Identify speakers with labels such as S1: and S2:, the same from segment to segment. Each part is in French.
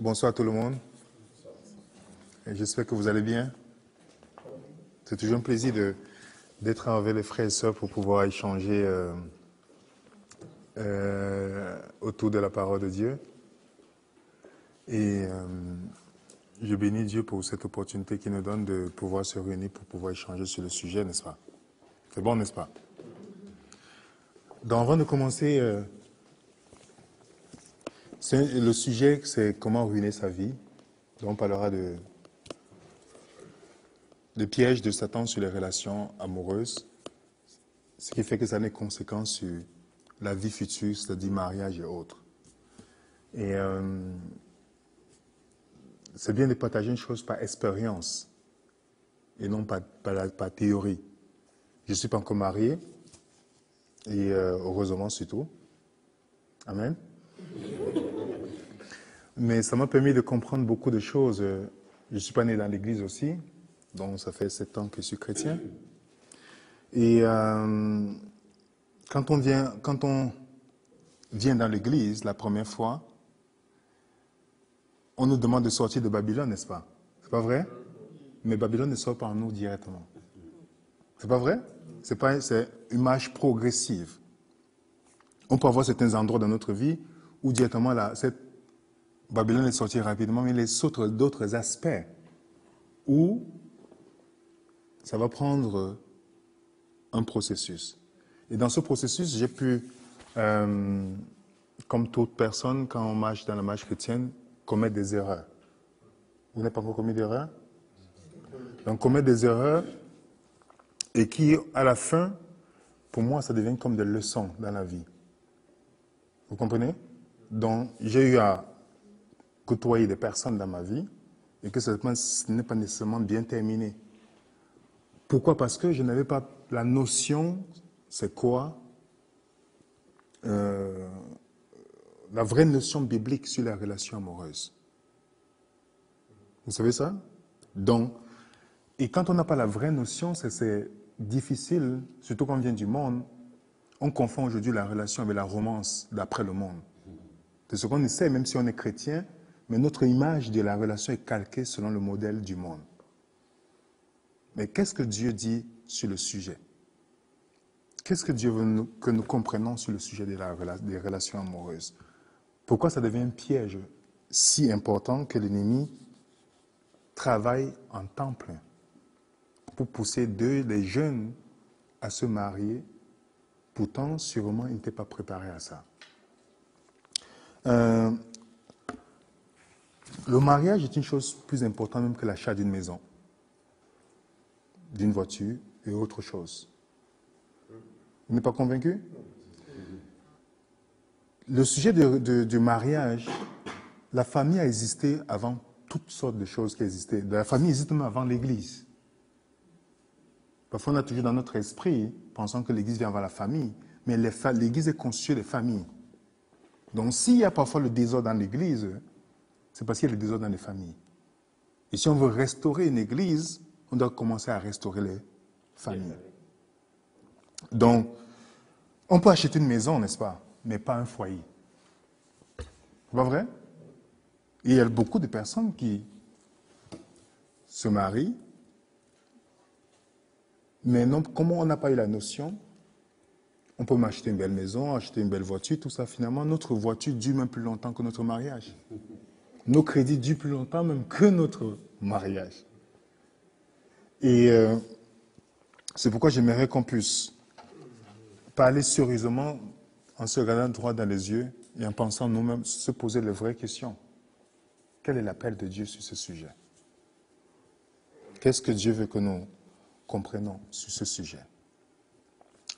S1: Bonsoir à tout le monde. J'espère que vous allez bien. C'est toujours un plaisir d'être avec les frères et sœurs pour pouvoir échanger autour de la parole de Dieu. Et je bénis Dieu pour cette opportunité qu'il nous donne de pouvoir se réunir pour pouvoir échanger sur le sujet, n'est-ce pas? C'est bon, n'est-ce pas? Donc, avant de commencer, le sujet, c'est comment ruiner sa vie. Donc, on parlera de pièges de Satan sur les relations amoureuses, ce qui fait que ça a des conséquences sur la vie future, c'est-à-dire mariage et autres. Et c'est bien de partager une chose par expérience et non par théorie. Je ne suis pas encore marié, et heureusement surtout. Amen. Mais ça m'a permis de comprendre beaucoup de choses. Je ne suis pas né dans l'église aussi, donc ça fait 7 ans que je suis chrétien. Et quand on vient dans l'église la première fois, on nous demande de sortir de Babylone, n'est-ce pas? C'est pas vrai? Mais Babylone ne sort pas en nous directement. C'est pas vrai? C'est une marche progressive. On peut avoir certains endroits dans notre vie où directement cette Babylone est sortie rapidement, mais les d'autres aspects où ça va prendre un processus. Et dans ce processus, j'ai pu, comme toute personne, quand on marche dans la marche chrétienne, commettre des erreurs. Vous n'avez pas encore commis d'erreurs? Donc, commettre des erreurs et qui, à la fin, pour moi, ça devient comme des leçons dans la vie. Vous comprenez? Donc, j'ai eu à côtoyer des personnes dans ma vie et que ce n'est pas nécessairement bien terminé. Pourquoi? Parce que je n'avais pas la notion, c'est quoi la vraie notion biblique sur la relation amoureuse. Vous savez ça? Donc, et quand on n'a pas la vraie notion, c'est difficile, surtout quand on vient du monde, on confond aujourd'hui la relation avec la romance d'après le monde. C'est ce qu'on essaie, même si on est chrétien, mais notre image de la relation est calquée selon le modèle du monde. Mais qu'est-ce que Dieu dit sur le sujet? Qu'est-ce que Dieu veut que nous comprenions sur le sujet des relations amoureuses? Pourquoi ça devient un piège si important que l'ennemi travaille en temps plein pour pousser les jeunes à se marier? Pourtant, sûrement, ils n'étaient pas préparés à ça. Le mariage est une chose plus importante même que l'achat d'une maison, d'une voiture et autre chose. Vous n'êtes pas convaincu? Le sujet du mariage, la famille a existé avant toutes sortes de choses qui existaient. La famille existe même avant l'Église. Parfois, on a toujours dans notre esprit, pensant que l'Église vient avant la famille, mais l'Église est constituée de familles. Donc, s'il y a parfois le désordre dans l'Église, c'est parce qu'il y a le désordre dans les familles. Et si on veut restaurer une Église, on doit commencer à restaurer les familles. Donc, on peut acheter une maison, n'est-ce pas? Mais pas un foyer. C'est pas vrai? Et il y a beaucoup de personnes qui se marient, mais non, comment on n'a pas eu la notion, on peut m'acheter une belle maison, acheter une belle voiture, tout ça, finalement, notre voiture dure même plus longtemps que notre mariage. Nos crédits durent plus longtemps même que notre mariage. Et c'est pourquoi j'aimerais qu'on puisse parler sérieusement en se regardant droit dans les yeux et en pensant nous-mêmes se poser les vraies questions. Quel est l'appel de Dieu sur ce sujet? Qu'est-ce que Dieu veut que nous comprenions sur ce sujet?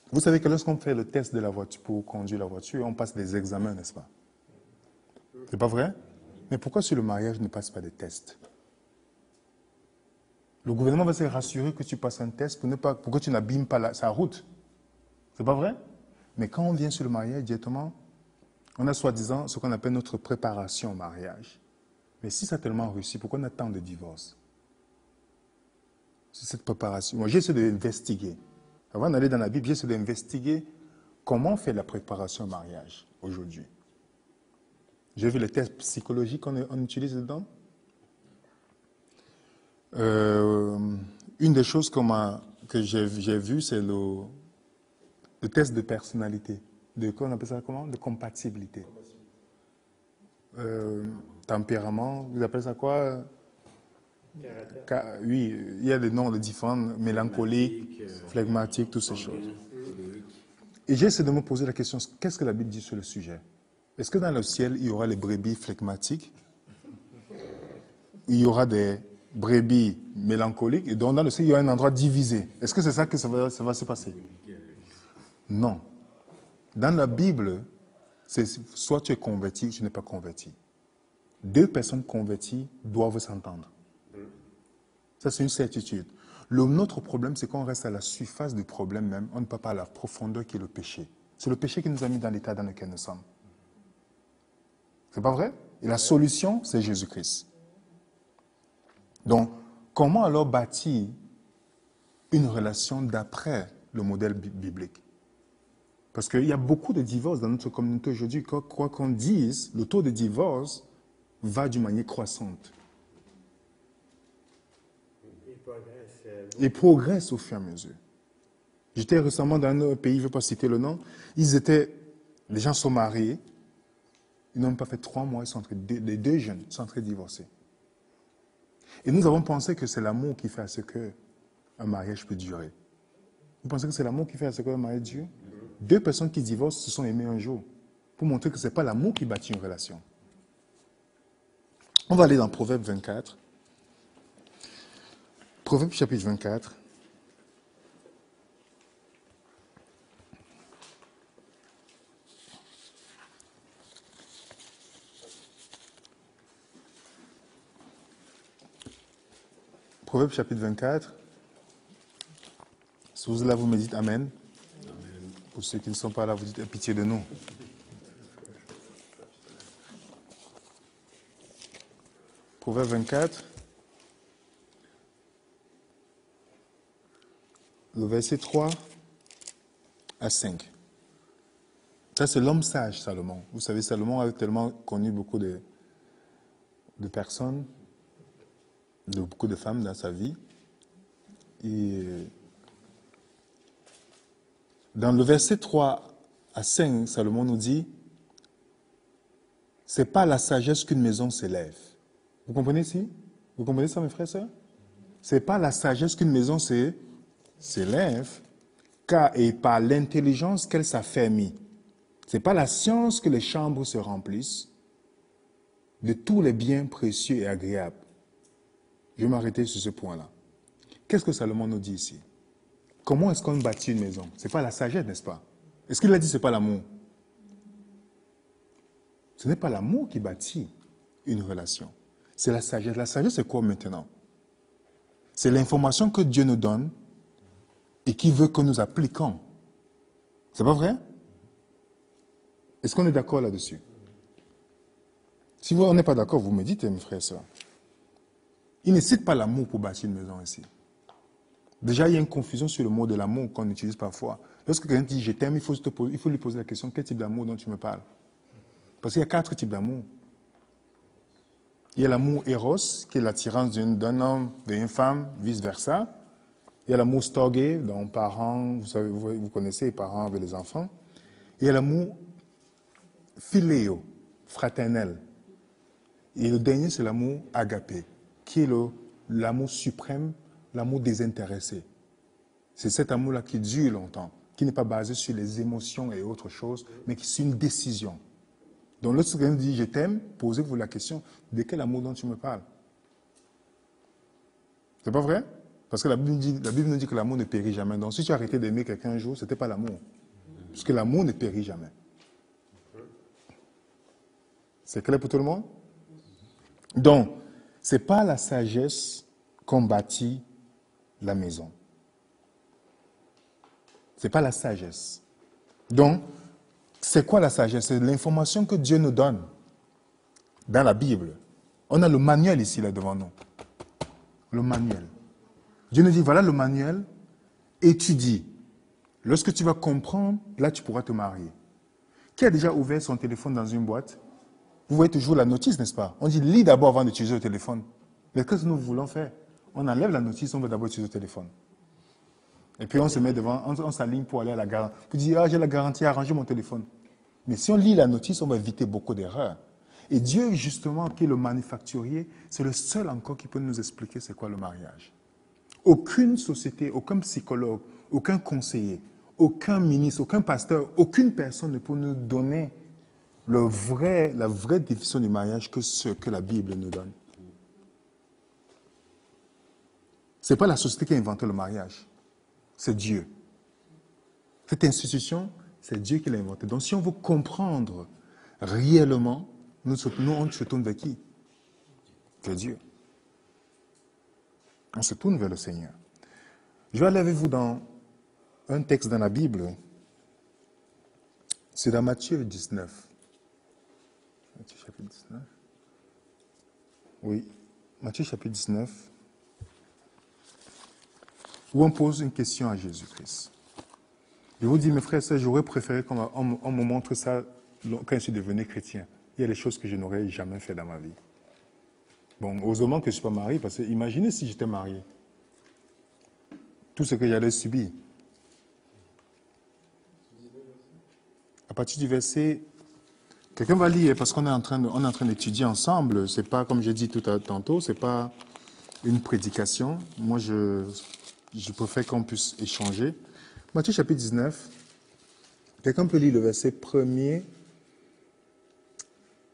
S1: Vous savez que lorsqu'on fait le test de la voiture pour conduire la voiture, on passe des examens, n'est-ce pas? C'est pas vrai? Mais pourquoi sur le mariage ne passe pas des tests? Le gouvernement va se rassurer que tu passes un test pour que tu n'abîmes pas sa route. C'est pas vrai? Mais quand on vient sur le mariage directement, on a soi-disant ce qu'on appelle notre préparation au mariage. Mais si ça a tellement réussi, pourquoi on a tant de divorces? C'est cette préparation. Moi, j'essaie d'investiguer. Avant d'aller dans la Bible, j'essaie d'investiguer comment on fait la préparation au mariage aujourd'hui. J'ai vu les tests psychologiques qu'on utilise dedans. Une des choses que j'ai vu, c'est le test de personnalité. On appelle ça comment? De compatibilité. Tempérament, vous appelez ça quoi? Oui, il y a des noms différents, mélancolique, flegmatique, toutes ces choses. Et j'ai essayé de me poser la question, qu'est-ce que la Bible dit sur le sujet? Est-ce que dans le ciel, il y aura les brebis flegmatiques? Il y aura des brebis mélancoliques? Et donc dans le ciel, il y aura un endroit divisé. Est-ce que c'est ça que ça va se passer? Non. Dans la Bible, c'est soit tu es converti ou tu n'es pas converti. Deux personnes converties doivent s'entendre. Ça, c'est une certitude. Notre problème, c'est qu'on reste à la surface du problème même. On ne peut pas à la profondeur qui est le péché. C'est le péché qui nous a mis dans l'état dans lequel nous sommes. C'est pas vrai? Et la solution, c'est Jésus-Christ. Donc, comment alors bâtir une relation d'après le modèle biblique? Parce qu'il y a beaucoup de divorces dans notre communauté aujourd'hui. Quoi qu'on dise, le taux de divorce va d'une manière croissante. Il progresse au fur et à mesure. J'étais récemment dans un pays, je ne veux pas citer le nom, les gens sont mariés, ils n'ont pas fait 3 mois, les deux jeunes sont en train de divorcer. Et nous avons pensé que c'est l'amour qui fait à ce qu'un mariage peut durer. Vous pensez que c'est l'amour qui fait à ce qu'un mariage dure? Deux personnes qui divorcent se sont aimées un jour, pour montrer que ce n'est pas l'amour qui bâtit une relation. On va aller dans Proverbe 24. Proverbe chapitre 24. Proverbe chapitre 24. Si vous êtes là, vous me dites Amen. Amen. Pour ceux qui ne sont pas là, vous dites pitié de nous. Proverbe 24. Le verset 3 à 5. Ça, c'est l'homme sage, Salomon. Vous savez, Salomon a tellement connu beaucoup de personnes, beaucoup de femmes dans sa vie. Et dans le verset 3 à 5, Salomon nous dit, c'est pas la sagesse qu'une maison s'élève. Vous comprenez ici? Vous comprenez ça, mes frères et sœurs? C'est pas la sagesse qu'une maison s'élève, car et par l'intelligence qu'elle s'affermit. C'est pas la science que les chambres se remplissent de tous les biens précieux et agréables. Je vais m'arrêter sur ce point-là. Qu'est-ce que Salomon nous dit ici? Comment est-ce qu'on bâtit une maison? Ce n'est pas la sagesse, n'est-ce pas? Est-ce qu'il a dit que ce n'est pas l'amour? Ce n'est pas l'amour qui bâtit une relation. C'est la sagesse. La sagesse, c'est quoi maintenant? C'est l'information que Dieu nous donne et qui veut que nous appliquions. C'est pas vrai? Est-ce qu'on est d'accord là-dessus? Si on n'est pas d'accord, vous me dites, mes frères et sœurs. Il ne cite pas l'amour pour bâtir une maison ici. Déjà, il y a une confusion sur le mot de l'amour qu'on utilise parfois. Lorsque quelqu'un dit « je t'aime », il faut lui poser la question « quel type d'amour dont tu me parles ?» Parce qu'il y a 4 types d'amour. Il y a l'amour éros, qui est l'attirance d'un homme vers une femme, vice-versa. Il y a l'amour storge, dont parents, vous connaissez les parents avec les enfants. Il y a l'amour philéo, fraternel. Et le dernier, c'est l'amour agapé, qui est l'amour suprême, l'amour désintéressé. C'est cet amour-là qui dure longtemps, qui n'est pas basé sur les émotions et autres choses, mais qui est sur une décision. Donc lorsque quelqu'un dit « je t'aime », posez-vous la question « de quel amour dont tu me parles ?» C'est pas vrai? Parce que la Bible nous dit que l'amour ne périt jamais. Donc si tu as arrêté d'aimer quelqu'un un jour, ce n'était pas l'amour. Parce que l'amour ne périt jamais. C'est clair pour tout le monde? Donc, ce n'est pas la sagesse qu'on bâtit la maison. Ce n'est pas la sagesse. Donc, c'est quoi la sagesse? C'est l'information que Dieu nous donne dans la Bible. On a le manuel ici, là, devant nous. Le manuel. Dieu nous dit, voilà le manuel, étudie. Lorsque tu vas comprendre, là, tu pourras te marier. Qui a déjà ouvert son téléphone dans une boîte Vous voyez toujours la notice, n'est-ce pas? On dit lis d'abord avant d'utiliser le téléphone. Mais qu'est-ce que nous voulons faire? On enlève la notice, on veut d'abord utiliser le téléphone. Et puis on se met devant, on s'aligne pour aller à la garantie. Pour dire, ah, j'ai la garantie, arrangez mon téléphone. Mais si on lit la notice, on va éviter beaucoup d'erreurs. Et Dieu, justement, qui est le manufacturier, c'est le seul encore qui peut nous expliquer c'est quoi le mariage. Aucune société, aucun psychologue, aucun conseiller, aucun ministre, aucun pasteur, aucune personne ne peut nous donner la vraie définition du mariage que ce que la Bible nous donne. Ce n'est pas la société qui a inventé le mariage, c'est Dieu. Cette institution, c'est Dieu qui l'a inventée. Donc si on veut comprendre réellement, nous on se tourne vers qui? Vers Dieu. On se tourne vers le Seigneur. Je vais aller avec vous dans un texte dans la Bible. C'est dans Matthieu 19. Matthieu chapitre 19. Oui, Matthieu chapitre 19. Où on pose une question à Jésus-Christ. Je vous dis, mes frères et sœurs, j'aurais préféré qu'on me montre ça quand je suis devenu chrétien. Il y a des choses que je n'aurais jamais fait dans ma vie. Bon, heureusement que je ne suis pas marié, parce que imaginez si j'étais marié. Tout ce que j'allais subir. À partir du verset, quelqu'un va lire, parce qu'on est en train d'étudier ensemble. C'est pas, comme j'ai dit tantôt, c'est pas une prédication. Moi, je préfère qu'on puisse échanger. Matthieu chapitre 19. Quelqu'un peut lire le verset 1er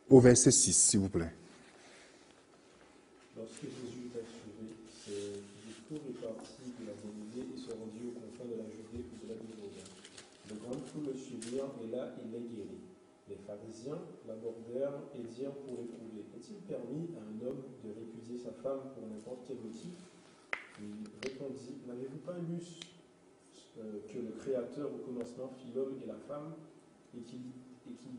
S1: au verset 6, s'il vous plaît.
S2: Lorsque Jésus eut achevé ses discours, il partit de la Galilée et se rendit aux confins de la Judée ou de la Galiléa. De grandes foules le suivirent et là il les guérit. Les pharisiens l'abordèrent et dirent pour l'éprouver, est-il permis à un homme de répudier sa femme pour n'importe quel motif? Il répondit, n'avez-vous pas lu que le Créateur au commencement fit l'homme et la femme et qu'il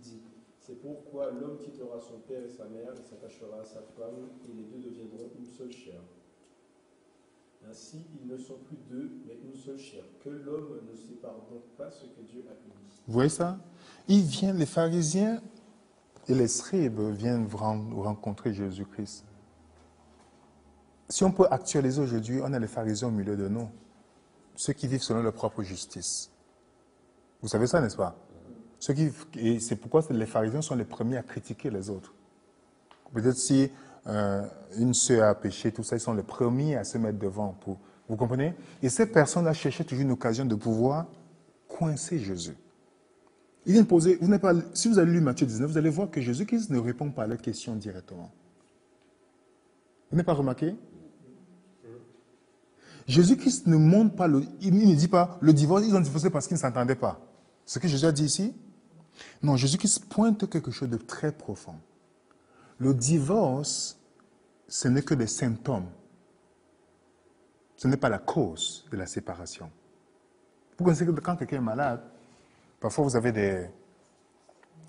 S2: dit, c'est pourquoi l'homme quittera son père et sa mère et s'attachera à sa femme et les deux deviendront une seule chair. Ainsi, ils ne sont plus deux, mais une seule chair. Que l'homme ne sépare donc pas ce que Dieu a uni.
S1: Vous voyez ça? Les pharisiens et les scribes viennent rencontrer Jésus-Christ. Si on peut actualiser aujourd'hui, on a les pharisiens au milieu de nous. Ceux qui vivent selon leur propre justice. Vous savez ça, n'est-ce pas? Et c'est pourquoi les pharisiens sont les premiers à critiquer les autres. Peut-être si une sœur a péché, tout ça, ils sont les premiers à se mettre devant. Vous comprenez? Et ces personnes-là cherchaient toujours une occasion de pouvoir coincer Jésus. Ils viennent poser, si vous avez lu Matthieu 19, vous allez voir que Jésus-Christ ne répond pas à leurs questions directement. Vous n'avez pas remarqué? Jésus-Christ ne montre pas, il ne dit pas, le divorce, ils ont divorcé parce qu'ils ne s'entendaient pas. Ce que Jésus a dit ici? Non, Jésus-Christ pointe quelque chose de très profond. Le divorce, ce n'est que des symptômes. Ce n'est pas la cause de la séparation. Vous connaissez que quand quelqu'un est malade, parfois vous avez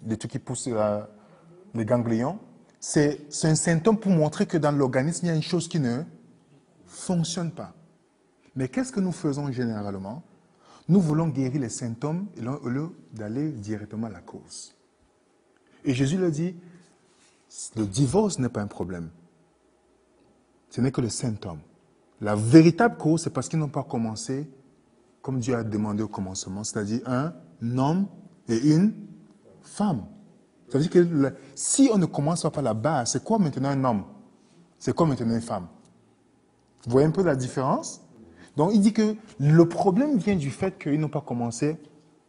S1: des trucs qui poussent les ganglions. C'est un symptôme pour montrer que dans l'organisme, il y a une chose qui ne fonctionne pas. Mais qu'est-ce que nous faisons généralement? Nous voulons guérir les symptômes au lieu d'aller directement à la cause. Et Jésus leur dit, le divorce n'est pas un problème. Ce n'est que le symptôme. La véritable cause, c'est parce qu'ils n'ont pas commencé comme Dieu a demandé au commencement, c'est-à-dire un homme et une femme. C'est-à-dire que si on ne commence pas par la base, c'est quoi maintenant un homme? C'est quoi maintenant une femme? Vous voyez un peu la différence? Donc il dit que le problème vient du fait qu'ils n'ont pas commencé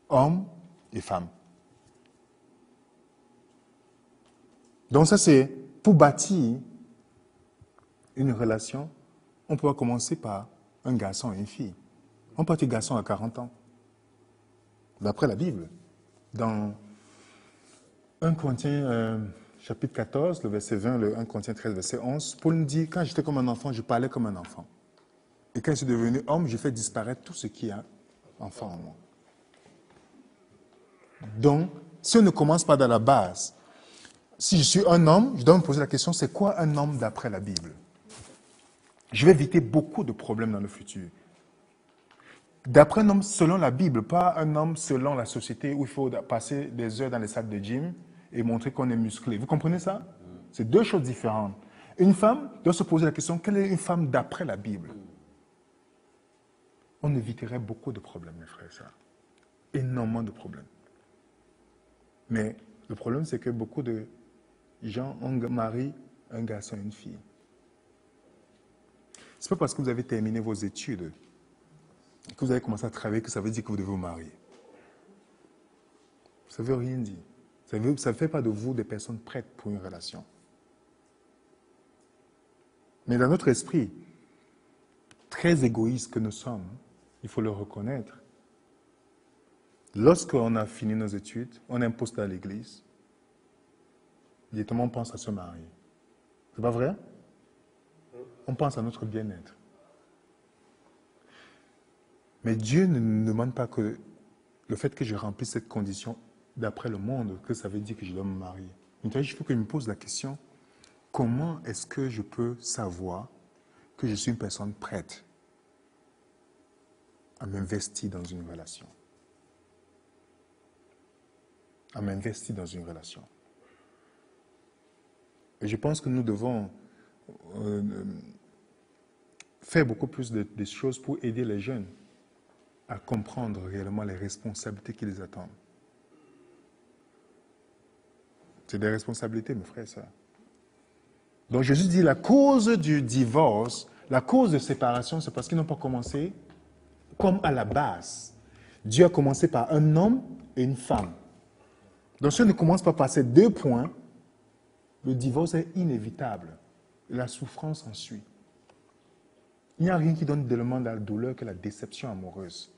S1: homme et femme. Donc ça c'est pour bâtir une relation, on peut commencer par un garçon et une fille. On peut être garçon à 40 ans. D'après la Bible. Dans 1 Corinthiens chapitre 14, le verset 20, le 1 Corinthiens 13, verset 11, Paul nous dit, quand j'étais comme un enfant, je parlais comme un enfant. Et quand je suis devenu homme, je fais disparaître tout ce qui est enfant en moi. Donc, si on ne commence pas dans la base, si je suis un homme, je dois me poser la question, c'est quoi un homme d'après la Bible? Je vais éviter beaucoup de problèmes dans le futur. D'après un homme selon la Bible, pas un homme selon la société où il faut passer des heures dans les salles de gym et montrer qu'on est musclé. Vous comprenez ça? C'est deux choses différentes. Une femme doit se poser la question, quelle est une femme d'après la Bible? On éviterait beaucoup de problèmes, mes frères et sœurs. Énormément de problèmes. Mais le problème, c'est que beaucoup de gens ont marié un garçon et une fille. Ce n'est pas parce que vous avez terminé vos études, que vous avez commencé à travailler, que ça veut dire que vous devez vous marier. Ça ne veut rien dire. Ça ne fait pas de vous des personnes prêtes pour une relation. Mais dans notre esprit, très égoïste que nous sommes, il faut le reconnaître. Lorsqu'on a fini nos études, on a un poste à l'église, directement on pense à se marier. C'est pas vrai? On pense à notre bien-être. Mais Dieu ne nous demande pas que le fait que je remplisse cette condition d'après le monde, que ça veut dire que je dois me marier. Maintenant, il faut que je me pose la question, comment est-ce que je peux savoir que je suis une personne prête à m'investir dans une relation? À m'investir dans une relation. Et je pense que nous devons faire beaucoup plus de choses pour aider les jeunes à comprendre réellement les responsabilités qui les attendent. C'est des responsabilités, mes frères et sœurs. Donc Jésus dit la cause du divorce, la cause de séparation, c'est parce qu'ils n'ont pas commencé comme à la base. Dieu a commencé par un homme et une femme. Donc si on ne commence pas par ces deux points, le divorce est inévitable. La souffrance en suit. Il n'y a rien qui donne tellement de la douleur que la déception amoureuse.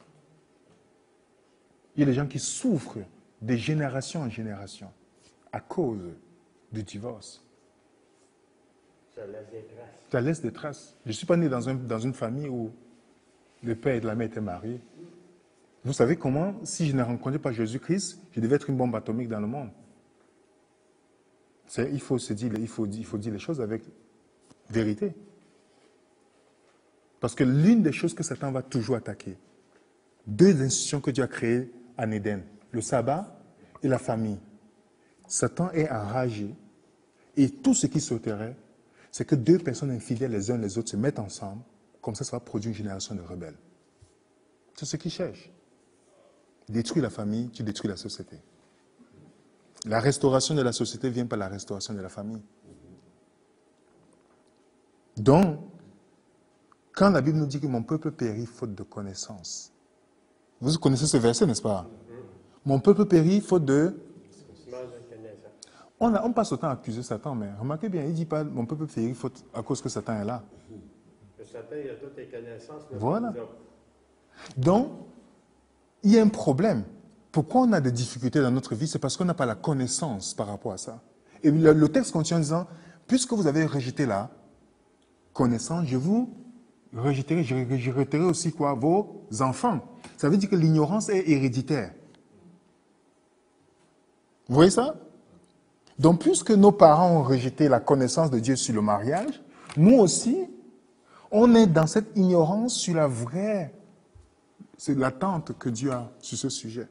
S1: Il y a des gens qui souffrent de génération en génération à cause du divorce.
S3: Ça laisse des traces.
S1: Ça laisse des traces. Je ne suis pas né dans une famille où le père et la mère étaient mariés. Vous savez comment, si je ne rencontrais pas Jésus-Christ, je devais être une bombe atomique dans le monde. Il faut dire les choses avec vérité. Parce que l'une des choses que Satan va toujours attaquer, deux institutions que Dieu a créées en Éden, le sabbat et la famille. Satan est enragé et tout ce qui sauterait, c'est que deux personnes infidèles les uns les autres se mettent ensemble, comme ça va produire une génération de rebelles. C'est ce qu'il cherche. Détruis la famille, tu détruis la société. La restauration de la société vient par la restauration de la famille. Donc, quand la Bible nous dit que mon peuple périt faute de connaissance, vous connaissez ce verset, n'est-ce pas? Mon peuple périt faute de... On passe autant à accuser Satan, mais remarquez bien, il ne dit pas mon peuple périt faute à cause que Satan est là.
S3: Le Satan, il a toutes les connaissances.
S1: Voilà. Donc, il y a un problème. Pourquoi on a des difficultés dans notre vie? C'est parce qu'on n'a pas la connaissance par rapport à ça. Et le texte continue en disant, puisque vous avez rejeté la connaissance, je vous rejetterai, je rejetterai aussi quoi? Vos enfants. Ça veut dire que l'ignorance est héréditaire. Vous voyez ça? Donc, puisque nos parents ont rejeté la connaissance de Dieu sur le mariage, nous aussi, on est dans cette ignorance sur la vraie, c'est l'attente que Dieu a sur ce sujet.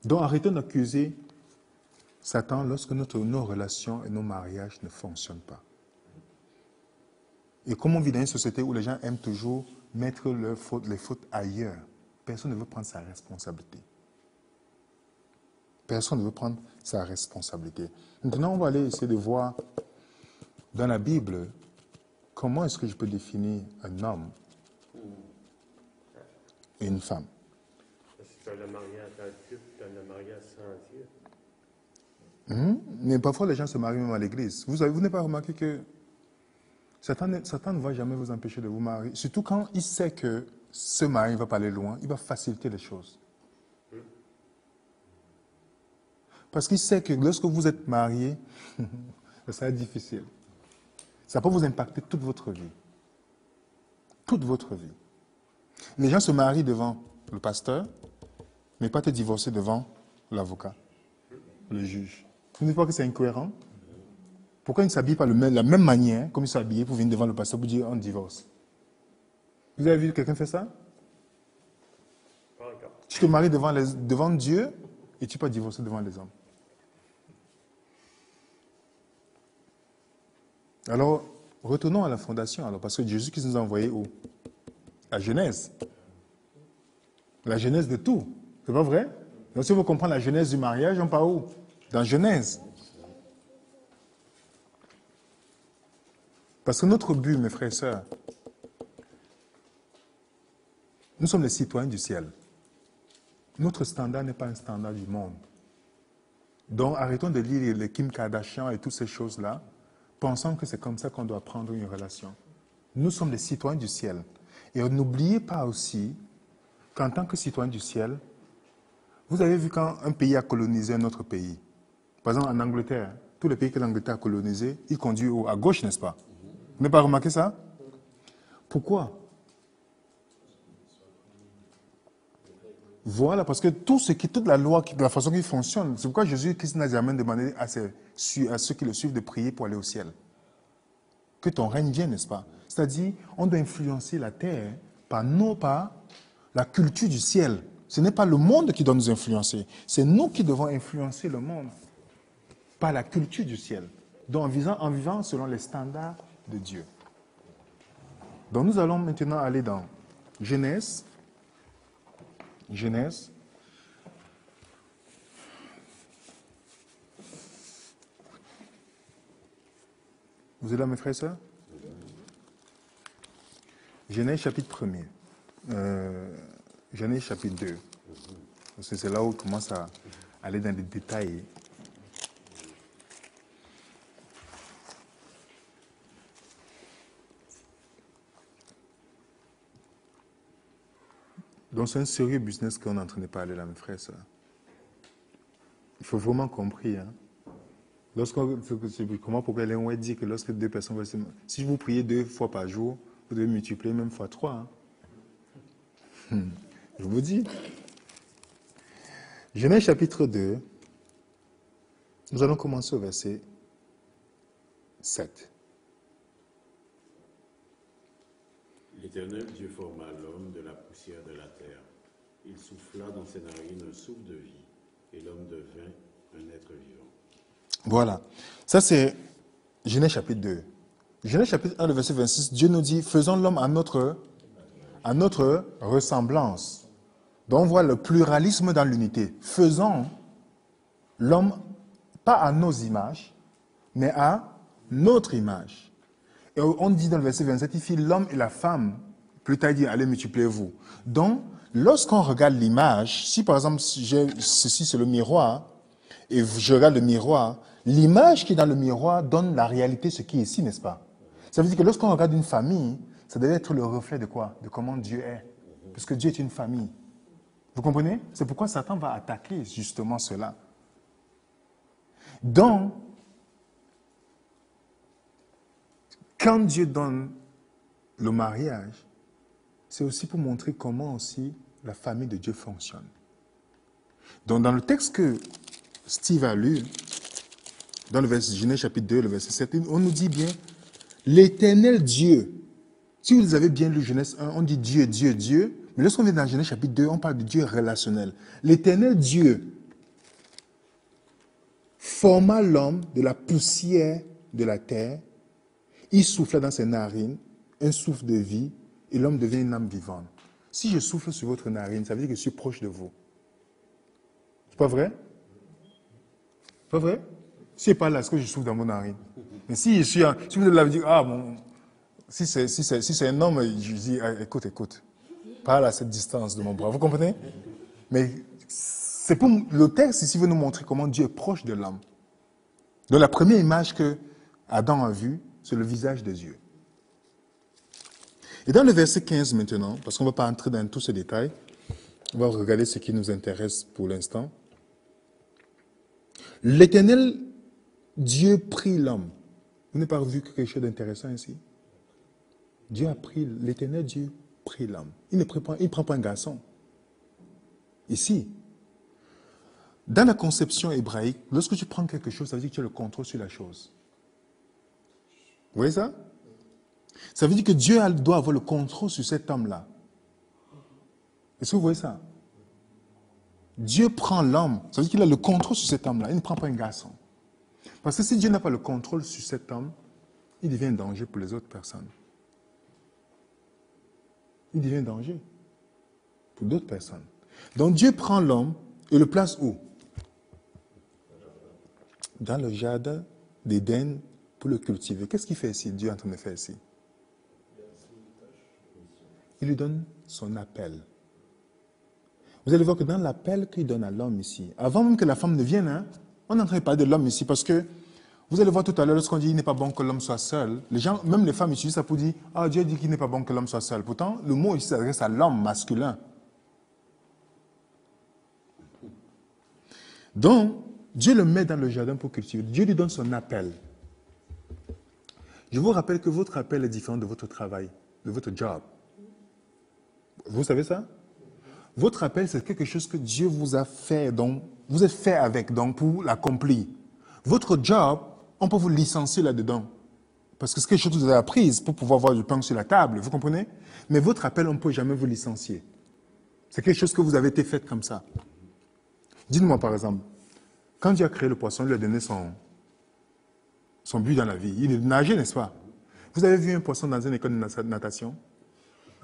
S1: Donc, arrêtons d'accuser Satan lorsque nos relations et nos mariages ne fonctionnent pas. Et comme on vit dans une société où les gens aiment toujours mettre les fautes ailleurs, personne ne veut prendre sa responsabilité. Personne ne veut prendre sa responsabilité. Maintenant, on va aller essayer de voir dans la Bible comment est-ce que je peux définir un homme et une femme.
S3: Si tu as le mariage dans Dieu, tu as le mariage sans Dieu.
S1: Mais parfois, les gens se marient même à l'église. Vous n'avez pas remarqué que Satan ne va jamais vous empêcher de vous marier. Surtout quand il sait que ce mari va pas aller loin, il va faciliter les choses. Parce qu'il sait que lorsque vous êtes marié, ça sera difficile. Ça peut vous impacter toute votre vie. Toute votre vie. Les gens se marient devant le pasteur, mais pas te divorcer devant l'avocat, le juge. Vous ne trouvez pas que c'est incohérent? Pourquoi ils ne s'habillent pas de la même manière, comme ils sont habillés, pour venir devant le pasteur pour dire on divorce? Vous avez vu quelqu'un faire ça?
S3: Pas encore.
S1: Tu te maries devant Dieu, et tu peux divorcer devant les hommes. Alors, retournons à la fondation, alors, parce que Jésus-Christ nous a envoyés où? La Genèse. La Genèse de tout. C'est pas vrai? Donc, si vous comprenez la Genèse du mariage, on part où? Dans Genèse. Parce que notre but, mes frères et sœurs, nous sommes les citoyens du ciel. Notre standard n'est pas un standard du monde. Donc, arrêtons de lire les Kim Kardashian et toutes ces choses-là, pensant que c'est comme ça qu'on doit prendre une relation. Nous sommes les citoyens du ciel. Et n'oubliez pas aussi qu'en tant que citoyen du ciel, vous avez vu quand un pays a colonisé un autre pays. Par exemple, en Angleterre, tous les pays que l'Angleterre a colonisés, ils conduisent à gauche, n'est-ce pas? Vous n'avez pas remarqué ça? Pourquoi? Voilà, parce que toute la loi, la façon qu'il fonctionne, c'est pourquoi Jésus-Christ n'a jamais demandé à ceux qui le suivent de prier pour aller au ciel. Que ton règne vienne, n'est-ce pas? C'est-à-dire, on doit influencer la terre par la culture du ciel. Ce n'est pas le monde qui doit nous influencer, c'est nous qui devons influencer le monde par la culture du ciel. Donc en vivant selon les standards de Dieu. Donc nous allons maintenant aller dans Genèse. Genèse. Vous êtes là, mes frères et sœurs? Genèse chapitre 1er. Genèse chapitre 2. Parce que c'est là où on commence à aller dans les détails. Donc c'est un sérieux business qu'on est en train de parler là, mes frères et sœurs. Il faut vraiment comprendre. Comment pourquoi Ellen White dit que lorsque deux personnes... Si vous priez 2 fois par jour, vous devez multiplier même fois 3. Je vous dis. Genèse chapitre 2. Nous allons commencer au verset 7.
S4: L'Éternel Dieu forma l'homme de la poussière de la terre. Il souffla dans ses narines un souffle de vie, et l'homme devint un être vivant.
S1: Voilà. Ça, c'est Genèse chapitre 2. Genèse chapitre 1, le verset 26, Dieu nous dit, faisons l'homme à notre ressemblance. Donc, on voit le pluralisme dans l'unité. Faisons l'homme, pas à nos images, mais à notre image. Et on dit dans le verset 27, il fit l'homme et la femme. Plus tard, il dit, allez, multipliez-vous. Donc, lorsqu'on regarde l'image, si par exemple, ceci c'est le miroir, et je regarde le miroir, l'image qui est dans le miroir donne la réalité, ce qui est ici, n'est-ce pas? Ça veut dire que lorsqu'on regarde une famille, ça devait être le reflet de quoi? De comment Dieu est. Parce que Dieu est une famille. Vous comprenez? C'est pourquoi Satan va attaquer justement cela. Donc, quand Dieu donne le mariage, c'est aussi pour montrer comment aussi la famille de Dieu fonctionne. Donc, dans le texte que Steve a lu, dans le verset Genèse chapitre 2, le verset 7, on nous dit bien, l'Éternel Dieu. Si vous avez bien lu Genèse 1, on dit Dieu, Dieu, Dieu. Mais lorsqu'on est dans Genèse chapitre 2, on parle de Dieu relationnel. L'Éternel Dieu forma l'homme de la poussière de la terre. Il souffla dans ses narines un souffle de vie et l'homme devient une âme vivante. Si je souffle sur votre narine, ça veut dire que je suis proche de vous. C'est pas vrai? Pas vrai? Si c'est pas là, est-ce que je souffle dans mon narine? Mais si vous êtes là, vous dites, ah bon, si c'est un homme, je dis, ah, écoute, parle à cette distance de mon bras. Vous comprenez? Mais c'est pour le texte ici veut nous montrer comment Dieu est proche de l'homme. Donc la première image que Adam a vue, c'est le visage de Dieu. Et dans le verset 15 maintenant, parce qu'on ne va pas entrer dans tous ces détails, on va regarder ce qui nous intéresse pour l'instant. L'Éternel Dieu prit l'homme. Vous n'avez pas vu quelque chose d'intéressant ici? L'Éternel Dieu prit l'homme. Il ne prend pas un garçon. Ici, dans la conception hébraïque, lorsque tu prends quelque chose, ça veut dire que tu as le contrôle sur la chose. Vous voyez ça? Ça veut dire que Dieu doit avoir le contrôle sur cet homme-là. Est-ce que vous voyez ça? Dieu prend l'homme, ça veut dire qu'il a le contrôle sur cet homme-là. Il ne prend pas un garçon. Parce que si Dieu n'a pas le contrôle sur cet homme, il devient un danger pour les autres personnes. Il devient un danger pour d'autres personnes. Donc Dieu prend l'homme et le place où? Dans le jardin d'Éden pour le cultiver. Qu'est-ce qu'il fait ici? Dieu est en train de faire ici. Il lui donne son appel. Vous allez voir que dans l'appel qu'il donne à l'homme ici, avant même que la femme ne vienne, hein, on est en train de parler de l'homme ici parce que vous allez voir tout à l'heure, lorsqu'on dit qu'il n'est pas bon que l'homme soit seul, les gens, même les femmes utilisent ça pour dire « Ah, Dieu dit qu'il n'est pas bon que l'homme soit seul ». Pourtant, le mot ici s'adresse à l'homme masculin. Donc, Dieu le met dans le jardin pour cultiver. Dieu lui donne son appel. Je vous rappelle que votre appel est différent de votre travail, de votre job. Vous savez ça? Votre appel, c'est quelque chose que Dieu vous a fait, donc vous êtes fait avec, donc pour l'accomplir. Votre job, on peut vous licencier là-dedans. Parce que c'est quelque chose que vous avez appris pour pouvoir avoir du pain sur la table, vous comprenez? Mais votre appel, on ne peut jamais vous licencier. C'est quelque chose que vous avez été fait comme ça. Dites-moi par exemple, quand Dieu a créé le poisson, il lui a donné son but dans la vie. Il est nager, n'est-ce pas? Vous avez vu un poisson dans une école de natation?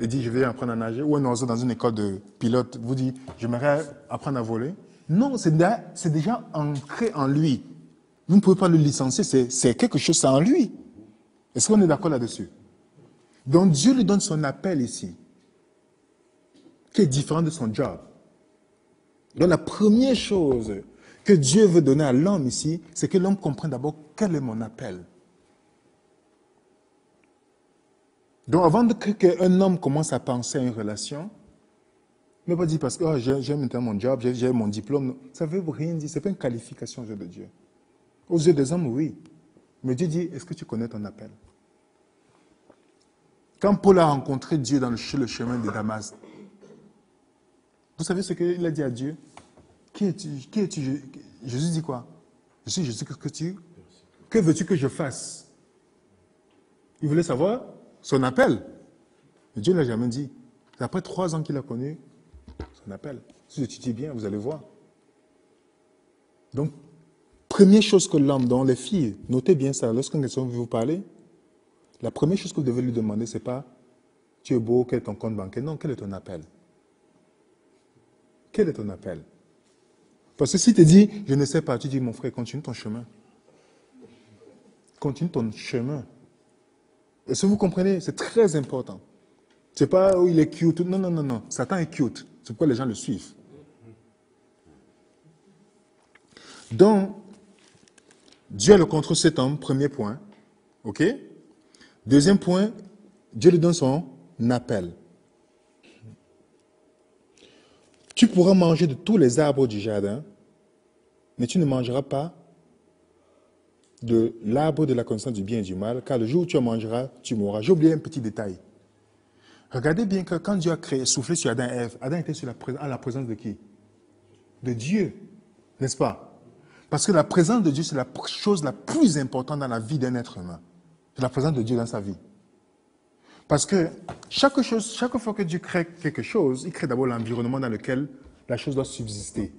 S1: Il dit, je vais apprendre à nager. Ou un oiseau dans une école de pilote vous dit, j'aimerais apprendre à voler. Non, c'est déjà ancré en lui. Vous ne pouvez pas le licencier, c'est quelque chose, c'est en lui. Est-ce qu'on est d'accord là-dessus? Donc Dieu lui donne son appel ici, qui est différent de son job. Donc la première chose que Dieu veut donner à l'homme ici, c'est que l'homme comprenne d'abord quel est mon appel. Donc avant qu'un homme commence à penser à une relation, ne pas dire parce que j'aime maintenant mon job, j'ai mon diplôme. Ça ne veut rien dire, ce n'est pas une qualification aux yeux de Dieu. Aux yeux des hommes, oui. Mais Dieu dit, est-ce que tu connais ton appel? Quand Paul a rencontré Dieu sur le chemin de Damas, vous savez ce qu'il a dit à Dieu? Qui es-tu? Jésus dit quoi? Je suis Jésus, que veux-tu que je fasse? Il voulait savoir son appel. Mais Dieu ne l'a jamais dit. C'est après 3 ans qu'il a connu son appel. Si vous étudiez bien, vous allez voir. Donc, première chose que l'homme, dont les filles, notez bien ça, lorsqu'une personne veut vous parler, la première chose que vous devez lui demander, c'est pas « Tu es beau, quel est ton compte bancaire ?» Non, quel est ton appel? Quel est ton appel? Parce que si tu dis « Je ne sais pas », tu dis « Mon frère, continue ton chemin. » Continue ton chemin. Est-ce que vous comprenez? C'est très important. C'est pas où il est cute. Non, non, non, non. Satan est cute. C'est pourquoi les gens le suivent. Donc, Dieu a le contrôle de cet homme, premier point. OK? Deuxième point, Dieu lui donne son appel. Tu pourras manger de tous les arbres du jardin, mais tu ne mangeras pas de l'arbre de la connaissance du bien et du mal, car le jour où tu en mangeras, tu mourras. J'ai oublié un petit détail. Regardez bien que quand Dieu a créé, soufflé sur Adam et Ève, Adam était à la présence de qui? De Dieu, n'est-ce pas? Parce que la présence de Dieu, c'est la chose la plus importante dans la vie d'un être humain. C'est la présence de Dieu dans sa vie. Parce que chaque fois que Dieu crée quelque chose, il crée d'abord l'environnement dans lequel la chose doit subsister.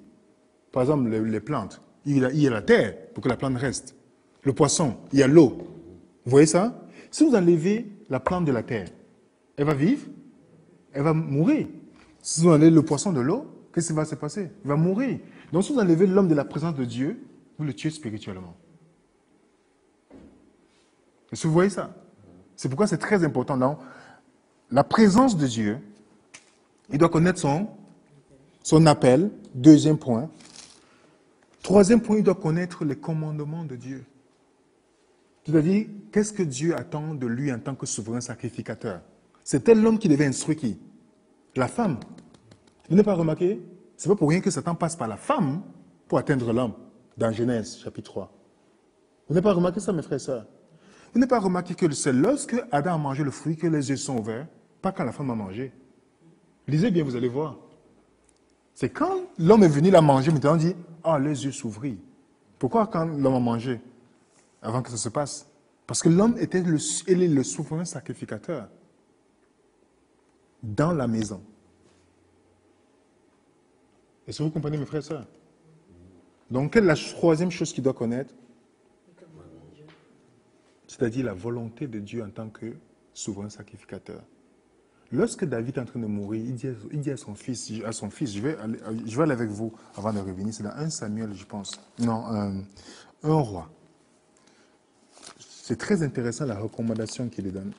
S1: Par exemple, les plantes. Il y a la terre pour que la plante reste. Le poisson, il y a l'eau. Vous voyez ça? Si vous enlevez la plante de la terre, elle va vivre, elle va mourir. Si vous enlevez le poisson de l'eau, qu'est-ce qui va se passer? Il va mourir. Donc si vous enlevez l'homme de la présence de Dieu, vous le tuez spirituellement. Est-ce que vous voyez ça? C'est pourquoi c'est très important. Donc, la présence de Dieu, il doit connaître son appel, deuxième point. Troisième point, il doit connaître les commandements de Dieu. C'est-à-dire, qu'est-ce que Dieu attend de lui en tant que souverain sacrificateur? C'était l'homme qui devait instruire qui? La femme. Vous n'avez pas remarqué? Ce n'est pas pour rien que Satan passe par la femme pour atteindre l'homme, dans Genèse, chapitre 3. Vous n'avez pas remarqué ça, mes frères et sœurs? Vous n'avez pas remarqué que c'est lorsque Adam a mangé le fruit que les yeux sont ouverts, pas quand la femme a mangé. Lisez bien, vous allez voir. C'est quand l'homme est venu la manger, maintenant on dit, ah, les yeux s'ouvrirent. Pourquoi quand l'homme a mangé? Avant que ça se passe. Parce que l'homme est le souverain sacrificateur dans la maison. Est-ce que vous comprenez, mes frères et sœurs? Donc, quelle est la troisième chose qu'il doit connaître? C'est-à-dire la volonté de Dieu en tant que souverain sacrificateur. Lorsque David est en train de mourir, il dit à son fils, je vais aller avec vous avant de revenir. C'est dans 1 Samuel, je pense. Non, 1 roi. C'est très intéressant la recommandation qu'il lui donne.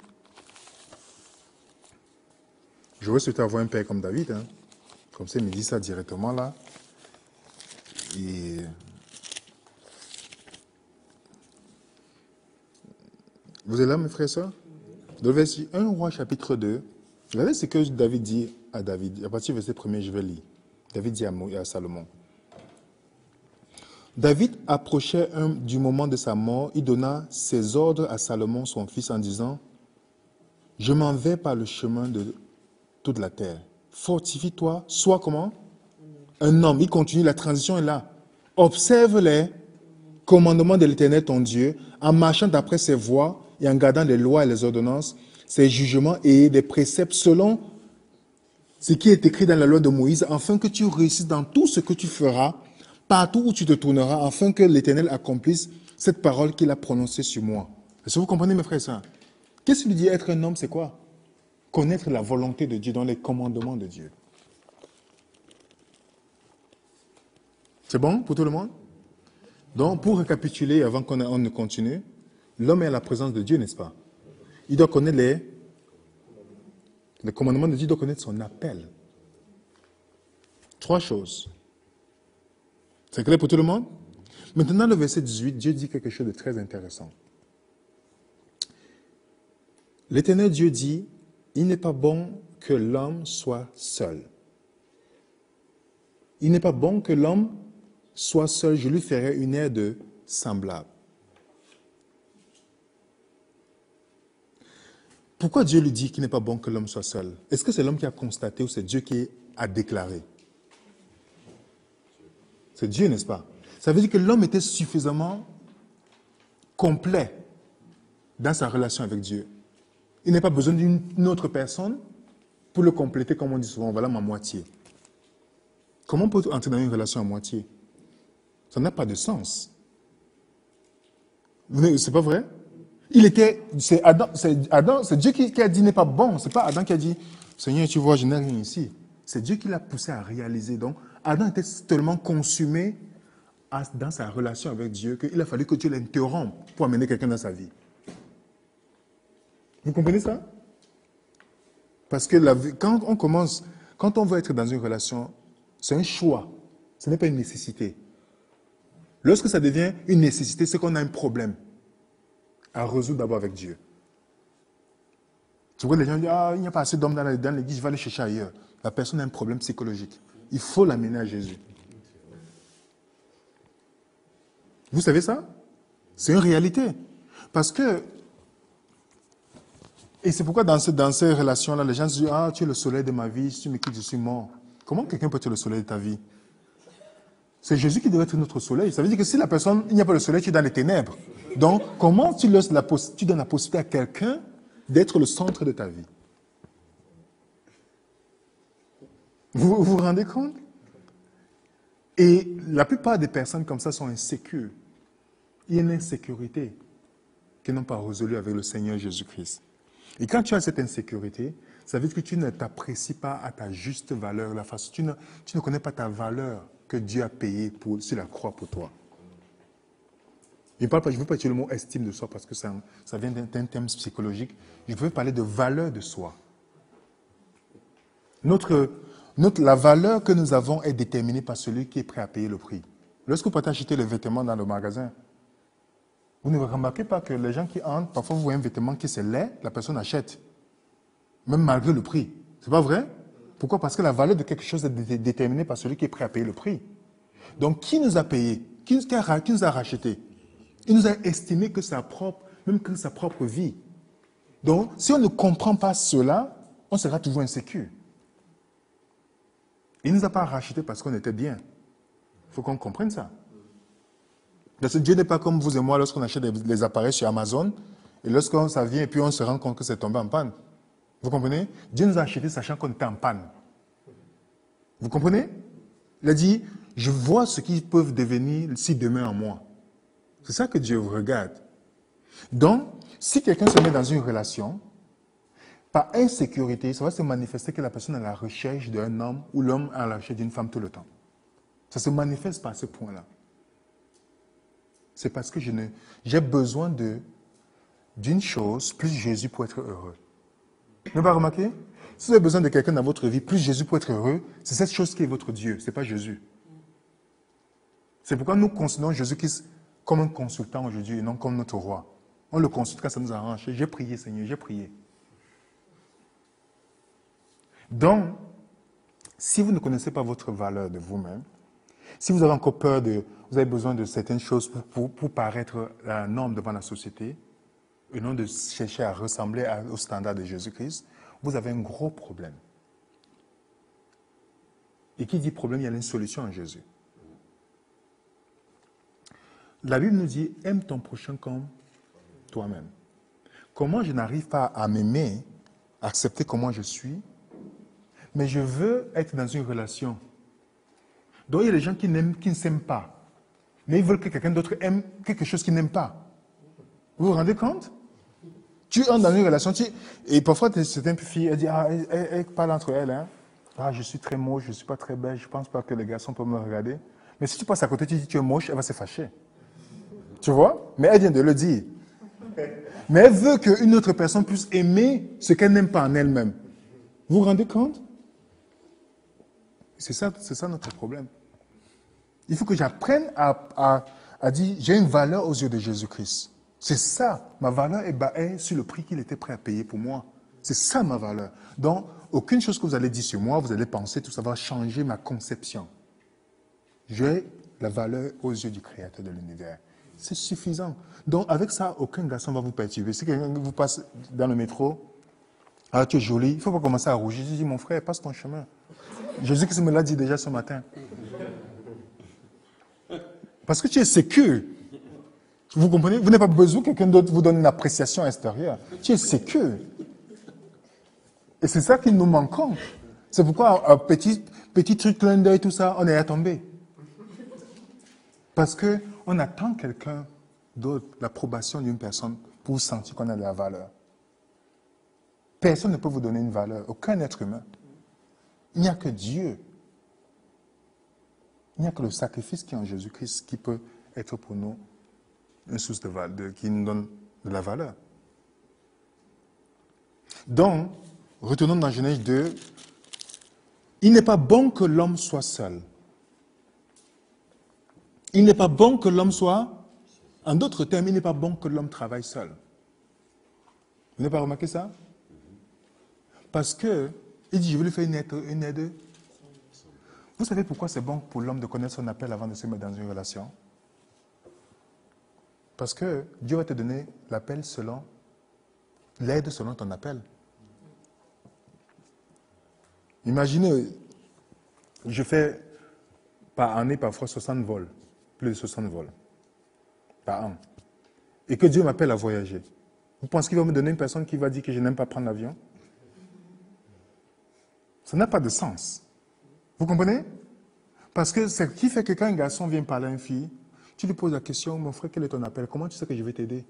S1: J'aurais souhaité avoir un père comme David. Hein. Comme ça, il me dit ça directement là. Et vous êtes là, mes frères et sœurs? Dans le verset 1 roi chapitre 2, regardez ce que David dit à David. À partir du verset 1er, je vais lire. David dit à Salomon. David approchait du moment de sa mort. Il donna ses ordres à Salomon, son fils, en disant, « Je m'en vais par le chemin de toute la terre. Fortifie-toi, sois comment? Un homme. » Il continue, la transition est là. « Observe les commandements de l'Éternel, ton Dieu, en marchant d'après ses voies et en gardant les lois et les ordonnances, ses jugements et des préceptes selon ce qui est écrit dans la loi de Moïse, afin que tu réussisses dans tout ce que tu feras, partout où tu te tourneras, afin que l'Éternel accomplisse cette parole qu'il a prononcée sur moi. » Est-ce que vous comprenez, mes frères et sœurs? Qu'est-ce qu'il dit être un homme, c'est quoi? Connaître la volonté de Dieu dans les commandements de Dieu. C'est bon pour tout le monde? Donc, pour récapituler, avant qu'on ne continue, l'homme est à la présence de Dieu, n'est-ce pas? Il doit connaître les commandements de Dieu, il doit connaître son appel. 3 choses. C'est clair pour tout le monde? Maintenant, le verset 18, Dieu dit quelque chose de très intéressant. L'Éternel Dieu dit, « Il n'est pas bon que l'homme soit seul. Il n'est pas bon que l'homme soit seul, je lui ferai une aide semblable. » Pourquoi Dieu lui dit qu'il n'est pas bon que l'homme soit seul? Est-ce que c'est l'homme qui a constaté ou c'est Dieu qui a déclaré? C'est Dieu, n'est-ce pas? Ça veut dire que l'homme était suffisamment complet dans sa relation avec Dieu. Il n'a pas besoin d'une autre personne pour le compléter, comme on dit souvent, voilà ma moitié. Comment on peut entrer dans une relation à moitié? Ça n'a pas de sens. C'est pas vrai? C'est Dieu qui a dit n'est pas bon. C'est pas Adam qui a dit, Seigneur, tu vois, je n'ai rien ici. C'est Dieu qui l'a poussé à réaliser. Donc, Adam était tellement consumé dans sa relation avec Dieu qu'il a fallu que Dieu l'interrompe pour amener quelqu'un dans sa vie. Vous comprenez ça? Parce que quand on veut être dans une relation, c'est un choix. Ce n'est pas une nécessité. Lorsque ça devient une nécessité, c'est qu'on a un problème à résoudre d'abord avec Dieu. Tu vois, les gens disent, il n'y a pas assez d'hommes dans l'église, je vais aller chercher ailleurs. La personne a un problème psychologique. Il faut l'amener à Jésus. Vous savez ça? C'est une réalité. Parce que, et c'est pourquoi dans ces relations-là, les gens se disent, tu es le soleil de ma vie, si tu me quittes, je suis mort. Comment quelqu'un peut être le soleil de ta vie? C'est Jésus qui doit être notre soleil. Ça veut dire que si la personne, il n'y a pas le soleil, tu es dans les ténèbres. Donc, comment tu donnes la possibilité à quelqu'un d'être le centre de ta vie? Vous vous rendez compte? Et la plupart des personnes comme ça sont insécures. Il y a une insécurité qu'ils n'ont pas résolue avec le Seigneur Jésus-Christ. Et quand tu as cette insécurité, ça veut dire que tu ne t'apprécies pas à ta juste valeur. Tu ne connais pas ta valeur que Dieu a payée sur la croix pour toi. Je ne veux pas utiliser le mot estime de soi parce que ça vient d'un thème psychologique. Je veux parler de valeur de soi. La valeur que nous avons est déterminée par celui qui est prêt à payer le prix. Lorsque vous partez acheter les vêtements dans le magasin, vous ne remarquez pas que les gens qui entrent, parfois vous voyez un vêtement qui c'est laid, la personne achète. Même malgré le prix. C'est pas vrai? Pourquoi? Parce que la valeur de quelque chose est déterminée par celui qui est prêt à payer le prix. Donc, qui nous a payé? Qui nous a racheté? Il nous a estimé que même que sa propre vie. Donc, si on ne comprend pas cela, on sera toujours insécure. Il ne nous a pas racheté parce qu'on était bien. Il faut qu'on comprenne ça. Parce que Dieu n'est pas comme vous et moi lorsqu'on achète des appareils sur Amazon et lorsqu'on ça vient et puis on se rend compte que c'est tombé en panne. Vous comprenez? Dieu nous a acheté sachant qu'on était en panne. Vous comprenez? Il a dit, je vois ce qu'ils peuvent devenir si demain en moi. C'est ça que Dieu regarde. Donc, si quelqu'un se met dans une relation, par insécurité, ça va se manifester que la personne est à la recherche d'un homme ou l'homme est à la recherche d'une femme tout le temps. Ça se manifeste par ce point-là. C'est parce que j'ai besoin d'une chose, plus Jésus pour être heureux. Vous n'avez pas remarqué? Si vous avez besoin de quelqu'un dans votre vie, plus Jésus pour être heureux, c'est cette chose qui est votre Dieu, ce n'est pas Jésus. C'est pourquoi nous considérons Jésus-Christ comme un consultant aujourd'hui et non comme notre roi. On le consulte quand ça nous arrange. J'ai prié, Seigneur, j'ai prié. Donc, si vous ne connaissez pas votre valeur de vous-même, si vous avez encore peur vous avez besoin de certaines choses pour paraître la norme devant la société, et non de chercher à ressembler au standard de Jésus-Christ, vous avez un gros problème. Et qui dit problème, il y a une solution en Jésus. La Bible nous dit, aime ton prochain comme toi-même. Comment je n'arrive pas à m'aimer, à accepter comment je suis, mais je veux être dans une relation. Donc il y a des gens qui ne s'aiment pas, mais ils veulent que quelqu'un d'autre aime quelque chose qu'ils n'aiment pas. Vous vous rendez compte? Tu entres dans une relation, et parfois certaines filles, elles disent, elles parlent entre elles, hein. Ah, je suis très moche, je ne suis pas très belle, je ne pense pas que les garçons peuvent me regarder. Mais si tu passes à côté, tu dis tu es moche, elle va se fâcher. Tu vois? Mais elle vient de le dire. Mais elle veut qu'une autre personne puisse aimer ce qu'elle n'aime pas en elle-même. Vous vous rendez compte? C'est ça notre problème. Il faut que j'apprenne à dire, j'ai une valeur aux yeux de Jésus-Christ. C'est ça, ma valeur est sur le prix qu'il était prêt à payer pour moi. C'est ça ma valeur. Donc, aucune chose que vous allez dire sur moi, vous allez penser, tout ça va changer ma conception. J'ai la valeur aux yeux du Créateur de l'univers. C'est suffisant. Donc, avec ça, aucun garçon ne va vous perturber. Si quelqu'un vous passe dans le métro, ah, tu es jolie, il ne faut pas commencer à rougir. Je dis, mon frère, passe ton chemin. Jésus-Christ me l'a dit déjà ce matin. Parce que tu es sécure. Vous comprenez? Vous n'avez pas besoin que quelqu'un d'autre vous donne une appréciation extérieure. Tu es sécure. Et c'est ça qu'il nous manque. C'est pourquoi un petit truc, clin d'œil, tout ça, on est à tomber. Parce qu'on attend quelqu'un d'autre, l'approbation d'une personne, pour sentir qu'on a de la valeur. Personne ne peut vous donner une valeur, aucun être humain. Il n'y a que Dieu. Il n'y a que le sacrifice qui est en Jésus-Christ qui peut être pour nous une source de valeur, qui nous donne de la valeur. Donc, retournons dans Genèse 2. Il n'est pas bon que l'homme soit seul. Il n'est pas bon que l'homme soit, en d'autres termes, il n'est pas bon que l'homme travaille seul. Vous n'avez pas remarqué ça? Parce que, il dit, je vais lui faire une aide. Vous savez pourquoi c'est bon pour l'homme de connaître son appel avant de se mettre dans une relation? Parce que Dieu va te donner l'appel l'aide selon ton appel. Imaginez, je fais par année parfois 60 vols, plus de 60 vols par an, et que Dieu m'appelle à voyager. Vous pensez qu'il va me donner une personne qui va dire que je n'aime pas prendre l'avion? Ça n'a pas de sens. Vous comprenez? Parce que ce qui fait que quand un garçon vient parler à une fille, tu lui poses la question, mon frère, quel est ton appel? Comment tu sais que je vais t'aider?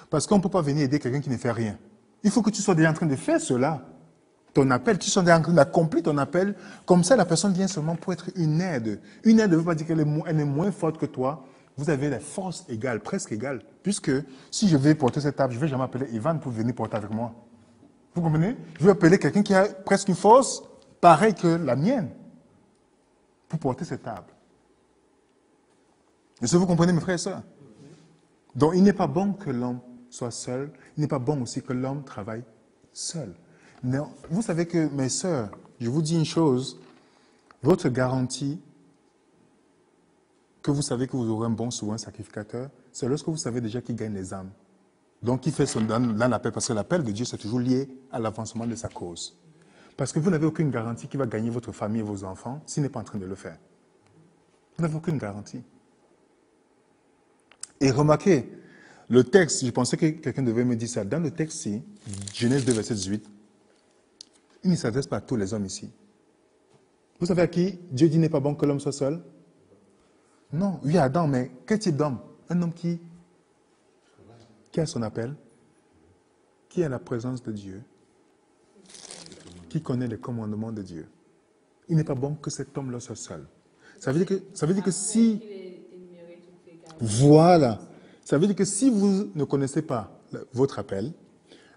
S1: Parce qu'on ne peut pas venir aider quelqu'un qui ne fait rien. Il faut que tu sois déjà en train de faire cela. Ton appel, tu sois déjà en train d'accomplir ton appel. Comme ça, la personne vient seulement pour être une aide. Une aide ne veut pas dire qu'elle est moins forte que toi. Vous avez des forces égales, presque égales. Puisque si je vais porter cette table, je ne vais jamais appeler Ivan pour venir porter avec moi. Vous comprenez? Je vais appeler quelqu'un qui a presque une force pareille que la mienne pour porter cette table. Est-ce que vous comprenez, mes frères et sœurs? Donc, il n'est pas bon que l'homme soit seul. Il n'est pas bon aussi que l'homme travaille seul. Mais vous savez que, mes sœurs, je vous dis une chose, votre garantie que vous savez que vous aurez un bon souverain sacrificateur, c'est lorsque vous savez déjà qu'il gagne les âmes. Donc, il fait l'appel, parce que l'appel de Dieu, c'est toujours lié à l'avancement de sa cause. Parce que vous n'avez aucune garantie qu'il va gagner votre famille et vos enfants s'il n'est pas en train de le faire. Vous n'avez aucune garantie. Et remarquez, le texte, je pensais que quelqu'un devait me dire ça. Dans le texte-ci, Genèse 2, verset 18, il ne s'adresse pas à tous les hommes ici. Vous savez à qui Dieu dit n'est pas bon que l'homme soit seul? Non, oui, Adam, mais quel type d'homme? Un homme qui a son appel, qui a la présence de Dieu, qui connaît les commandements de Dieu. Il n'est pas bon que cet homme-là soit seul. Ça veut dire que si... Voilà. Ça veut dire que si vous ne connaissez pas votre appel,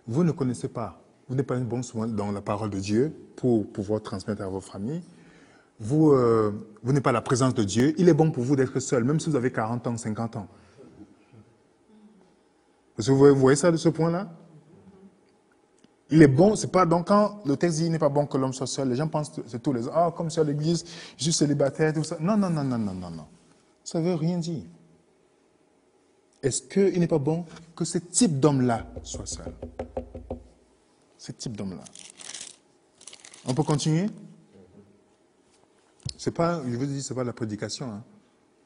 S1: vous ne connaissez pas, vous n'êtes pas un bon soin dans la parole de Dieu pour pouvoir transmettre à vos familles, vous n'avez pas la présence de Dieu, il est bon pour vous d'être seul, même si vous avez 40 ans, 50 ans. Parce que vous voyez ça de ce point-là? Il est bon, c'est pas, donc quand le texte dit il n'est pas bon que l'homme soit seul, les gens pensent que c'est tous les ah, comme sur l'église, je suis célibataire, tout ça. Non, non, non, non, non, non, non. Ça ne veut rien dire. Est-ce qu'il n'est pas bon que ce type d'homme-là soit seul? Ce type d'homme-là. On peut continuer? C'est pas, je vous dis, c'est pas la prédication. Hein.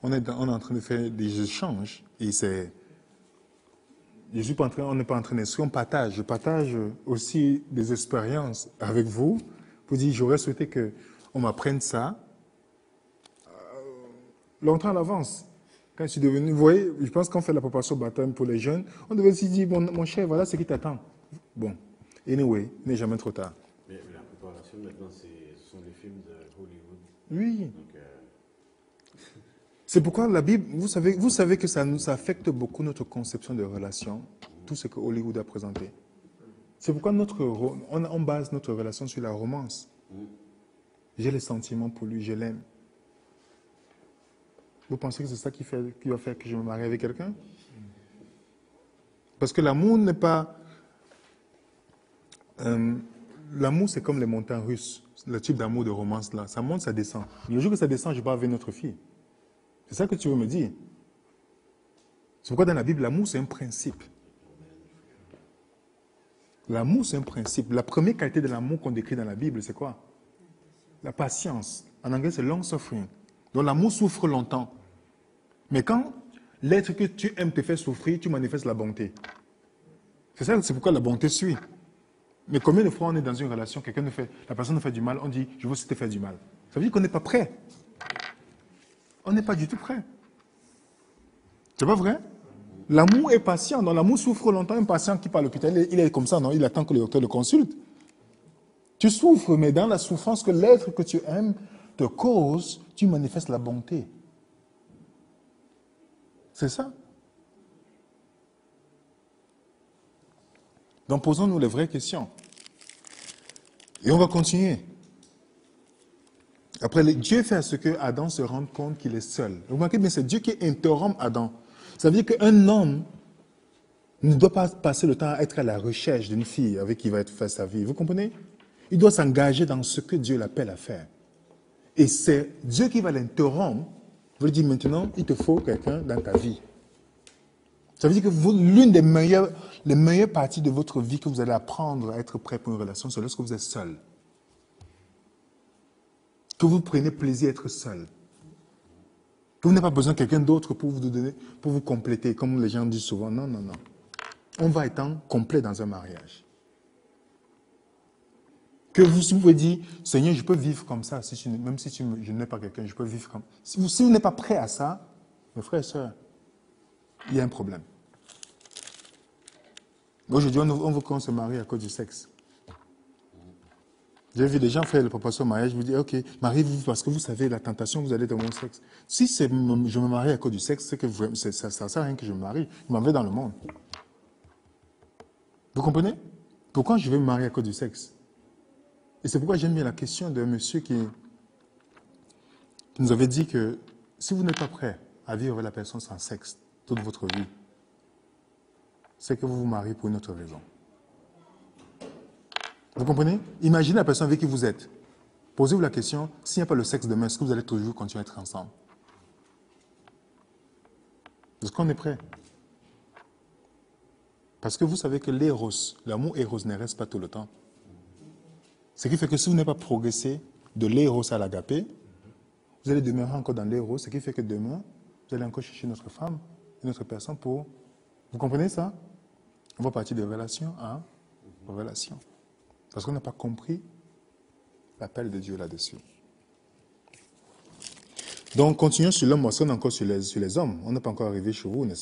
S1: On est en train de faire des échanges et c'est. On n'est pas en train de. Si on partage, je partage aussi des expériences avec vous pour dire, j'aurais souhaité qu'on m'apprenne ça longtemps à l'avance. Quand je suis devenu, vous voyez, je pense qu'on fait la préparation au baptême pour les jeunes, on devait se dire, bon, mon cher, voilà ce qui t'attend. Bon, anyway, il n'est jamais trop tard.
S4: Mais la préparation maintenant, ce sont les films de Hollywood.
S1: Oui.
S4: Donc,
S1: c'est pourquoi la Bible, vous savez que ça affecte beaucoup notre conception de relation, tout ce que Hollywood a présenté. C'est pourquoi on base notre relation sur la romance. J'ai les sentiments pour lui, je l'aime. Vous pensez que c'est ça qui va faire que je me marie avec quelqu'un? Parce que l'amour n'est pas... l'amour, c'est comme les montagnes russes. Le type d'amour de romance là. Ça monte, ça descend. Le jour que ça descend, je pars avec notre fille. C'est ça que tu veux me dire. C'est pourquoi dans la Bible, l'amour, c'est un principe. L'amour, c'est un principe. La première qualité de l'amour qu'on décrit dans la Bible, c'est quoi? La patience. En anglais, c'est long suffering. Donc l'amour souffre longtemps. Mais quand l'être que tu aimes te fait souffrir, tu manifestes la bonté. C'est ça, c'est pourquoi la bonté suit. Mais combien de fois on est dans une relation, la personne nous fait du mal, on dit, je veux aussi te faire du mal. Ça veut dire qu'on n'est pas prêt. On n'est pas du tout prêt. C'est pas vrai? L'amour est patient. Donc l'amour souffre longtemps. Un patient qui part à l'hôpital, il est comme ça, non? Il attend que le docteur le consulte. Tu souffres, mais dans la souffrance que l'être que tu aimes te cause, tu manifestes la bonté. C'est ça. Donc posons-nous les vraies questions. Et on va continuer. Après, Dieu fait à ce que Adam se rende compte qu'il est seul. Vous remarquez bien, c'est Dieu qui interrompt Adam. Ça veut dire qu'un homme ne doit pas passer le temps à être à la recherche d'une fille avec qui il va faire sa vie. Vous comprenez? Il doit s'engager dans ce que Dieu l'appelle à faire. Et c'est Dieu qui va l'interrompre. Vous lui dites maintenant, il te faut quelqu'un dans ta vie. Ça veut dire que l'une des meilleures parties de votre vie que vous allez apprendre à être prêt pour une relation, c'est lorsque vous êtes seul. Que vous prenez plaisir à être seul. Que vous n'avez pas besoin de quelqu'un d'autre pour vous donner, pour vous compléter, comme les gens disent souvent. Non, non, non. On va être complet dans un mariage. Que vous pouvez dire, Seigneur, je peux vivre comme ça, même si je n'ai pas quelqu'un, je peux vivre comme ça. Si vous n'êtes pas prêt à ça, mes frères et sœurs, il y a un problème. Aujourd'hui, on veut qu'on se marie à cause du sexe. J'ai vu des gens faire le proposition au mariage, je vous dis, ok, mariez-vous parce que vous savez, la tentation, vous allez dans mon sexe. Si je me marie à cause du sexe, c'est que ça ne sert à rien que je me marie. Je m'en vais dans le monde. Vous comprenez? Pourquoi je vais me marier à cause du sexe? Et c'est pourquoi j'aime bien la question d'un monsieur qui nous avait dit que si vous n'êtes pas prêt à vivre avec la personne sans sexe toute votre vie, c'est que vous vous mariez pour une autre raison. Vous comprenez? Imaginez la personne avec qui vous êtes. Posez-vous la question, s'il n'y a pas le sexe demain, est-ce que vous allez toujours continuer à être ensemble? Est-ce qu'on est prêt? Parce que vous savez que l'éros, l'amour éros ne reste pas tout le temps. Ce qui fait que si vous n'avez pas progressé de l'éros à l'agapé, vous allez demeurer encore dans l'éros, ce qui fait que demain, vous allez encore chercher notre femme, notre personne pour... Vous comprenez ça? On va partir de relation à relation. Parce qu'on n'a pas compris l'appel de Dieu là-dessus. Donc, continuons sur l'homme, on est encore sur les hommes. On n'est pas encore arrivé chez vous, nos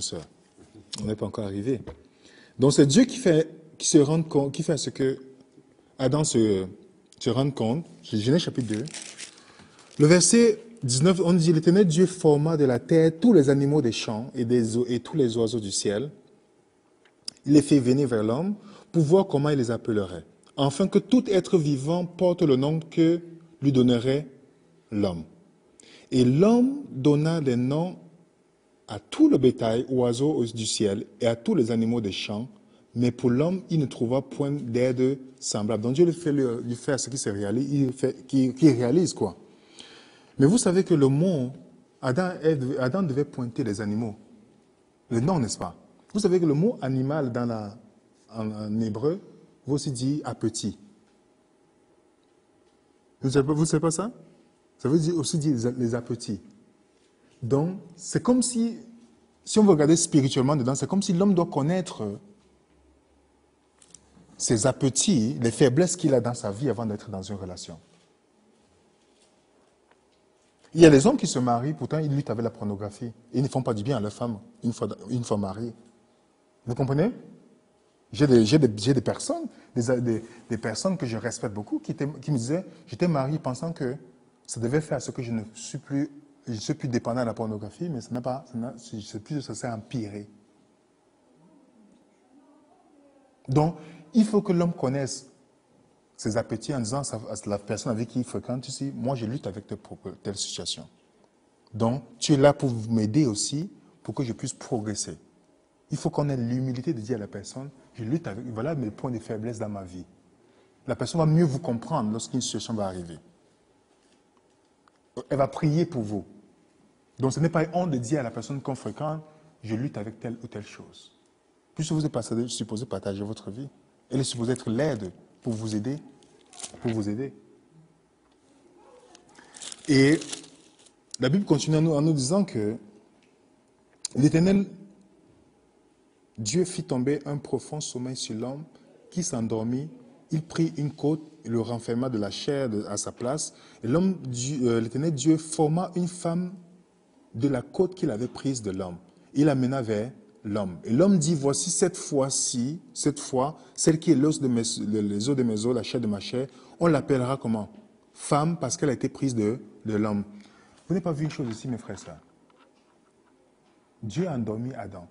S1: sœurs. On n'est pas encore arrivé. Donc, c'est Dieu qui se rend compte, qui fait à ce que Adam se rende compte. C'est Genèse chapitre 2. Le verset 19, on dit, l'Éternel Dieu forma de la terre tous les animaux des champs et tous les oiseaux du ciel. Il les fait venir vers l'homme pour voir comment il les appellerait, afin que tout être vivant porte le nom que lui donnerait l'homme. Et l'homme donna des noms à tout le bétail, oiseaux du ciel, et à tous les animaux des champs, mais pour l'homme, il ne trouva point d'aide semblable. Donc Dieu lui fait à ce qui se réalise, qui réalise quoi. Mais vous savez que le mot, Adam devait pointer les animaux. Le nom, n'est-ce pas? Vous savez que le mot animal en hébreu vous aussi dit à petit. Vous ne savez pas ça? Ça veut aussi dire les appétits. Donc, c'est comme si on veut regarder spirituellement dedans, c'est comme si l'homme doit connaître ses appétits, les faiblesses qu'il a dans sa vie avant d'être dans une relation. Il y a les hommes qui se marient, pourtant ils luttent avec la pornographie. Ils ne font pas du bien à leur femme une fois mariés. Vous comprenez? J'ai des personnes, des personnes que je respecte beaucoup qui me disaient, j'étais marié pensant que ça devait faire ce que je suis plus dépendant de la pornographie, mais ça s'est empiré. Donc, il faut que l'homme connaisse ses appétits en disant à la personne avec qui il fréquente, tu sais, moi je lutte avec telle situation. Donc, tu es là pour m'aider aussi, pour que je puisse progresser. Il faut qu'on ait l'humilité de dire à la personne, je lutte avec, voilà mes points de faiblesse dans ma vie. La personne va mieux vous comprendre lorsqu'une situation va arriver. Elle va prier pour vous. Donc ce n'est pas honte de dire à la personne qu'on fréquente, je lutte avec telle ou telle chose. Puisque vous êtes supposé partager votre vie, elle est supposée être l'aide pour vous aider. Et la Bible continue en nous disant que l'Éternel Dieu fit tomber un profond sommeil sur l'homme qui s'endormit. Il prit une côte et le renferma de la chair à sa place. Et l'Éternel Dieu forma une femme de la côte qu'il avait prise de l'homme. Il l'amena vers l'homme. Et l'homme dit, voici cette fois, celle qui est les os de mes os, la chair de ma chair, on l'appellera comment? Femme, parce qu'elle a été prise de l'homme. Vous n'avez pas vu une chose ici, mes frères et sœurs? Dieu a endormi Adam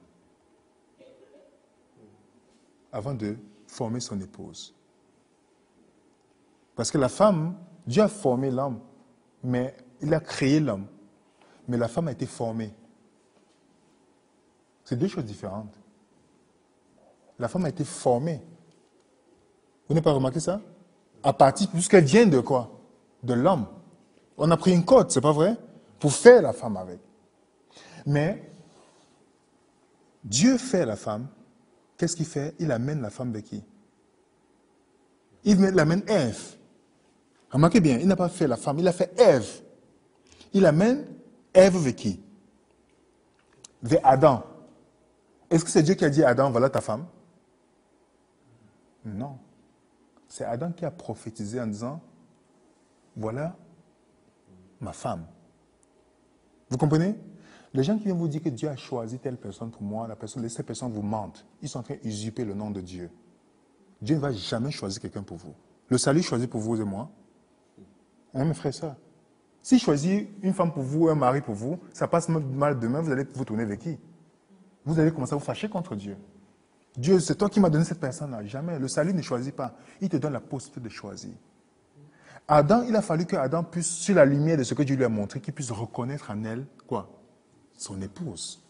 S1: avant de former son épouse. Parce que la femme, Dieu a formé l'homme, mais il a créé l'homme. Mais la femme a été formée. C'est deux choses différentes. La femme a été formée. Vous n'avez pas remarqué ça? À partir, puisqu'elle vient de quoi? De l'homme. On a pris une côte, c'est pas vrai? Pour faire la femme avec. Mais Dieu fait la femme. Qu'est-ce qu'il fait? Il amène la femme avec qui? Il amène Ève. Remarquez bien, il n'a pas fait la femme, il a fait Ève. Il amène Ève avec qui? Vers Adam. Est-ce que c'est Dieu qui a dit à Adam, voilà ta femme? Non. C'est Adam qui a prophétisé en disant, voilà ma femme. Vous comprenez? Les gens qui viennent vous dire que Dieu a choisi telle personne pour moi, ces personnes vous mentent. Ils sont en train d'usurper le nom de Dieu. Dieu ne va jamais choisir quelqu'un pour vous. Le salut choisi pour vous et moi. Hein, mes frères et sœurs? S'il choisit une femme pour vous, un mari pour vous, ça passe mal demain, vous allez vous tourner avec qui? Vous allez commencer à vous fâcher contre Dieu. Dieu, c'est toi qui m'as donné cette personne-là. Jamais. Le salut ne choisit pas. Il te donne la possibilité de choisir. Adam, il a fallu que Adam puisse, sur la lumière de ce que Dieu lui a montré, qu'il puisse reconnaître en elle, quoi? Son épouse.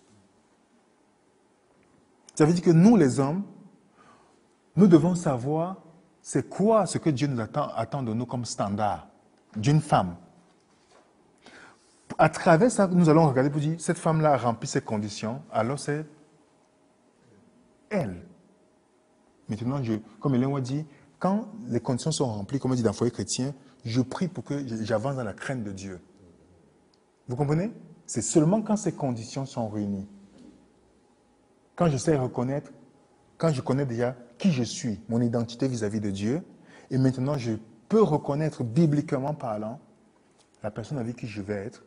S1: Ça veut dire que nous, les hommes, nous devons savoir c'est quoi ce que Dieu nous attend de nous comme standard d'une femme. À travers ça, nous allons regarder pour dire, cette femme-là a rempli ces conditions, alors c'est elle. Maintenant, comme Hélène a dit, quand les conditions sont remplies, comme on dit dans le foyer chrétien, je prie pour que j'avance dans la crainte de Dieu. Vous comprenez? C'est seulement quand ces conditions sont réunies, quand je sais reconnaître, quand je connais déjà qui je suis, mon identité vis-à-vis de Dieu, et maintenant je peux reconnaître bibliquement parlant la personne avec qui je vais être,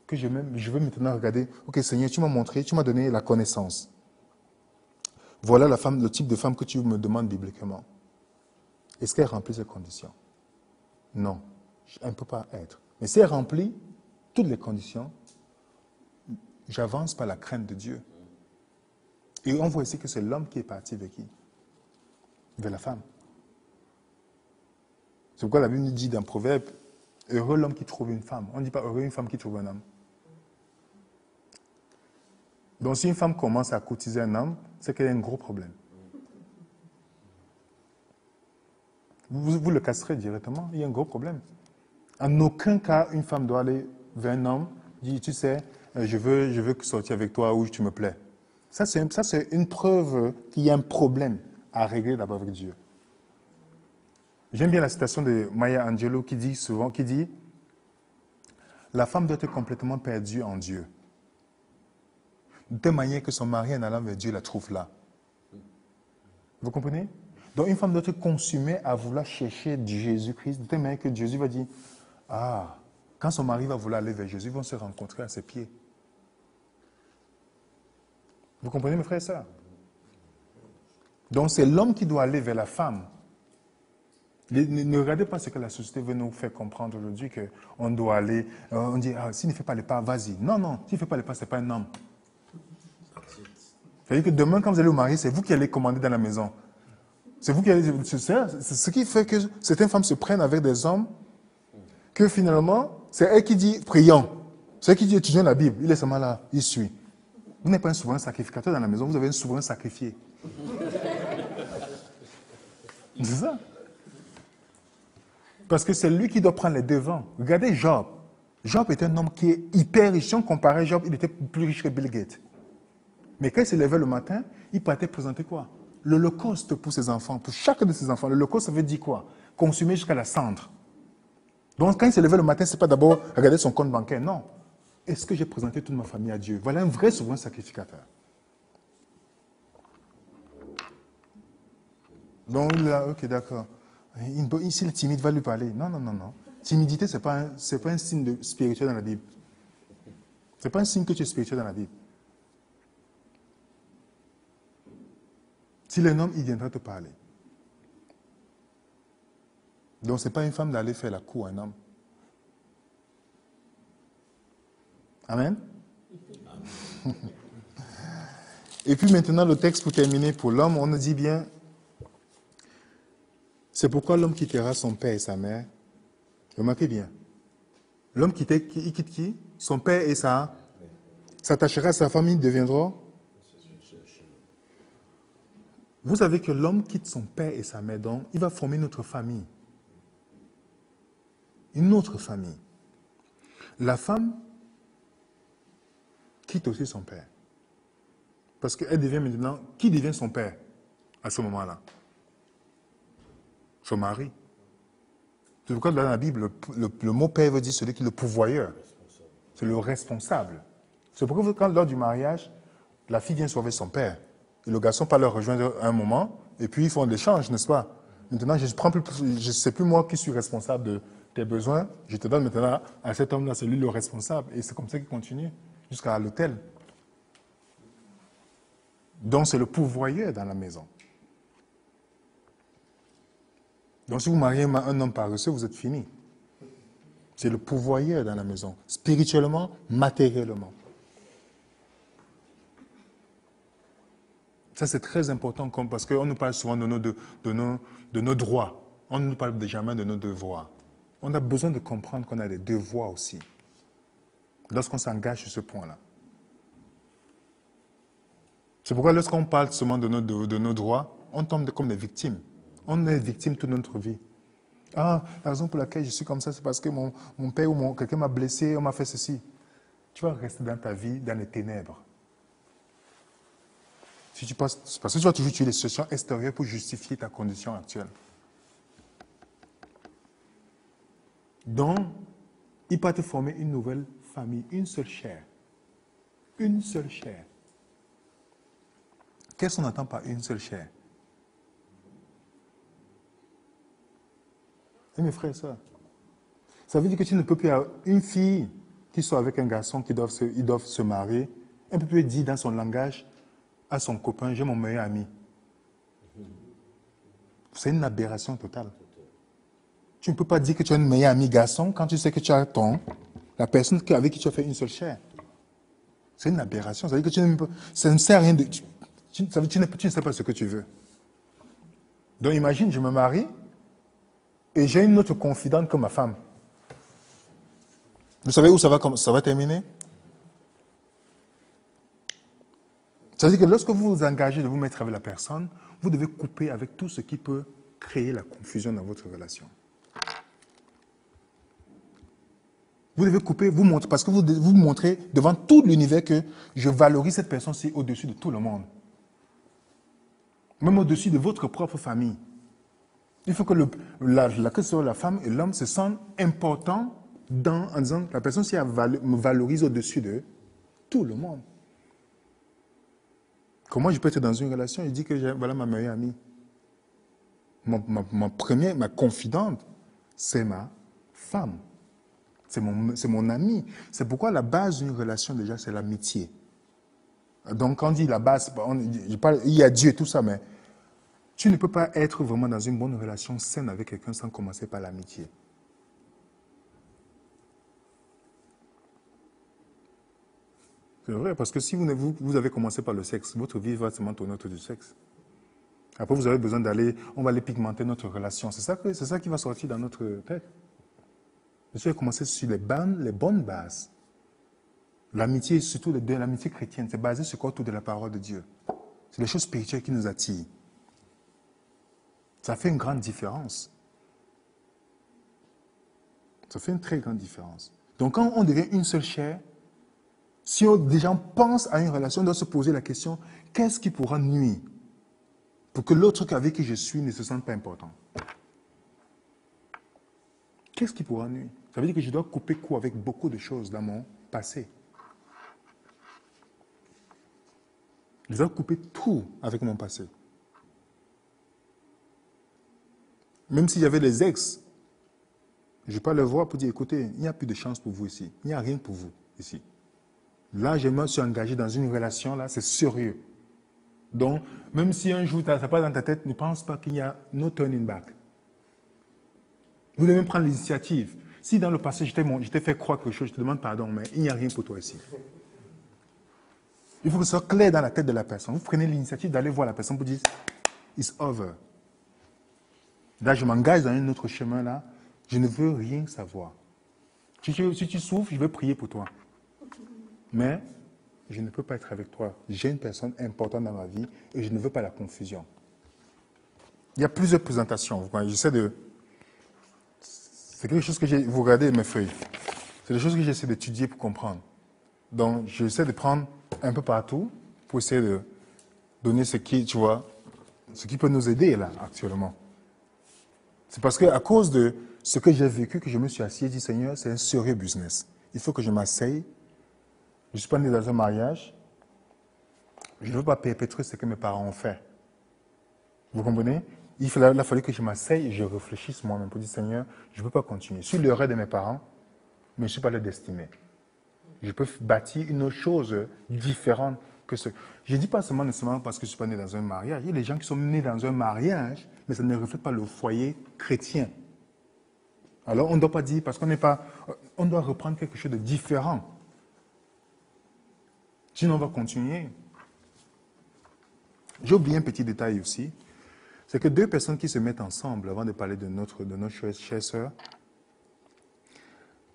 S1: que je veux maintenant regarder. Ok, Seigneur, tu m'as montré, tu m'as donné la connaissance. Voilà le type de femme que tu me demandes bibliquement. Est-ce qu'elle remplit ces conditions? Non, elle ne peut pas être. Mais si elle remplit toutes les conditions, j'avance par la crainte de Dieu. Et on voit ici que c'est l'homme qui est parti vers qui? Vers la femme. C'est pourquoi la Bible nous dit dans Proverbe, heureux l'homme qui trouve une femme. On ne dit pas heureux une femme qui trouve un homme. Donc si une femme commence à courtiser un homme, c'est qu'elle a un gros problème. Vous le casserez directement, il y a un gros problème. En aucun cas, une femme doit aller vers un homme, dire, tu sais, je veux sortir avec toi ou tu me plais. Ça, c'est une preuve qu'il y a un problème à régler d'abord avec Dieu. J'aime bien la citation de Maya Angelou qui dit souvent, la femme doit être complètement perdue en Dieu. De telle manière que son mari, en allant vers Dieu, la trouve là. Vous comprenez? Donc une femme doit être consumée à vouloir chercher du Jésus-Christ, de telle manière que Jésus va dire, ah, quand son mari va vouloir aller vers Jésus, ils vont se rencontrer à ses pieds. Vous comprenez mes frères et sœurs? Donc c'est l'homme qui doit aller vers la femme. Ne regardez pas ce que la société veut nous faire comprendre aujourd'hui, qu'on doit aller, on dit, ah, s'il ne fait pas les pas, vas-y. Non, non, s'il ne fait pas les pas, ce n'est pas un homme. C'est-à-dire que demain, quand vous allez au mariage, c'est vous qui allez commander dans la maison. C'est vous qui allez... C'est ce qui fait que certaines femmes se prennent avec des hommes que finalement, c'est elle qui dit prions. C'est elle qui dit étudions la Bible. Il est seulement là, il suit. Vous n'êtes pas un souverain sacrificateur dans la maison, vous avez un souverain sacrifié. C'est ça. Parce que c'est lui qui doit prendre les devants. Regardez Job. Job est un homme qui est hyper riche. Si on comparait Job, il était plus riche que Bill Gates. Mais quand il se levait le matin, il partait présenter quoi? L'Holocauste pour ses enfants, pour chacun de ses enfants. L'Holocauste, ça veut dire quoi? Consumer jusqu'à la cendre. Donc quand il se levait le matin, ce n'est pas d'abord regarder son compte bancaire. Non. Est-ce que j'ai présenté toute ma famille à Dieu? Voilà un vrai souverain sacrificateur. Donc là, ok, d'accord. S'il est timide, va lui parler. Non, non, non, non. Timidité, ce n'est pas un signe spirituel dans la Bible. Ce n'est pas un signe que tu es spirituel dans la Bible. S'il est un homme, il viendra te parler. Donc, ce n'est pas une femme d'aller faire la cour à un homme. Amen. Et puis maintenant, le texte pour terminer pour l'homme, on nous dit bien, c'est pourquoi l'homme quittera son père et sa mère. Remarquez bien. L'homme il quitte qui? Son père et s'attachera à sa famille, deviendra. Vous savez que l'homme quitte son père et sa mère, donc il va former une autre famille. Une autre famille. La femme quitte aussi son père. Parce qu'elle devient maintenant... Qui devient son père à ce moment-là? Son mari. C'est pourquoi dans la Bible, le mot père veut dire celui qui est le pourvoyeur. C'est le responsable. C'est pourquoi quand lors du mariage, la fille vient sauver son père. Et le garçon part leur rejoindre à un moment, et puis ils font l'échange, n'est-ce pas? Maintenant, je ne sais plus moi qui suis responsable de tes besoins, je te donne maintenant à cet homme-là, c'est lui le responsable. Et c'est comme ça qu'il continue, jusqu'à l'hôtel. Donc c'est le pourvoyeur dans la maison. Donc si vous mariez un homme paresseux, vous êtes fini. C'est le pourvoyeur dans la maison, spirituellement, matériellement. Ça, c'est très important parce qu'on nous parle souvent de nos droits. On ne nous parle jamais de nos devoirs. On a besoin de comprendre qu'on a des devoirs aussi. Lorsqu'on s'engage sur ce point-là. C'est pourquoi lorsqu'on parle seulement de nos droits, on tombe comme des victimes. On est victime toute notre vie. Ah, la raison pour laquelle je suis comme ça, c'est parce que mon père ou quelqu'un m'a blessé, on m'a fait ceci. Tu vas rester dans ta vie, dans les ténèbres. Parce que tu vas toujours utiliser les situations extérieures pour justifier ta condition actuelle. Donc, il peut te former une nouvelle famille, une seule chair. Une seule chair. Qu'est-ce qu'on entend par une seule chair? Et mes frères et sœurs, ça veut dire que tu ne peux plus avoir une fille qui sort avec un garçon ils doivent se marier, un peu plus dit dans son langage à son copain, j'ai mon meilleur ami. C'est une aberration totale. Tu ne peux pas dire que tu as un meilleur ami garçon quand tu sais que tu as la personne avec qui tu as fait une seule chair. C'est une aberration. Ça veut dire que ça ne sert à rien. Tu ne sais pas ce que tu veux. Donc imagine, je me marie et j'ai une autre confidente que ma femme. Vous savez où ça va terminer? Ça veut dire que lorsque vous vous engagez de vous mettre avec la personne, vous devez couper avec tout ce qui peut créer la confusion dans votre relation. Vous devez couper, parce que vous montrez devant tout l'univers que je valorise cette personne-ci au-dessus de tout le monde. Même au-dessus de votre propre famille. Il faut que que ce soit la femme et l'homme se sentent importants en disant la personne-ci me valorise au-dessus de tout le monde. Comment je peux être dans une relation et dire que voilà ma meilleure amie. Ma confidente, c'est ma femme. C'est mon ami. C'est pourquoi la base d'une relation, déjà, c'est l'amitié. Donc, quand on dit la base, il y a Dieu et tout ça, mais tu ne peux pas être vraiment dans une bonne relation saine avec quelqu'un sans commencer par l'amitié. C'est vrai, parce que si vous avez commencé par le sexe, votre vie va seulement tourner autour du sexe. Après, vous avez besoin on va aller pigmenter notre relation. C'est ça qui va sortir dans notre tête. Monsieur a commencé sur les bonnes bases. L'amitié, surtout l'amitié chrétienne, c'est basé sur quoi? Autour de la parole de Dieu. C'est les choses spirituelles qui nous attirent. Ça fait une grande différence. Ça fait une très grande différence. Donc quand on devient une seule chair, si déjà on pense à une relation, on doit se poser la question, qu'est-ce qui pourra nuire pour que l'autre avec qui je suis ne se sente pas important? Qu'est-ce qui pourra nuire? Ça veut dire que je dois couper court avec beaucoup de choses dans mon passé. Je dois couper tout avec mon passé. Même s'il y avait des ex, je ne vais pas le voir pour dire, écoutez, il n'y a plus de chance pour vous ici. Il n'y a rien pour vous ici. Là, je me suis engagé dans une relation, là, c'est sérieux. Donc, même si un jour, ça passe dans ta tête, ne pense pas qu'il y a no turning back. Vous devez même prendre l'initiative. Si dans le passé, je t'ai fait croire quelque chose, je te demande pardon, mais il n'y a rien pour toi ici. Il faut que ce soit clair dans la tête de la personne. Vous prenez l'initiative d'aller voir la personne pour dire, it's over. Là, je m'engage dans un autre chemin, là. Je ne veux rien savoir. Si tu souffres, je vais prier pour toi. Mais je ne peux pas être avec toi. J'ai une personne importante dans ma vie et je ne veux pas la confusion. Il y a plusieurs présentations. C'est quelque chose que vous regardez mes feuilles. C'est des choses que j'essaie d'étudier pour comprendre. Donc, j'essaie de prendre un peu partout pour essayer de donner ce qui peut nous aider là, actuellement. C'est parce qu'à cause de ce que j'ai vécu, que je me suis assis et dit, Seigneur, c'est un sérieux business. Il faut que je m'asseye. Je ne suis pas né dans un mariage. Je ne veux pas perpétrer ce que mes parents ont fait. Vous comprenez? Il a fallu que je m'asseye et je réfléchisse moi-même pour dire, Seigneur, je ne veux pas continuer. Je suis l'erreur de mes parents, mais je ne suis pas le destiné. Je peux bâtir une autre chose différente que ce. Je ne dis pas seulement parce que je ne suis pas né dans un mariage. Il y a des gens qui sont nés dans un mariage, mais ça ne reflète pas le foyer chrétien. Alors on ne doit pas dire, parce qu'on n'est pas. On doit reprendre quelque chose de différent. Sinon on va continuer. J'ai oublié un petit détail aussi. C'est que deux personnes qui se mettent ensemble, avant de parler de notre chère sœur,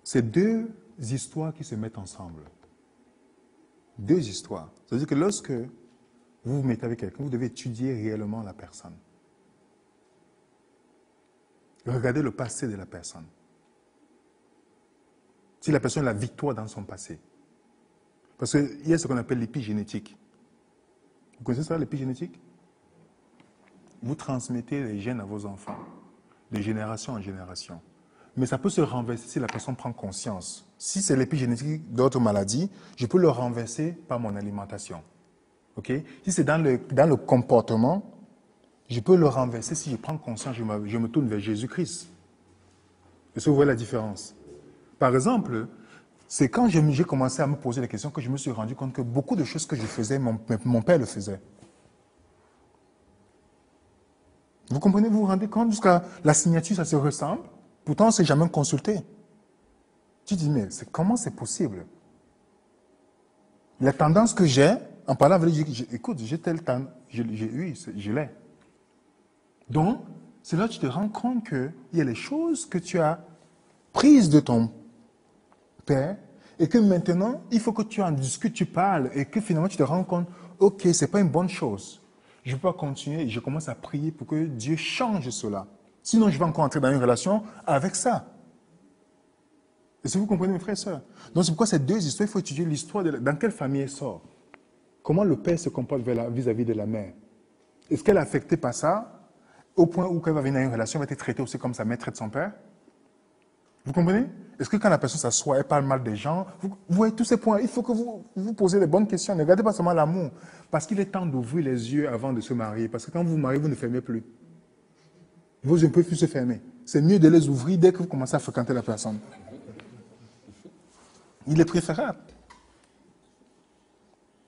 S1: c'est deux histoires qui se mettent ensemble. Deux histoires. C'est-à-dire que lorsque vous vous mettez avec quelqu'un, vous devez étudier réellement la personne. Regardez le passé de la personne. Si la personne a la victoire dans son passé. Parce qu'il y a ce qu'on appelle l'épigénétique. Vous connaissez ça, l'épigénétique? Vous transmettez les gènes à vos enfants, de génération en génération. Mais ça peut se renverser si la personne prend conscience. Si c'est l'épigénétique d'autres maladies, je peux le renverser par mon alimentation. Okay? Si c'est dans le comportement, je peux le renverser si je prends conscience, je me tourne vers Jésus-Christ. Est-ce que vous voyez la différence? Par exemple, C'est quand j'ai commencé à me poser des questions que je me suis rendu compte que beaucoup de choses que je faisais, mon père le faisait. Vous comprenez, vous vous rendez compte, jusqu'à la signature, ça se ressemble. Pourtant, on ne s'est jamais consulté. Tu dis, mais comment c'est possible? La tendance que j'ai, en parlant avec lui, écoute, j'ai tel temps, je l'ai. Donc, c'est là que tu te rends compte qu'il y a les choses que tu as prises de ton père et que maintenant, il faut que tu en discutes, tu parles et que finalement, tu te rends compte, ok, ce n'est pas une bonne chose. Je ne peux pas continuer et je commence à prier pour que Dieu change cela. Sinon, je vais encore entrer dans une relation avec ça. Est-ce que vous comprenez, mes frères et sœurs? Donc, c'est pourquoi ces deux histoires, il faut étudier l'histoire dans quelle famille elle sort. Comment le père se comporte vis-à-vis de la mère. Est-ce qu'elle est affectée par ça, au point où quand elle va venir dans une relation, elle va être traitée aussi comme sa mère traite son père? Vous comprenez? Est-ce que quand la personne s'assoit, elle parle mal des gens? Vous voyez tous ces points. Il faut que vous vous posez les bonnes questions. Ne regardez pas seulement l'amour. Parce qu'il est temps d'ouvrir les yeux avant de se marier. Parce que quand vous vous mariez, vous ne fermez plus. Vos yeux ne peuvent plus se fermer. C'est mieux de les ouvrir dès que vous commencez à fréquenter la personne. Il est préférable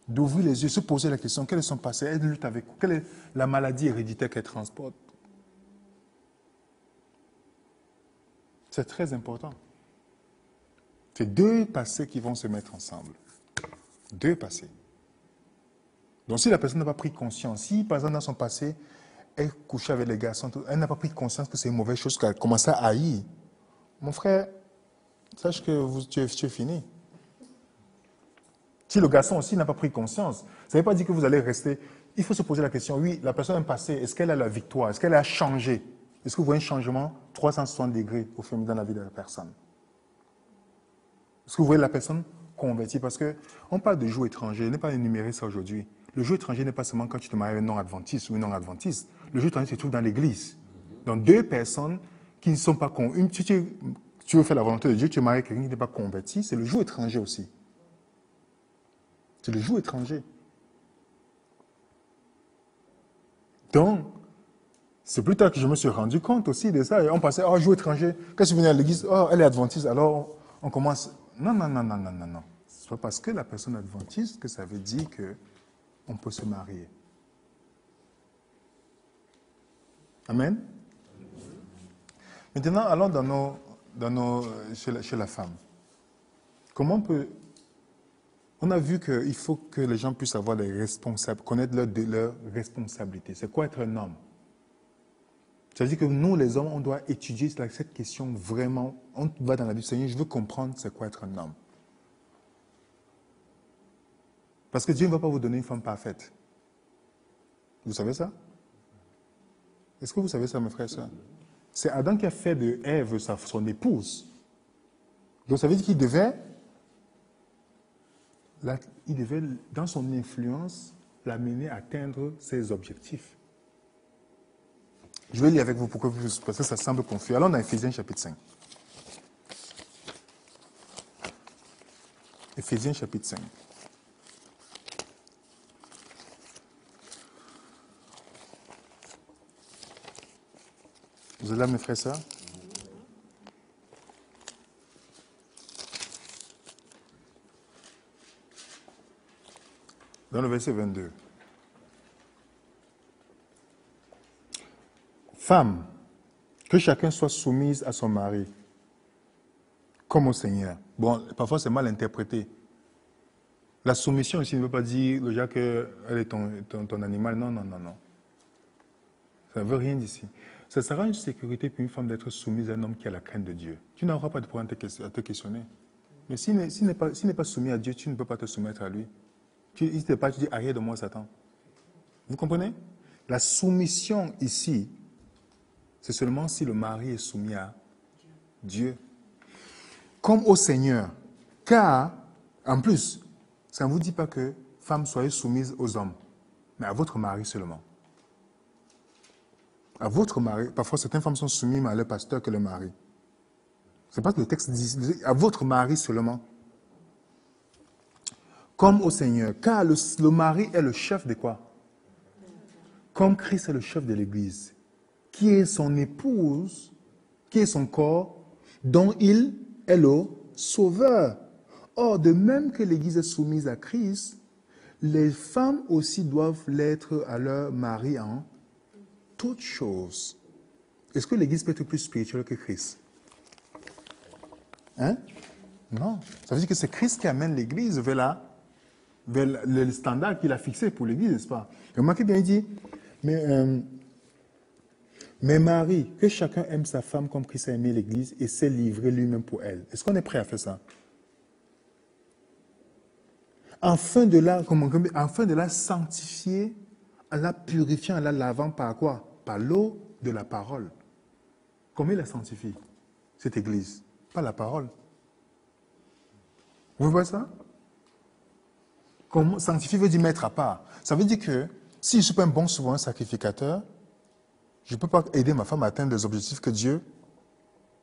S1: d'ouvrir les yeux, se poser la question, quel est son passé, elle lutte avec quoi, quelle est la maladie héréditaire qu'elle transporte. C'est très important. C'est deux passés qui vont se mettre ensemble. Deux passés. Donc si la personne n'a pas pris conscience, si par exemple dans son passé, elle couchait avec les garçons, elle n'a pas pris conscience que c'est une mauvaise chose, qu'elle a commencé à haïr, mon frère, sache que tu es fini. Si le garçon aussi n'a pas pris conscience, ça ne veut pas dire que vous allez rester. Il faut se poser la question, oui, la personne passée, est-ce qu'elle a la victoire? Est-ce qu'elle a changé? Est-ce que vous voyez un changement 360 degrés au fur et à mesure dans la vie de la personne? Est-ce que vous voyez la personne convertie? Parce qu'on parle de joug étranger, je n'ai pas énuméré ça aujourd'hui. Le joug étranger n'est pas seulement quand tu te maries avec un non-adventiste ou une non-adventiste. Le joug étranger se trouve dans l'église. Donc deux personnes qui ne sont pas converties. Tu veux faire la volonté de Dieu, tu es marié avec quelqu'un qui n'est pas converti, c'est le joug étranger aussi. C'est le joug étranger. Donc, c'est plus tard que je me suis rendu compte aussi de ça. Et on pensait, oh, joug étranger. Quand je suis venu à l'église, oh, elle est adventiste, alors on commence. Non. Ce n'est pas parce que la personne est adventiste que ça veut dire qu'on peut se marier. Amen. Maintenant, allons chez la femme. Comment on peut. On a vu qu'il faut que les gens puissent avoir des responsables, connaître leurs responsabilités. C'est quoi être un homme? Ça veut dire que nous, les hommes, on doit étudier cette question vraiment. On va dans la vie du Seigneur, je veux comprendre c'est quoi être un homme. Parce que Dieu ne va pas vous donner une femme parfaite. Vous savez ça? Est-ce que vous savez ça, mes frères et sœurs? C'est Adam qui a fait de Ève son épouse. Donc ça veut dire qu'il devait, dans son influence, l'amener à atteindre ses objectifs. Je vais lire avec vous parce que ça semble confus. Allons dans Éphésiens chapitre 5. Éphésiens chapitre 5. Vous êtes là, mes frères et sœurs? Dans le verset 22. Femme, que chacun soit soumise à son mari, comme au Seigneur. Bon, parfois c'est mal interprété. La soumission ici ne veut pas dire déjà qu'elle est ton animal. Non. Ça ne veut rien d'ici. Ça sera une sécurité pour une femme d'être soumise à un homme qui a la crainte de Dieu. Tu n'auras pas de problème à te questionner. Mais s'il n'est pas soumis à Dieu, tu ne peux pas te soumettre à lui. Il ne pas, tu dis, arrière de moi, Satan. Vous comprenez? La soumission ici, c'est seulement si le mari est soumis à Dieu. Comme au Seigneur. Car, en plus, ça ne vous dit pas que, femmes, soyez soumises aux hommes, mais à votre mari seulement. À votre mari. Parfois, certaines femmes sont soumises à leur pasteur que le mari. C'est pas que le texte dit, à votre mari seulement. Comme au Seigneur. Car le mari est le chef de quoi? Comme Christ est le chef de l'Église, qui est son épouse, qui est son corps, dont il est le sauveur. Or, de même que l'Église est soumise à Christ, les femmes aussi doivent l'être à leur mari en toutes choses. Est-ce que l'Église peut être plus spirituelle que Christ? Hein? Non. Ça veut dire que c'est Christ qui amène l'Église vers le standard qu'il a fixé pour l'Église, n'est-ce pas? Remarquez bien, il dit, mais Marie, que chacun aime sa femme comme Christ a aimé l'Église et s'est livré lui-même pour elle. Est-ce qu'on est prêt à faire ça? Afin de la sanctifier, en la purifiant, en la lavant par quoi? Par l'eau de la parole. Comment il la sanctifie, cette Église? Par la parole. Vous voyez ça? Comment sanctifier veut dire mettre à part. Ça veut dire que si je ne suis pas un bon souverain sacrificateur, je ne peux pas aider ma femme à atteindre les objectifs que Dieu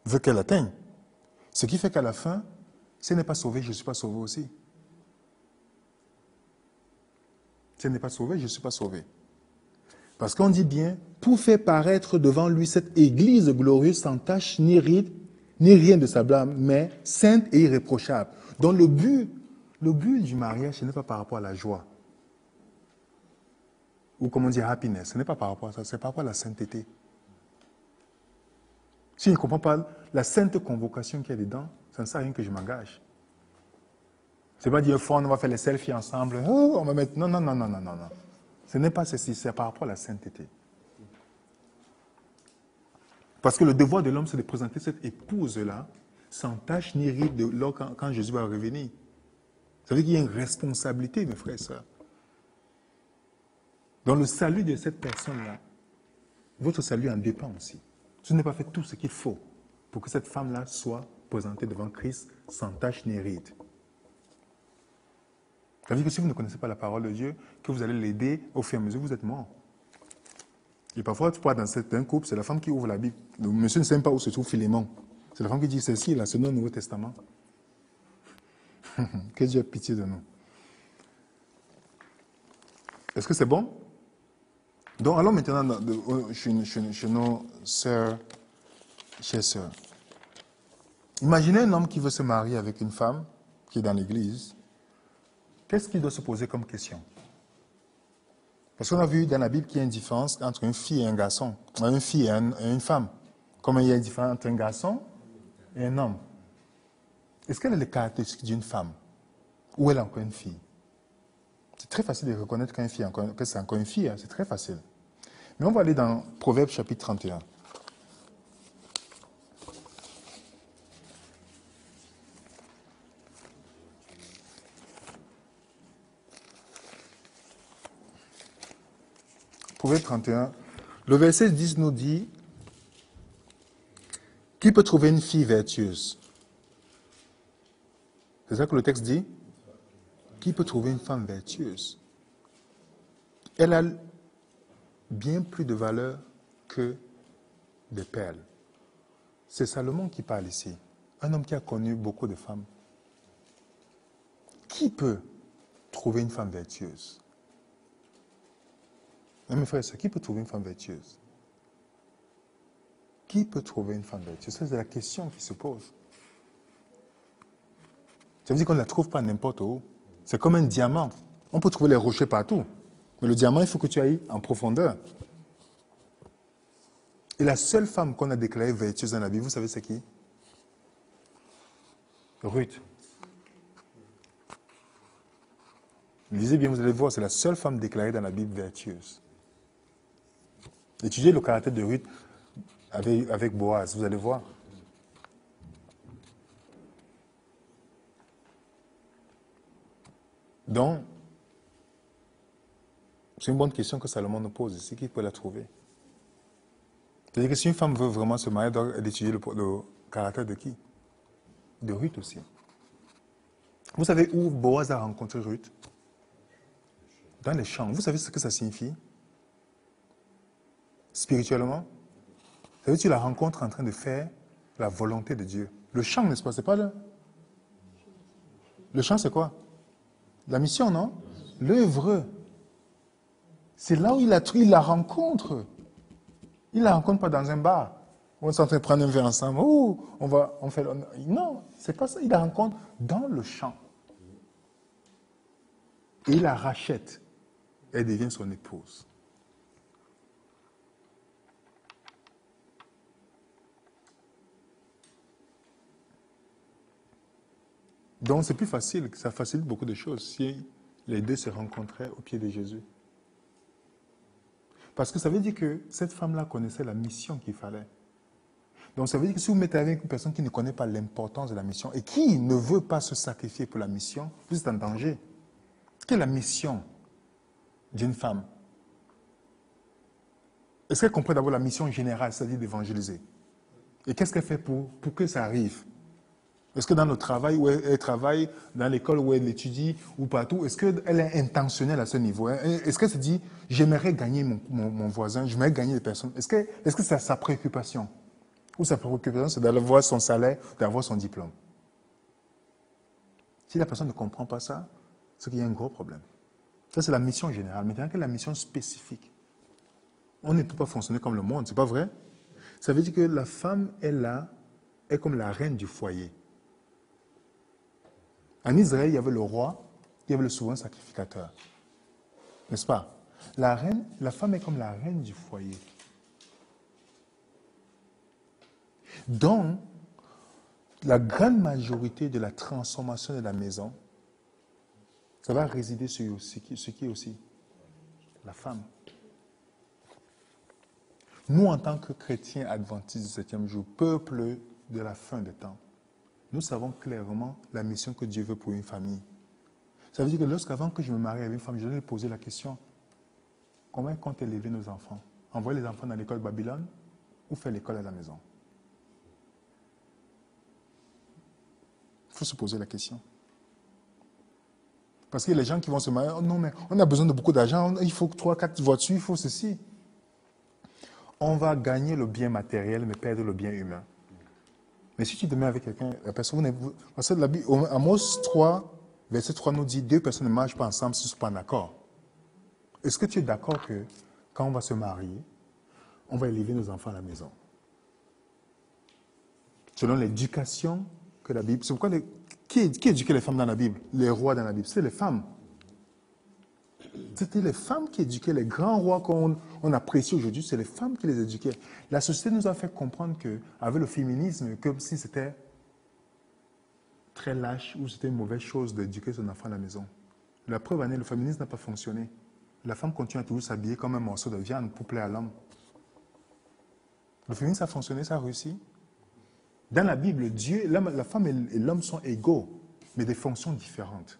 S1: veut qu'elle atteigne. Ce qui fait qu'à la fin, si elle n'est pas sauvée, je ne suis pas sauvé aussi. Si elle n'est pas sauvée, je ne suis pas sauvé. Parce qu'on dit bien, pour faire paraître devant lui cette Église glorieuse sans tache ni ride, ni rien de sa blâme, mais sainte et irréprochable. Donc le but du mariage, ce n'est pas par rapport à la joie. Ou comme on dit happiness, ce n'est pas par rapport à ça, c'est par rapport à la sainteté. Si je ne comprends pas la sainte convocation qu'il y a dedans, ça ne sert à rien que je m'engage. Ce n'est pas dire, on va faire les selfies ensemble, on va mettre... Non. Ce n'est pas ceci, c'est par rapport à la sainteté. Parce que le devoir de l'homme, c'est de présenter cette épouse-là sans tache ni ride quand Jésus va revenir. Ça veut dire qu'il y a une responsabilité, mes frères et sœurs. Dans le salut de cette personne-là, votre salut en dépend aussi. Je n'ai pas fait tout ce qu'il faut pour que cette femme-là soit présentée devant Christ sans tache ni ride. Ça veut dire que si vous ne connaissez pas la parole de Dieu, que vous allez l'aider au fur et à mesure, vous êtes mort. Et parfois, tu vois, dans certains couples, c'est la femme qui ouvre la Bible. Le monsieur ne sait même pas où se trouve Philémon. C'est la femme qui dit, ceci, là, c'est notre Nouveau Testament. Que Dieu ait pitié de nous. Est-ce que c'est bon? Donc, allons maintenant chez nos sœurs, chères sœurs. Imaginez un homme qui veut se marier avec une femme qui est dans l'église. Qu'est-ce qu'il doit se poser comme question? Parce qu'on a vu dans la Bible qu'il y a une différence entre une fille et un garçon, une fille et une femme. Comme il y a une différence entre un garçon et un homme. Est-ce qu'elle a les caractéristiques d'une femme? Ou elle est encore une fille? C'est très facile de reconnaître que c'est encore une fille, hein, c'est très facile. Mais on va aller dans Proverbes chapitre 31. Proverbe 31, le verset 10 nous dit, qui peut trouver une fille vertueuse? C'est ça que le texte dit? Qui peut trouver une femme vertueuse? Elle a bien plus de valeur que des perles. C'est Salomon qui parle ici, un homme qui a connu beaucoup de femmes. Qui peut trouver une femme vertueuse? Mes frères et sœurs, qui peut trouver une femme vertueuse? Qui peut trouver une femme vertueuse? C'est la question qui se pose. Ça veut dire qu'on ne la trouve pas n'importe où. C'est comme un diamant. On peut trouver les rochers partout. Mais le diamant, il faut que tu ailles en profondeur. Et la seule femme qu'on a déclarée vertueuse dans la Bible, vous savez c'est qui? Ruth. Lisez bien, vous allez voir, c'est la seule femme déclarée dans la Bible vertueuse. Étudiez le caractère de Ruth avec Boaz, vous allez voir. Donc, c'est une bonne question que Salomon nous pose ici, qui peut la trouver? C'est-à-dire que si une femme veut vraiment se marier, elle doit étudier le caractère de qui? De Ruth aussi. Vous savez où Boaz a rencontré Ruth? Dans les champs. Vous savez ce que ça signifie? Spirituellement? Ça veut dire que tu la rencontres en train de faire la volonté de Dieu. Le champ, n'est-ce pas? C'est pas là? Le champ, c'est quoi? La mission, non? L'œuvre. C'est là où il la rencontre. Il ne la rencontre pas dans un bar. On est en train de prendre un verre ensemble. Oh, on fait... Non, c'est pas ça. Il la rencontre dans le champ. et il la rachète. Elle devient son épouse. Donc c'est plus facile, ça facilite beaucoup de choses si les deux se rencontraient au pied de Jésus. Parce que ça veut dire que cette femme-là connaissait la mission qu'il fallait. Donc ça veut dire que si vous mettez avec une personne qui ne connaît pas l'importance de la mission et qui ne veut pas se sacrifier pour la mission, vous êtes en danger. Quelle est la mission d'une femme? Est-ce qu'elle comprend d'abord la mission générale, c'est-à-dire d'évangéliser? Et qu'est-ce qu'elle fait pour que ça arrive? Est-ce que dans le travail où elle travaille, dans l'école où elle étudie, ou partout, est-ce qu'elle est intentionnelle à ce niveau? Est-ce qu'elle se dit, j'aimerais gagner mon voisin, j'aimerais gagner des personnes? Est-ce que c'est sa préoccupation? Ou sa préoccupation, c'est d'avoir son salaire, d'avoir son diplôme? Si la personne ne comprend pas ça, c'est qu'il y a un gros problème. Ça, c'est la mission générale. Maintenant, quelle est la mission spécifique? On ne peut pas fonctionner comme le monde, c'est pas vrai? Ça veut dire que la femme est comme la reine du foyer. En Israël, il y avait le roi, il y avait le souverain sacrificateur. N'est-ce pas? La femme est comme la reine du foyer. Donc, la grande majorité de la transformation de la maison, ça va résider sur ce qui est aussi la femme. Nous, en tant que chrétiens adventistes du 7e jour, peuple de la fin des temps, nous savons clairement la mission que Dieu veut pour une famille. Ça veut dire que lorsqu'avant que je me marie avec une femme, je devais poser la question, comment compte élever nos enfants? Envoyer les enfants dans l'école Babylone ou faire l'école à la maison? Il faut se poser la question. Parce que les gens qui vont se marier, oh non, mais on a besoin de beaucoup d'argent, il faut 3, 4 voitures, il faut ceci. On va gagner le bien matériel, mais perdre le bien humain. Mais si tu te mets avec quelqu'un, la personne, parce que Amos 3, verset 3 nous dit, 2 personnes ne marchent pas ensemble si ils ne sont pas d'accord. Est-ce que tu es d'accord que quand on va se marier, on va élever nos enfants à la maison? Selon l'éducation que la Bible... C'est pourquoi qui éduquait les femmes dans la Bible? Les rois dans la Bible, c'est les femmes. C'était les femmes qui éduquaient les grands rois qu'on apprécie aujourd'hui, c'est les femmes qui les éduquaient. La société nous a fait comprendre qu'avec le féminisme, comme si c'était très lâche ou c'était une mauvaise chose d'éduquer son enfant à la maison. La preuve en est, le féminisme n'a pas fonctionné. La femme continue à toujours s'habiller comme un morceau de viande pour plaire à l'homme. Le féminisme a fonctionné, ça a réussi. Dans la Bible, Dieu, la femme et l'homme sont égaux, mais des fonctions différentes.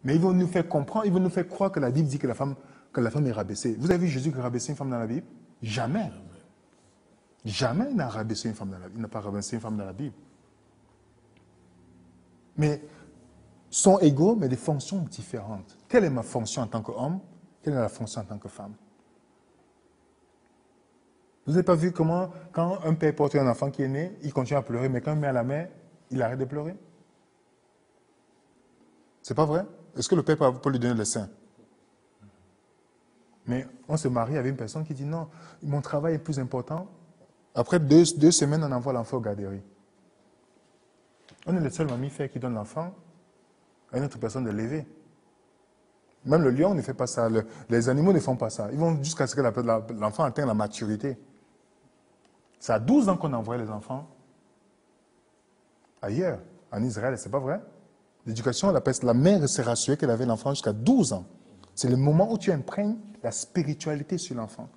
S1: Mais ils vont nous faire comprendre, ils vont nous faire croire que la Bible dit que la femme est rabaissée. Vous avez vu Jésus qui a rabaissé une femme dans la Bible? Jamais. Jamais il n'a rabaissé une femme dans la Bible. Il n'a pas rabaissé une femme dans la Bible. Mais sont égaux, mais des fonctions différentes. Quelle est ma fonction en tant qu'homme? Quelle est la fonction en tant que femme? Vous n'avez pas vu comment, quand un père porte un enfant qui est né, il continue à pleurer, mais quand il met à la mer, il arrête de pleurer? C'est pas vrai? Est-ce que le père peut lui donner le sein? Mais on se marie avec une personne qui dit non, mon travail est plus important. Après 2 semaines, on envoie l'enfant aux garderies. On est les seuls mammifères qui donnent l'enfant à une autre personne de l'élever. Même le lion ne fait pas ça. Les animaux ne font pas ça. Ils vont jusqu'à ce que l'enfant atteigne la maturité. C'est à 12 ans qu'on envoie les enfants ailleurs, en Israël, c'est pas vrai? L'éducation, la mère s'est rassurée qu'elle avait l'enfant jusqu'à 12 ans. C'est le moment où tu imprègnes la spiritualité sur l'enfant.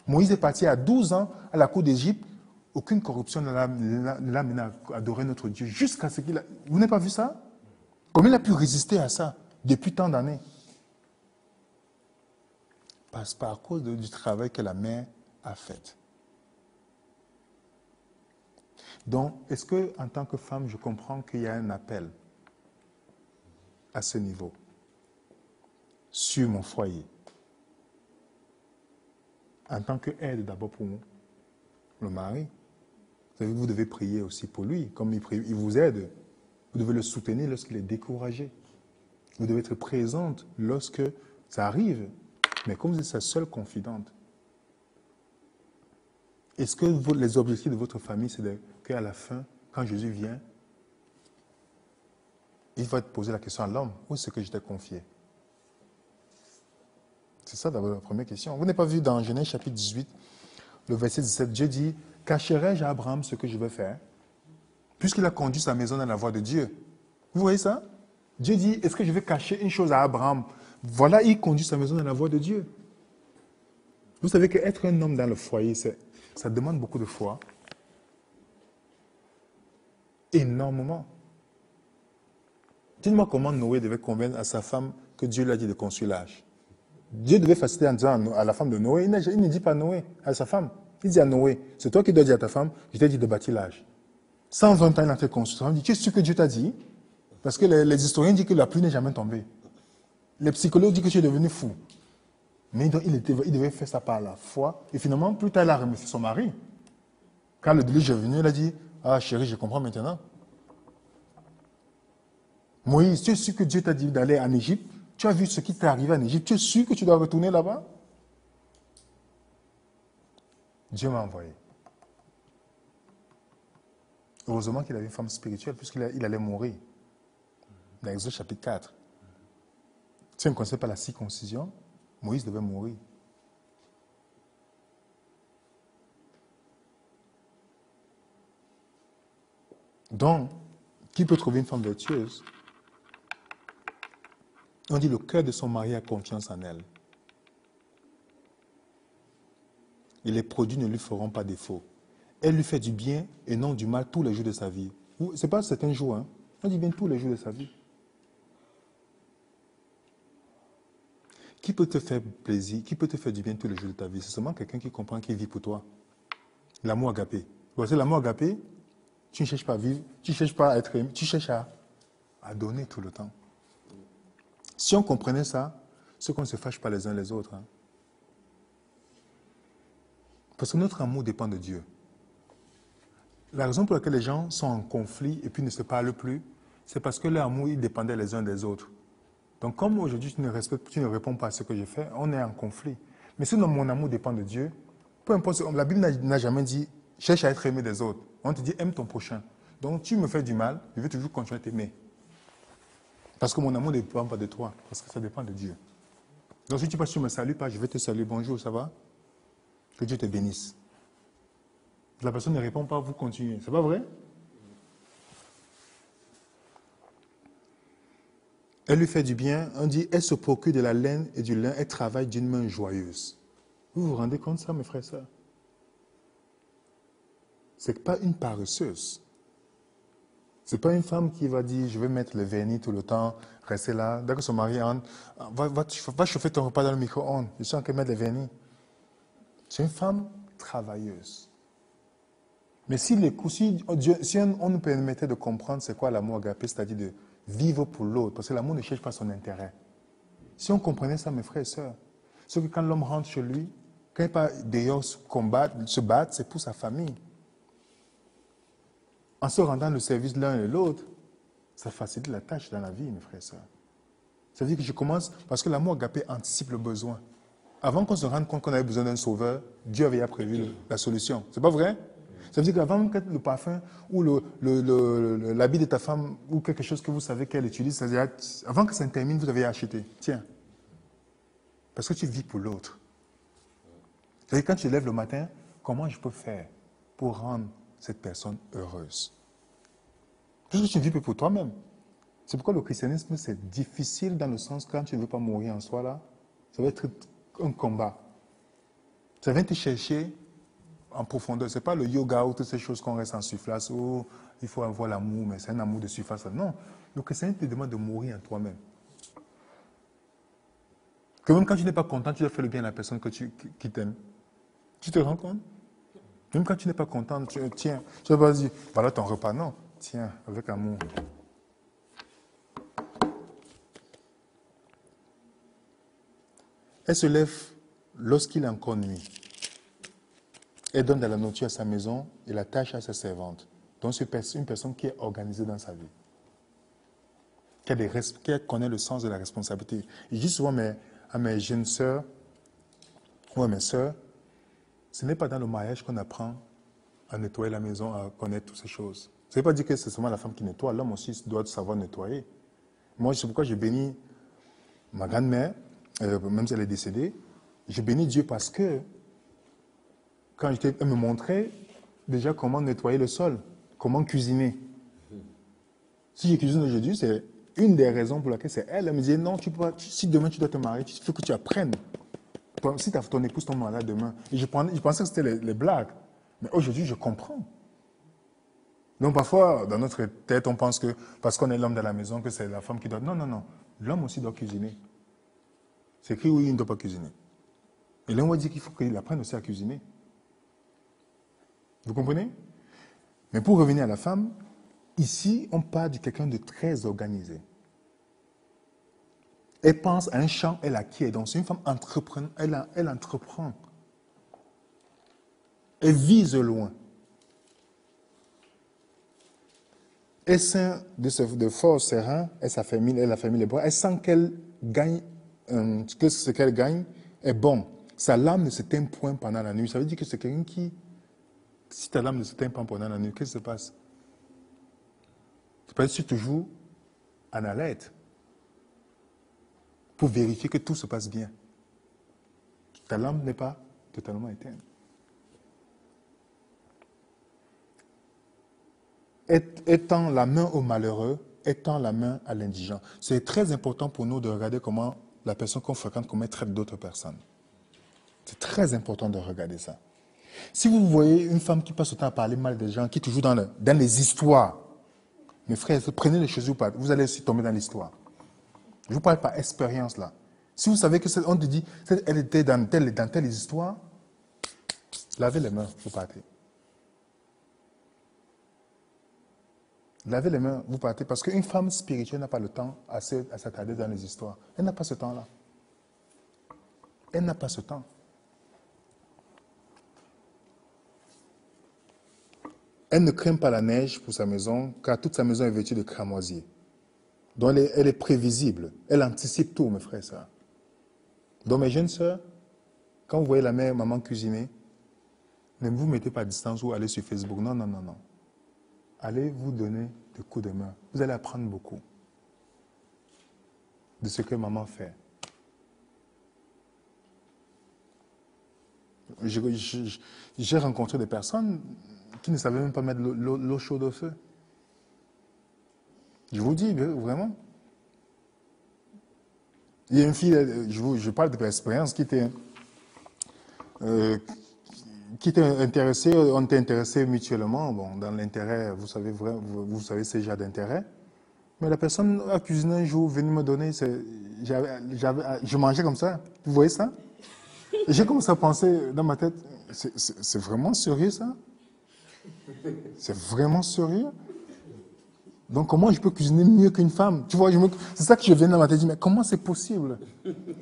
S1: Moïse est parti à 12 ans à la cour d'Égypte. Aucune corruption ne l'a amené à adorer notre Dieu jusqu'à ce qu'il a... Vous n'avez pas vu ça? Comment il a pu résister à ça depuis tant d'années? Par cause du travail que la mère a fait. Donc, est-ce que, en tant que femme, je comprends qu'il y a un appel à ce niveau, sur mon foyer, en tant qu'aide d'abord pour le mari? Vous devez prier aussi pour lui, comme il vous aide. Vous devez le soutenir lorsqu'il est découragé. Vous devez être présente lorsque ça arrive. Mais comme vous êtes sa seule confidente, est-ce que les objectifs de votre famille, c'est qu'à la fin, quand Jésus vient, il va te poser la question à l'homme, où est-ce que je t'ai confié? C'est ça d'abord la première question. Vous n'avez pas vu dans Genèse chapitre 18, le verset 17, Dieu dit, cacherai-je à Abraham ce que je vais faire? Puisqu'il a conduit sa maison dans la voie de Dieu. Vous voyez ça? Dieu dit, est-ce que je vais cacher une chose à Abraham? Voilà, il conduit sa maison dans la voie de Dieu. Vous savez qu'être un homme dans le foyer, ça demande beaucoup de foi. Énormément. Dites-moi comment Noé devait convaincre à sa femme que Dieu lui a dit de construire l'arche. Dieu devait faciliter en disant à la femme de Noé, il ne dit pas à Noé, à sa femme. Il dit à Noé, c'est toi qui dois dire à ta femme, je t'ai dit de bâtir l'arche. 120 ans, il a fait construire. Il dit, tu es sûr que Dieu t'a dit? Parce que les historiens disent que la pluie n'est jamais tombée. Les psychologues disent que tu es devenu fou. Mais il devait faire ça par la foi. Et finalement, plus tard, il a remercié son mari. Quand le déluge est venu, il a dit, ah chérie, je comprends maintenant. Moïse, tu es sûr que Dieu t'a dit d'aller en Égypte? Tu as vu ce qui t'est arrivé en Égypte? Tu es sûr que tu dois retourner là-bas? Dieu m'a envoyé. Heureusement qu'il avait une femme spirituelle, puisqu'il allait mourir. Dans Exode chapitre 4. Si on ne connaissait pas la circoncision, Moïse devait mourir. Donc, qui peut trouver une femme vertueuse? On dit le cœur de son mari a confiance en elle. Et les produits ne lui feront pas défaut. Elle lui fait du bien et non du mal tous les jours de sa vie. Ce n'est pas certains jours, hein. On dit bien tous les jours de sa vie. Qui peut te faire plaisir, qui peut te faire du bien tous les jours de ta vie? C'est seulement quelqu'un qui comprend qu'il vit pour toi. L'amour agapé. Voici l'amour agapé, tu ne cherches pas à vivre, tu ne cherches pas à être aimé, tu cherches à donner tout le temps. Si on comprenait ça, c'est qu'on ne se fâche pas les uns les autres. Hein. Parce que notre amour dépend de Dieu. La raison pour laquelle les gens sont en conflit et puis ne se parlent plus, c'est parce que leur amour, il dépendait les uns des autres. Donc comme aujourd'hui tu ne réponds pas à ce que je fais, on est en conflit. Mais sinon mon amour dépend de Dieu, peu importe, la Bible n'a jamais dit cherche à être aimé des autres. On te dit aime ton prochain. Donc tu me fais du mal, je vais toujours continuer à t'aimer. Parce que mon amour ne dépend pas de toi, parce que ça dépend de Dieu. Donc si tu passes, tu ne me salues pas, je vais te saluer, bonjour, ça va? Que Dieu te bénisse. La personne ne répond pas, vous continuez. C'est pas vrai? Elle lui fait du bien, on dit, elle se procure de la laine et du lin, elle travaille d'une main joyeuse. Vous vous rendez compte de ça, mes frères et sœurs? Ce n'est pas une paresseuse. Ce n'est pas une femme qui va dire, je vais mettre le vernis tout le temps, rester là. Dès que son mari entre, va chauffer ton repas dans le micro-ondes. Je suis en train de mettre le vernis. C'est une femme travailleuse. Mais si on nous permettait de comprendre c'est quoi l'amour agapé, c'est-à-dire de vivre pour l'autre, parce que l'amour ne cherche pas son intérêt. Si on comprenait ça, mes frères et sœurs, c'est que quand l'homme rentre chez lui, quand il n'est pas d'ailleurs se battre, c'est pour sa famille. En se rendant le service l'un et l'autre, ça facilite la tâche dans la vie, mes frères et sœurs. Ça veut dire que je commence, parce que l'amour agapé anticipe le besoin. Avant qu'on se rende compte qu'on avait besoin d'un sauveur, Dieu avait prévu la solution. C'est pas vrai? Ça veut dire qu'avant que le parfum ou l'habit de ta femme ou quelque chose que vous savez qu'elle utilise, c'est-à-dire avant que ça ne termine, vous avez acheté. Tiens. Parce que tu vis pour l'autre. C'est-à-dire quand tu te lèves le matin, comment je peux faire pour rendre cette personne heureuse? Parce que tu ne vis plus pour toi-même. C'est pourquoi le christianisme, c'est difficile dans le sens quand tu ne veux pas mourir en soi là, ça va être un combat. Ça vient te chercher en profondeur. Ce n'est pas le yoga ou toutes ces choses qu'on reste en surface où il faut avoir l'amour, mais c'est un amour de surface. Non, le christianisme te demande de mourir en toi-même. Que même quand tu n'es pas content, tu dois faire le bien à la personne qui t'aime. Tu te rends compte? Même quand tu n'es pas content, tiens, tu vas pas dire, voilà ton repas. Non, tiens, avec amour. Elle se lève lorsqu'il est encore nuit. Elle donne de la nourriture à sa maison et la tâche à sa servante. Donc c'est une personne qui est organisée dans sa vie. Qui connaît le sens de la responsabilité. Je dis souvent à mes jeunes sœurs ou à mes sœurs, ce n'est pas dans le mariage qu'on apprend à nettoyer la maison, à connaître toutes ces choses. Ça ne veut pas dire que c'est seulement la femme qui nettoie, l'homme aussi doit savoir nettoyer. Moi, c'est pourquoi je bénis ma grand-mère, même si elle est décédée. Je bénis Dieu parce que quand elle me montrait déjà comment nettoyer le sol, comment cuisiner. Si je cuisine aujourd'hui, c'est une des raisons pour laquelle c'est elle. Elle me disait, non, tu peux pas, si demain tu dois te marier, il faut que tu apprennes. Si ton épouse tombe malade demain, et je pensais que c'était les blagues. Mais aujourd'hui, je comprends. Donc parfois, dans notre tête, on pense que parce qu'on est l'homme de la maison, que c'est la femme qui doit... Non, non, non. L'homme aussi doit cuisiner. C'est écrit, oui, il ne doit pas cuisiner. Et là, on va dire qu'il faut qu'il apprenne aussi à cuisiner. Vous comprenez? Mais pour revenir à la femme, ici, on parle de quelqu'un de très organisé. Elle pense à un champ, elle acquiert. Donc c'est une femme entrepreneur, elle entreprend. Elle vise loin. Elle sent de force ses reins, elle a fermé les bras, elle sent qu'elle gagne, que ce qu'elle gagne est bon. Sa lame ne se teint point pendant la nuit. Ça veut dire que c'est quelqu'un qui, si ta lame ne se teint pas pendant la nuit, qu'est-ce qui se passe? C'est parce que tu es toujours en alerte pour vérifier que tout se passe bien. Ta lampe n'est pas totalement éteinte. Étend la main au malheureux, étend la main à l'indigent. C'est très important pour nous de regarder comment la personne qu'on fréquente, comment elle traite d'autres personnes. C'est très important de regarder ça. Si vous voyez une femme qui passe son temps à parler mal des gens, qui est toujours dans les histoires, mes frères, prenez les choses, vous allez aussi tomber dans l'histoire. Je vous parle par expérience là. Si vous savez que on te dit, elle était dans telle histoire, lavez les mains, vous partez. Lavez les mains, vous partez. Parce qu'une femme spirituelle n'a pas le temps à s'attarder dans les histoires. Elle n'a pas ce temps-là. Elle n'a pas ce temps. Elle ne craint pas la neige pour sa maison, car toute sa maison est vêtue de cramoisiers. Donc elle est prévisible. Elle anticipe tout, mes frères et sœurs. Donc mes jeunes sœurs, quand vous voyez la mère, maman cuisiner, ne vous mettez pas à distance ou allez sur Facebook. Non, non, non, non. Allez vous donner des coups de main. Vous allez apprendre beaucoup de ce que maman fait. J'ai rencontré des personnes qui ne savaient même pas mettre l'eau chaude au feu. Je vous dis, vraiment. Il y a une fille, je parle de mon expérience, qui était intéressée, on était intéressés mutuellement, bon, dans l'intérêt, vous savez, ces genres d'intérêt. Mais la personne a cuisiné un jour, venue me donner, je mangeais comme ça, vous voyez ça? Et j'ai commencé à penser dans ma tête, c'est vraiment sérieux ça? C'est vraiment sérieux? Donc comment je peux cuisiner mieux qu'une femme? Tu vois, c'est ça que je viens dans ma tête, mais comment c'est possible?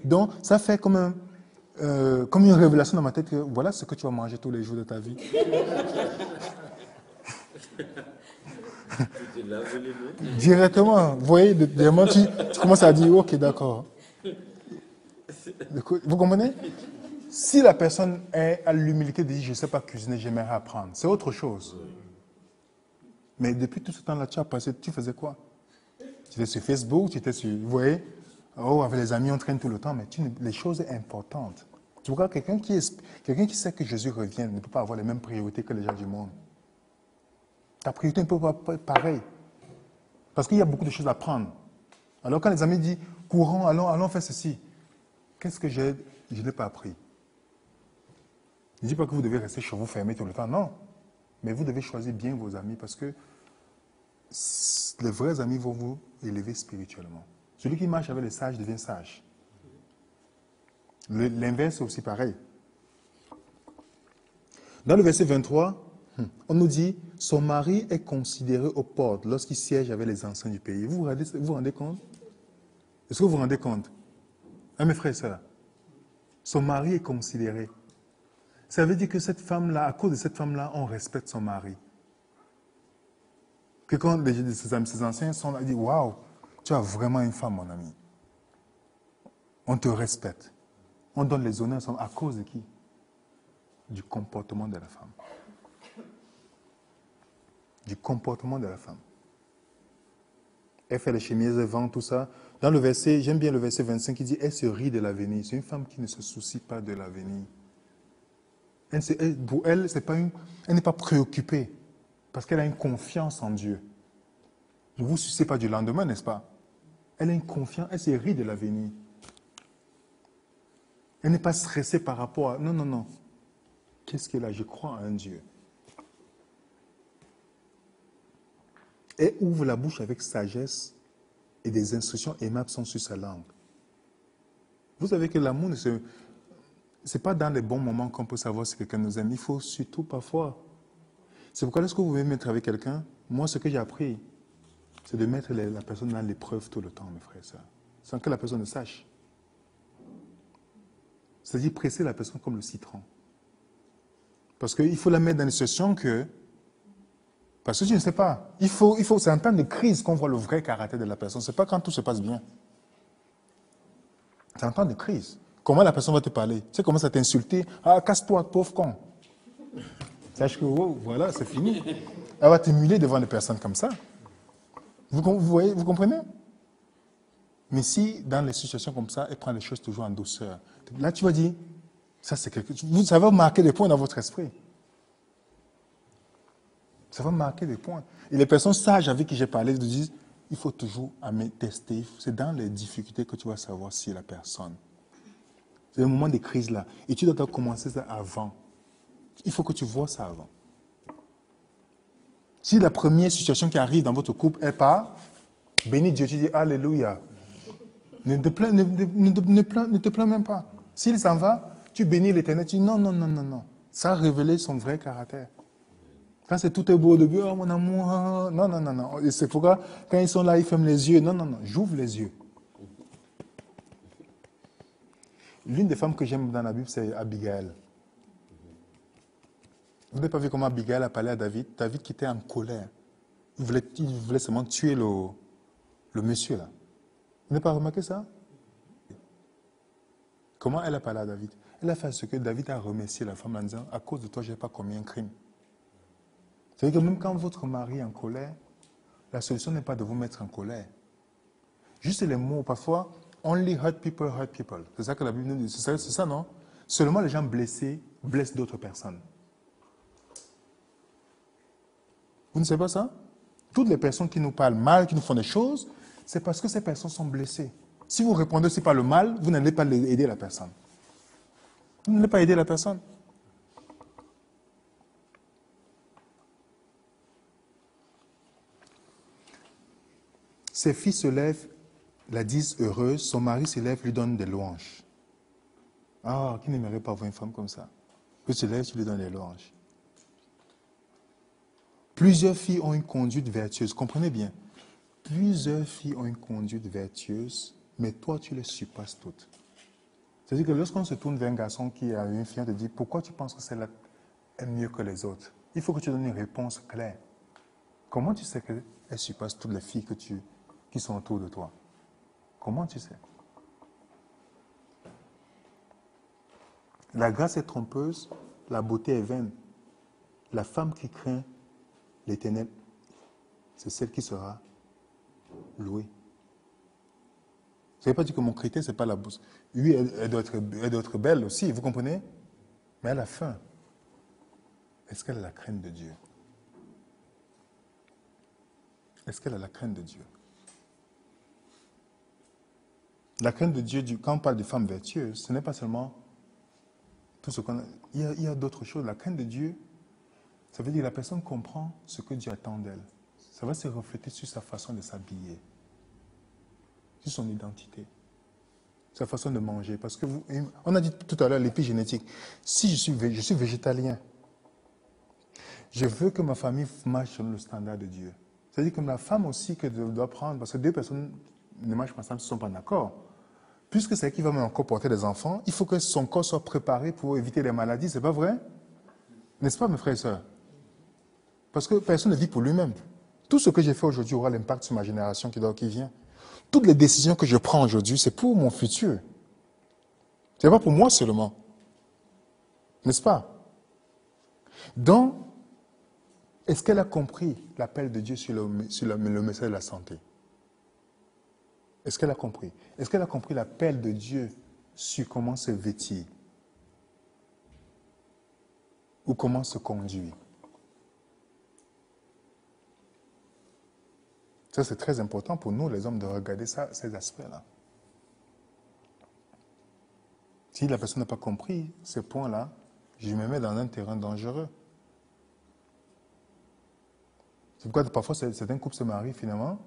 S1: Donc ça fait comme une révélation dans ma tête que voilà ce que tu vas manger tous les jours de ta vie. Directement, vous voyez, directement, tu commences à dire, ok, d'accord. Vous comprenez? Si la personne a l'humilité de dire, je ne sais pas cuisiner, j'aimerais apprendre, c'est autre chose. Mais depuis tout ce temps-là, tu faisais quoi? Tu étais sur Facebook, tu étais sur, vous voyez, oh, avec les amis, on traîne tout le temps, mais les choses importantes. Tu vois, quelqu'un qui sait que Jésus revient ne peut pas avoir les mêmes priorités que les gens du monde. Ta priorité ne peut pas être pareille. Parce qu'il y a beaucoup de choses à prendre. Alors quand les amis disent, courons, allons faire ceci, qu'est-ce que je n'ai pas appris? Je ne dis pas que vous devez rester chez vous fermé tout le temps, non. Mais vous devez choisir bien vos amis parce que les vrais amis vont vous élever spirituellement. Celui qui marche avec les sages devient sage. L'inverse est aussi pareil. Dans le verset 23, on nous dit, son mari est considéré aux portes lorsqu'il siège avec les anciens du pays. Vous vous rendez compte? Est-ce que vous vous rendez compte? Hein, mes frères et sœurs? Son mari est considéré. Ça veut dire que cette femme-là, à cause de cette femme-là, on respecte son mari. Que quand ses anciens sont là, ils disent, waouh, tu as vraiment une femme, mon ami. On te respecte. On donne les honneurs à cause de qui? Du comportement de la femme. Du comportement de la femme. Elle fait les chemises, elle vend tout ça. Dans le verset, j'aime bien le verset 25 qui dit, elle se rit de l'avenir. C'est une femme qui ne se soucie pas de l'avenir. Pour elle, elle n'est pas préoccupée parce qu'elle a une confiance en Dieu. Ne vous souciez pas du lendemain, n'est-ce pas? Elle a une confiance, elle se rit de l'avenir. Elle n'est pas stressée par rapport à... Non, non, non. Qu'est-ce qu'elle a? Je crois en un Dieu. Elle ouvre la bouche avec sagesse et des instructions aimables sont sur sa langue. Vous savez que l'amour, c'est pas dans les bons moments qu'on peut savoir si quelqu'un nous aime. Il faut surtout parfois. C'est pourquoi lorsque vous voulez mettre avec quelqu'un, moi, ce que j'ai appris, c'est de mettre la personne dans l'épreuve tout le temps, mes frères et sœurs, sans que la personne ne sache. C'est-à-dire presser la personne comme le citron. Parce qu'il faut la mettre dans une situation que... Parce que je ne sais pas. C'est en temps de crise qu'on voit le vrai caractère de la personne. Ce n'est pas quand tout se passe bien. C'est en temps de crise. Comment la personne va te parler? Tu sais, commence à t'insulter. Ah, casse-toi, pauvre con. Sache que, oh, voilà, c'est fini. Elle va t'humilier devant des personnes comme ça. Vous voyez, vous comprenez? Mais si, dans les situations comme ça, elle prend les choses toujours en douceur, là, tu vas dire, ça va marquer des points dans votre esprit. Ça va marquer des points. Et les personnes sages avec qui j'ai parlé disent, il faut toujours tester. C'est dans les difficultés que tu vas savoir si la personne. C'est le moment de crise là. Et tu dois commencer ça avant. Il faut que tu vois ça avant. Si la première situation qui arrive dans votre couple est pas, bénis Dieu, tu dis Alléluia. Ne te plains même pas. S'il s'en va, tu bénis l'Éternel, tu dis non, non, non, non, non. Ça a révélé son vrai caractère. Quand c'est tout est beau au début, oh mon amour, non, non, non, non. Et c'est pourquoi, quand ils sont là, ils ferment les yeux. Non, non, non, j'ouvre les yeux. L'une des femmes que j'aime dans la Bible, c'est Abigail. Vous n'avez pas vu comment Abigail a parlé à David? David qui était en colère. Il voulait seulement tuer le monsieur là. Vous n'avez pas remarqué ça? Comment elle a parlé à David? Elle a fait ce que David a remercié la femme en disant, à cause de toi, je n'ai pas commis un crime. C'est-à-dire que même quand votre mari est en colère, la solution n'est pas de vous mettre en colère. Juste les mots, parfois, only hurt people hurt people. C'est ça que la Bible nous dit. C'est ça, non? Seulement les gens blessés blessent d'autres personnes. Vous ne savez pas ça? Toutes les personnes qui nous parlent mal, qui nous font des choses, c'est parce que ces personnes sont blessées. Si vous répondez aussi par le mal, vous n'allez pas aider la personne. Vous n'allez pas aider la personne. Ses filles se lèvent, la disent heureuse, son mari se lève, lui donne des louanges. Ah, qui n'aimerait pas avoir une femme comme ça? Que se lève, tu lui donnes des louanges. Plusieurs filles ont une conduite vertueuse. Comprenez bien. Plusieurs filles ont une conduite vertueuse, mais toi, tu les surpasses toutes. C'est-à-dire que lorsqu'on se tourne vers un garçon qui a une fille, on te dit, pourquoi tu penses que celle-là est mieux que les autres? Il faut que tu donnes une réponse claire. Comment tu sais qu'elle surpasse toutes les filles qui sont autour de toi? Comment tu sais? La grâce est trompeuse, la beauté est vaine. La femme qui craint l'Éternel, c'est celle qui sera louée. Ça ne veut pas dire que mon critère, ce n'est pas la bourse. Oui, elle doit être belle aussi, vous comprenez? Mais à la fin, est-ce qu'elle a la crainte de Dieu? Est-ce qu'elle a la crainte de Dieu? La crainte de Dieu, quand on parle de femmes vertueuses, ce n'est pas seulement tout ce qu'on a. Il y a d'autres choses. La crainte de Dieu, ça veut dire que la personne comprend ce que Dieu attend d'elle. Ça va se refléter sur sa façon de s'habiller, sur son identité, sa façon de manger. Parce que on a dit tout à l'heure l'épigénétique. Si je suis végétalien, je veux que ma famille marche selon le standard de Dieu. C'est-à-dire que la femme aussi que je dois prendre, parce que deux personnes ne marchent pas ensemble, ne sont pas d'accord. Puisque c'est elle qui va même encore porter des enfants, il faut que son corps soit préparé pour éviter les maladies, c'est pas vrai? N'est-ce pas, mes frères et sœurs? Parce que personne ne vit pour lui-même. Tout ce que j'ai fait aujourd'hui aura l'impact sur ma génération qui vient. Toutes les décisions que je prends aujourd'hui, c'est pour mon futur. Ce n'est pas pour moi seulement. N'est-ce pas? Donc, est-ce qu'elle a compris l'appel de Dieu sur le message de la santé? Est-ce qu'elle a compris? Est-ce qu'elle a compris l'appel de Dieu sur comment se vêtir ou comment se conduire? Ça, c'est très important pour nous, les hommes, de regarder ça, ces aspects-là. Si la personne n'a pas compris ces points-là, je me mets dans un terrain dangereux. C'est pourquoi parfois certains couples se marient finalement,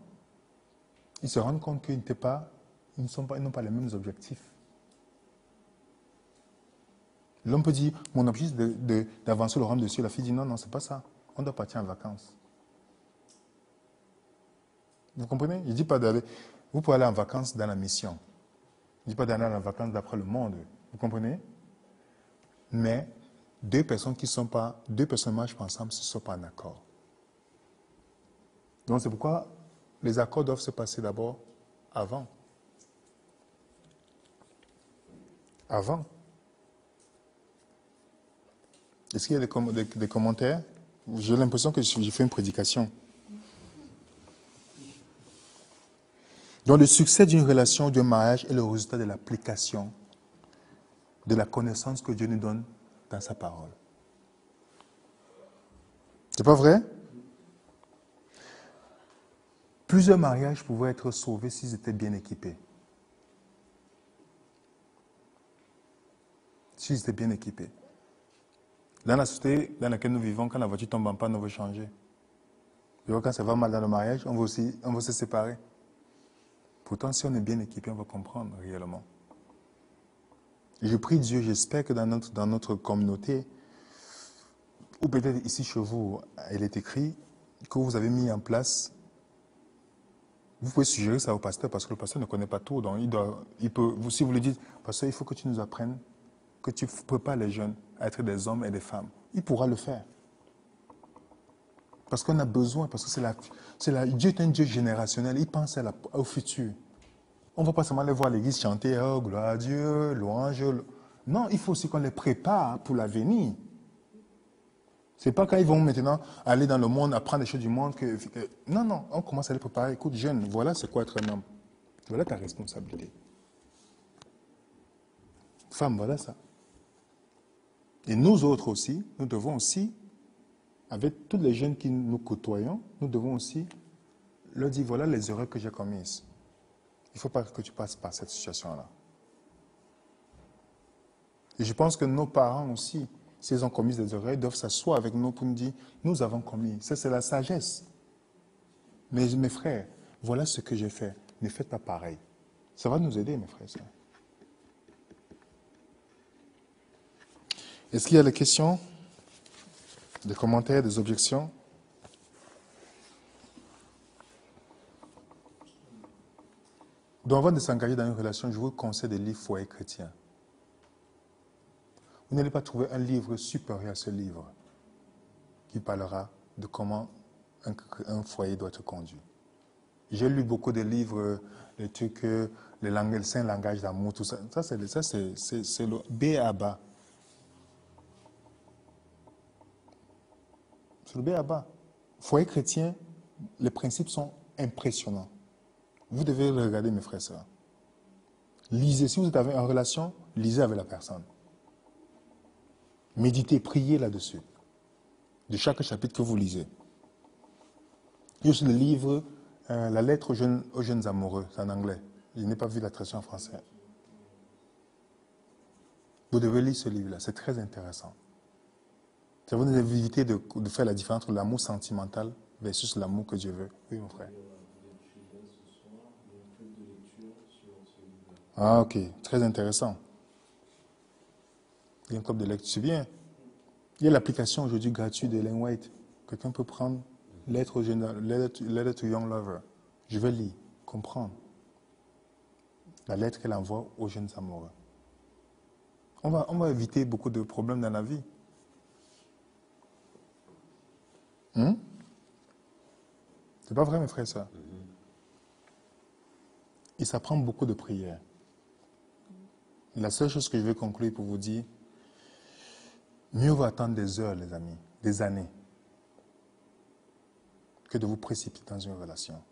S1: ils se rendent compte qu'ils n'ont pas les mêmes objectifs. L'homme peut dire, mon objectif est d'avancer le royaume de Dieu. La fille dit, non, c'est pas ça. On doit partir en vacances. Vous comprenez? Il ne dit pas d'aller, vous pouvez aller en vacances dans la mission. Il ne dit pas d'aller en vacances d'après le monde. Vous comprenez? Mais deux personnes marchent pas ensemble, ne sont pas en accord. Donc c'est pourquoi les accords doivent se passer d'abord avant. Avant. Est-ce qu'il y a des commentaires? J'ai l'impression que j'ai fait une prédication. Donc le succès d'une relation, d'un mariage est le résultat de l'application, de la connaissance que Dieu nous donne dans sa parole. C'est pas vrai? Plusieurs mariages pouvaient être sauvés s'ils étaient bien équipés. S'ils étaient bien équipés. Dans la société dans laquelle nous vivons, quand la voiture tombe en panne, on veut changer. Et quand ça va mal dans le mariage, on veut se séparer. Pourtant, si on est bien équipé, on va comprendre réellement. Et je prie Dieu, j'espère que dans notre communauté, ou peut-être ici chez vous, il est écrit que vous avez mis en place. Vous pouvez suggérer ça au pasteur parce que le pasteur ne connaît pas tout. Donc si vous lui dites, pasteur, il faut que tu nous apprennes, que tu prépares les jeunes à être des hommes et des femmes, il pourra le faire. Parce qu'on a besoin, parce que Dieu est un Dieu générationnel, il pense au futur. On ne va pas seulement les voir à l'église chanter, oh, gloire à Dieu, louange. Non, il faut aussi qu'on les prépare pour l'avenir. Ce n'est pas quand ils vont maintenant aller dans le monde, apprendre des choses du monde que... Non, on commence à les préparer. Écoute, jeune, voilà c'est quoi être un homme. Voilà ta responsabilité. Femme, voilà ça. Et nous autres aussi, nous devons aussi, avec tous les jeunes qui nous côtoyons, nous devons aussi leur dire, voilà les erreurs que j'ai commises. Il ne faut pas que tu passes par cette situation-là. Et je pense que nos parents aussi, s'ils ont commis des erreurs, ils doivent s'asseoir avec nous pour nous dire, nous avons commis. Ça, c'est la sagesse. Mais mes frères, voilà ce que j'ai fait. Ne faites pas pareil. Ça va nous aider, mes frères et sœurs. Est-ce qu'il y a des questions, des commentaires, des objections? Donc avant de s'engager dans une relation, je vous conseille des livres foyer chrétien. Vous n'allez pas trouver un livre supérieur à ce livre qui parlera de comment un foyer doit être conduit. J'ai lu beaucoup de livres, les trucs, les 5 langages d'amour, tout ça. Ça, c'est le B à bas. C'est le B à bas. Foyer chrétien, les principes sont impressionnants. Vous devez le regarder, mes frères et sœurs. Lisez. Si vous êtes en relation, lisez avec la personne. Méditez, priez là-dessus. De chaque chapitre que vous lisez. Il y a aussi le livre, la lettre aux jeunes amoureux, c'est en anglais. Je n'ai pas vu la traduction en français. Vous devez lire ce livre-là, c'est très intéressant. Ça va nous éviter de faire la différence entre l'amour sentimental versus l'amour que Dieu veut. Oui, mon frère. Ah, ok, très intéressant. Il y a un club de lecture, c'est bien. Il y a l'application aujourd'hui gratuite de Ellen White. Quelqu'un peut prendre Letter to Young Lover. Je vais lire, comprendre la lettre qu'elle envoie aux jeunes amoureux. On va éviter beaucoup de problèmes dans la vie. C'est pas vrai, mes frères et sœurs? Et ça prend beaucoup de prières. La seule chose que je vais conclure pour vous dire, mieux vaut attendre des heures, les amis, des années, que de vous précipiter dans une relation.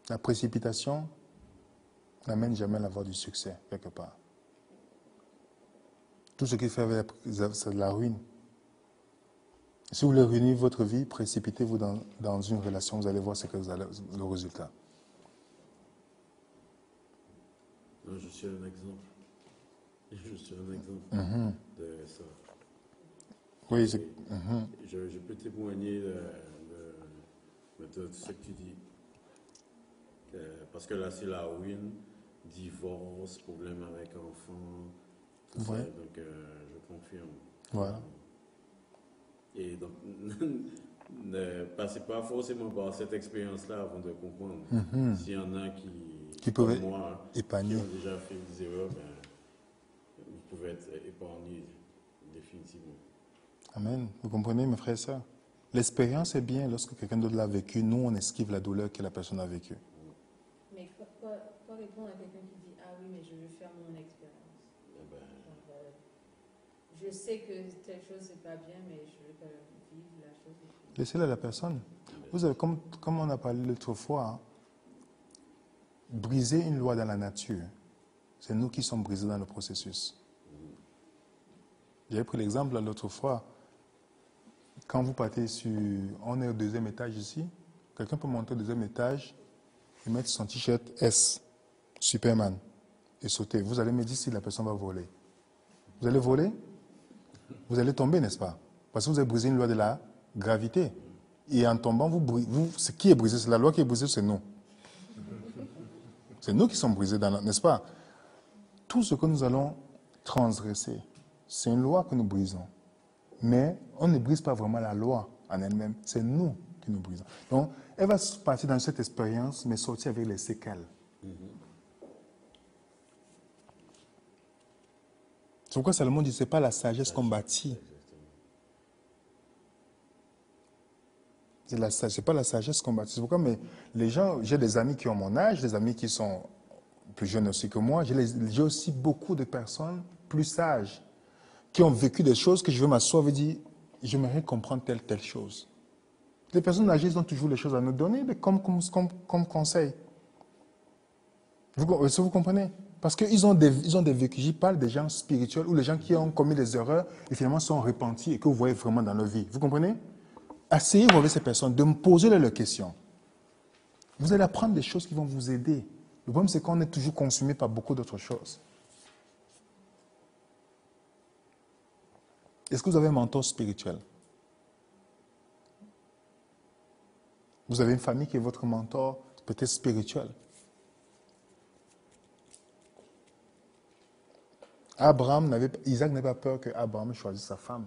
S1: La précipitation n'amène jamais à avoir du succès, quelque part. Tout ce qui fait avec c'est de la ruine. Si vous voulez ruiner votre vie, précipitez-vous dans une relation, vous allez voir ce que vous allez, le résultat.
S4: Non, je suis un exemple. Je suis un exemple de ça.
S1: Oui,
S4: Je peux témoigner de tout ce que tu dis. Parce que là, c'est la ruine, divorce, problème avec enfant, tout ça. Donc, je confirme.
S1: Voilà.
S4: Et donc, ne passez pas forcément par cette expérience-là avant de comprendre. S'il y en a qui
S1: peuvent
S4: comme moi,
S1: épargner.
S4: qui ont déjà fait des erreurs, vous pouvez être épargnés définitivement.
S1: Amen. Vous comprenez, mes frères et sœurs? L'expérience est bien lorsque quelqu'un d'autre l'a vécu. Nous, on esquive la douleur que la personne a vécue.
S5: Mais quoi répondre à quelqu'un qui dit « Ah oui, mais je veux faire mon expérience. Je sais que telle chose, c'est pas bien, mais je veux quand même vivre la chose. »
S1: Laissez-la à la personne. Vous avez, comme on a parlé l'autre fois, hein, briser une loi dans la nature, c'est nous qui sommes brisés dans le processus. J'avais pris l'exemple l'autre fois. Quand vous partez on est au 2e étage ici, quelqu'un peut monter au 2e étage et mettre son t-shirt S, Superman, et sauter. Vous allez me dire si la personne va voler. Vous allez voler? Vous allez tomber, n'est-ce pas? Parce que vous avez brisé une loi de la gravité. Et en tombant, ce qui est brisé, c'est la loi qui est brisée, c'est nous. C'est nous qui sommes brisés, n'est-ce pas? Tout ce que nous allons transgresser, c'est une loi que nous brisons. Mais on ne brise pas vraiment la loi en elle-même, c'est nous qui nous brisons. Donc, elle va partir dans cette expérience, mais sortir avec les séquelles. C'est pourquoi Salomon dit, ce n'est pas la sagesse qu'on bâtit. C'est pas la sagesse qu'on bâtit. C'est pourquoi les gens, j'ai des amis qui ont mon âge, des amis qui sont plus jeunes aussi que moi, j'ai aussi beaucoup de personnes plus sages qui ont vécu des choses que je veux m'asseoir et dire, j'aimerais comprendre telle chose. Les personnes âgées, ils ont toujours les choses à nous donner comme conseil. Vous comprenez? Parce qu'ils ont des vécus. J'y parle des gens spirituels ou les gens qui ont commis des erreurs et finalement sont repentis et que vous voyez vraiment dans leur vie. Vous comprenez? Asseyez-vous avec ces personnes, de me poser leurs questions. Vous allez apprendre des choses qui vont vous aider. Le problème, c'est qu'on est toujours consumé par beaucoup d'autres choses. Est-ce que vous avez un mentor spirituel? Vous avez une famille qui est votre mentor, peut-être spirituel. Isaac n'avait pas peur que Abraham choisisse sa femme.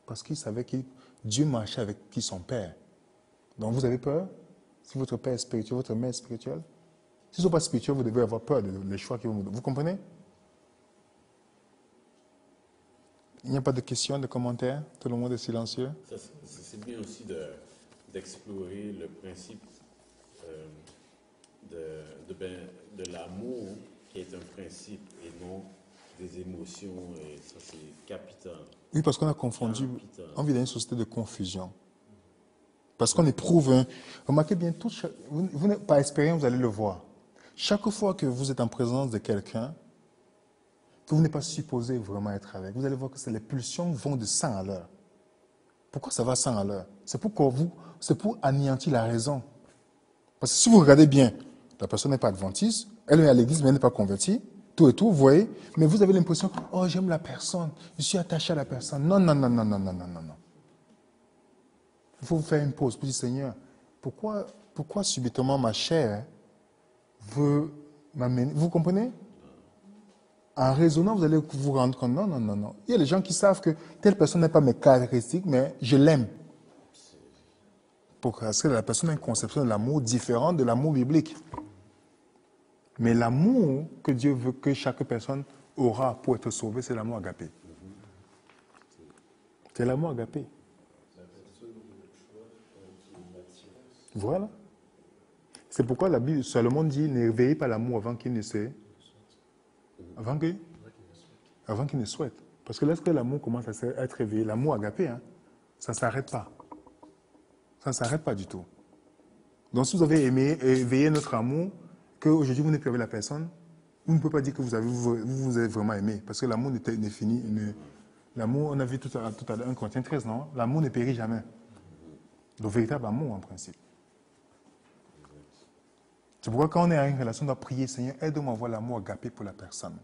S1: Parce qu'il savait que Dieu marchait avec son père. Donc vous avez peur? Si votre père est spirituel, votre mère est spirituelle? S'ils ne sont pas spirituels, vous devez avoir peur des choix qu'ils vont vous donner. Vous comprenez? Il n'y a pas de questions, de commentaires? Tout le monde est silencieux?
S4: C'est bien aussi d'explorer le principe de l'amour qui est un principe et non des émotions. Et ça, c'est capital.
S1: Oui, parce qu'on a confondu. On vit dans une société de confusion. Parce qu'on éprouve remarquez bien, par expérience, vous allez le voir. Chaque fois que vous êtes en présence de quelqu'un, que vous n'êtes pas supposé vraiment être avec, vous allez voir que les pulsions vont de 100 à l'heure. Pourquoi ça va 100 à l'heure? C'est pour anéantir la raison. Parce que si vous regardez bien, la personne n'est pas adventiste, elle est à l'église mais elle n'est pas convertie, tout et tout, vous voyez, mais vous avez l'impression, oh j'aime la personne, je suis attaché à la personne. Non. Il faut vous faire une pause pour dire, Seigneur, pourquoi subitement ma chair veut m'amener? Vous comprenez? En raisonnant, vous allez vous rendre compte, non. Il y a des gens qui savent que telle personne n'est pas mes caractéristiques, mais je l'aime. Parce que la personne a une conception de l'amour différente de l'amour biblique. Mais l'amour que Dieu veut que chaque personne aura pour être sauvée, c'est l'amour agapé. C'est l'amour agapé. Voilà. C'est pourquoi la Bible, Salomon dit, ne veillez pas l'amour avant qu'il ne se... Avant qu'il ne souhaite. Parce que lorsque l'amour commence à être réveillé, l'amour agapé, ça ne s'arrête pas. Ça ne s'arrête pas du tout. Donc si vous avez aimé, éveillé notre amour, qu'aujourd'hui vous n'êtes plus avec la personne, vous ne pouvez pas dire que vous avez vraiment aimé, parce que l'amour n'est fini. L'amour, on a vu tout à l'heure, 1 Corinthiens 13, non? L'amour ne périt jamais. Le véritable amour, en principe. C'est pourquoi quand on est en une relation, on doit prier, Seigneur, aide-moi à avoir l'amour agapé pour la personne.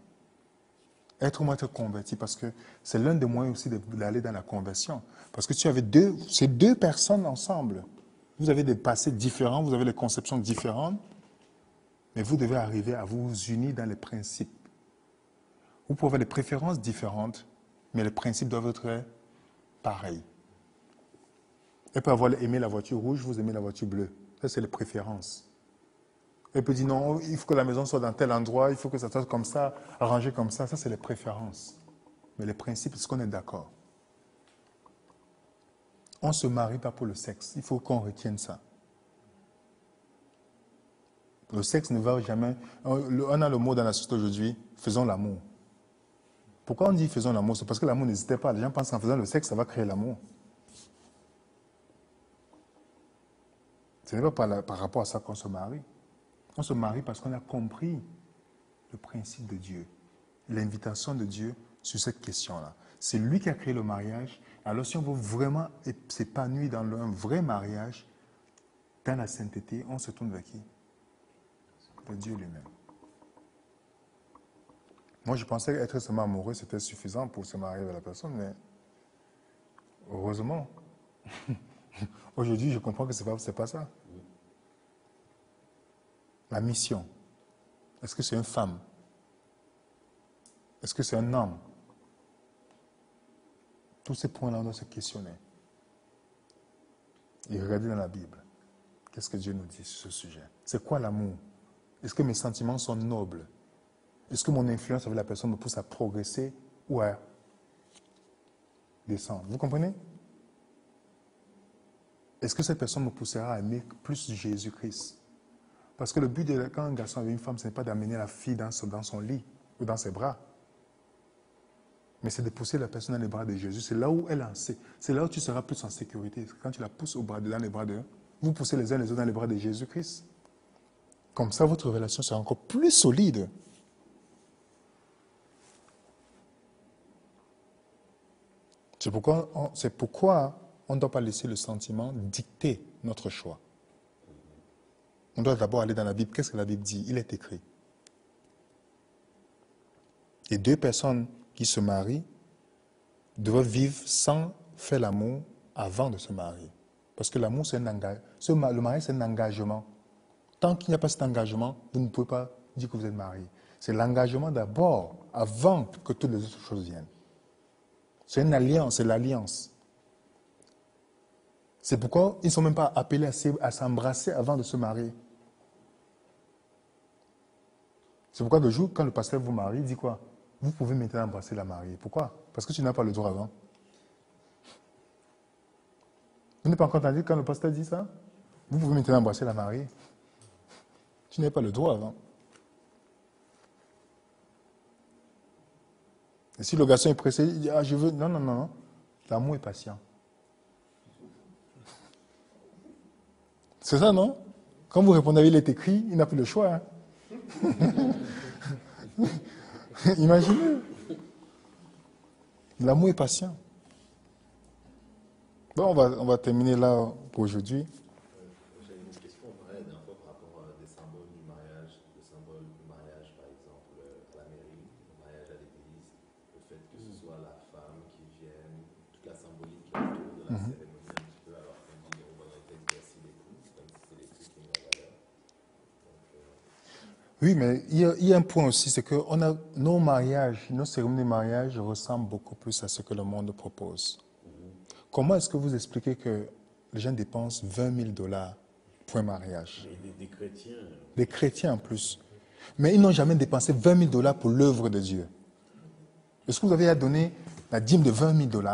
S1: Aide-moi à être converti, parce que c'est l'un des moyens aussi d'aller dans la conversion. Parce que c'est deux personnes ensemble. Vous avez des passés différents, vous avez des conceptions différentes, mais vous devez arriver à vous unir dans les principes. Vous pouvez avoir des préférences différentes, mais les principes doivent être pareils. Elle peut avoir aimé la voiture rouge, vous aimez la voiture bleue. Ça, c'est les préférences. Elle peut dire non, il faut que la maison soit dans tel endroit, il faut que ça soit comme ça, arrangé comme ça. Ça, c'est les préférences. Mais les principes, est-ce qu'on est d'accord? On ne se marie pas pour le sexe. Il faut qu'on retienne ça. Le sexe ne va jamais... On a le mot dans la société aujourd'hui, faisons l'amour. Pourquoi on dit faisons l'amour? C'est parce que l'amour n'existait pas. Les gens pensent qu'en faisant le sexe, ça va créer l'amour. Ce n'est pas par rapport à ça qu'on se marie. On se marie parce qu'on a compris le principe de Dieu, l'invitation de Dieu sur cette question-là. C'est lui qui a créé le mariage. Alors si on veut vraiment s'épanouir dans un vrai mariage, dans la sainteté, on se tourne vers qui? Vers Dieu lui-même. Moi, je pensais qu'être seulement amoureux, c'était suffisant pour se marier avec la personne, mais heureusement, aujourd'hui, je comprends que ce n'est pas ça. La mission. Est-ce que c'est une femme? Est-ce que c'est un homme? Tous ces points-là, on doit se questionner. Et regarder dans la Bible. Qu'est-ce que Dieu nous dit sur ce sujet? C'est quoi l'amour? Est-ce que mes sentiments sont nobles? Est-ce que mon influence avec la personne me pousse à progresser ou à descendre? Vous comprenez? Est-ce que cette personne me poussera à aimer plus Jésus-Christ? Parce que le but quand un garçon avec une femme, ce n'est pas d'amener la fille dans son lit ou dans ses bras. Mais c'est de pousser la personne dans les bras de Jésus. C'est là où elle en sait. C'est là où tu seras plus en sécurité. Quand tu la pousses dans les bras de... Vous poussez les uns les autres dans les bras de Jésus-Christ. Comme ça, votre relation sera encore plus solide. C'est pourquoi on ne doit pas laisser le sentiment dicter notre choix. On doit d'abord aller dans la Bible. Qu'est-ce que la Bible dit? Il est écrit. Et deux personnes qui se marient doivent vivre sans faire l'amour avant de se marier. Parce que l'amour, c'est un engagement. Le mariage, c'est un engagement. Tant qu'il n'y a pas cet engagement, vous ne pouvez pas dire que vous êtes marié. C'est l'engagement d'abord, avant que toutes les autres choses viennent. C'est une alliance, c'est l'alliance. C'est pourquoi ils ne sont même pas appelés à s'embrasser avant de se marier. C'est pourquoi le jour, quand le pasteur vous marie, il dit quoi? Vous pouvez maintenant embrasser la mariée. Pourquoi? Parce que tu n'as pas le droit avant. Vous n'êtes pas encore entendu quand le pasteur dit ça? Vous pouvez maintenant embrasser la mariée. Tu n'as pas le droit avant. Et si le garçon est pressé, il dit, je veux... Non, non, non, non. L'amour est patient. C'est ça, non? Quand vous répondez, il est écrit, il n'a plus le choix. Hein? Imaginez. L'amour est patient. Bon, on va terminer là pour aujourd'hui.
S6: J'avais une question vraie d'un fois par rapport à des symboles du mariage, le symbole du mariage par exemple à la mairie, le mariage à l'église, le fait que ce soit la femme qui vienne, toute la symbolique autour de la cérémonie un petit peu, alors qu'on dit on va exercer l'épouse, comme si c'est l'épouse qui met la valeur.
S1: Oui, mais il y a un point aussi, c'est que nos mariages, nos cérémonies de mariage ressemblent beaucoup plus à ce que le monde propose. Comment est-ce que vous expliquez que les gens dépensent $20 000 pour un mariage?
S4: Des chrétiens.
S1: Des chrétiens en plus. Mais ils n'ont jamais dépensé $20 000 pour l'œuvre de Dieu. Est-ce que vous avez à donner la dîme de $20 000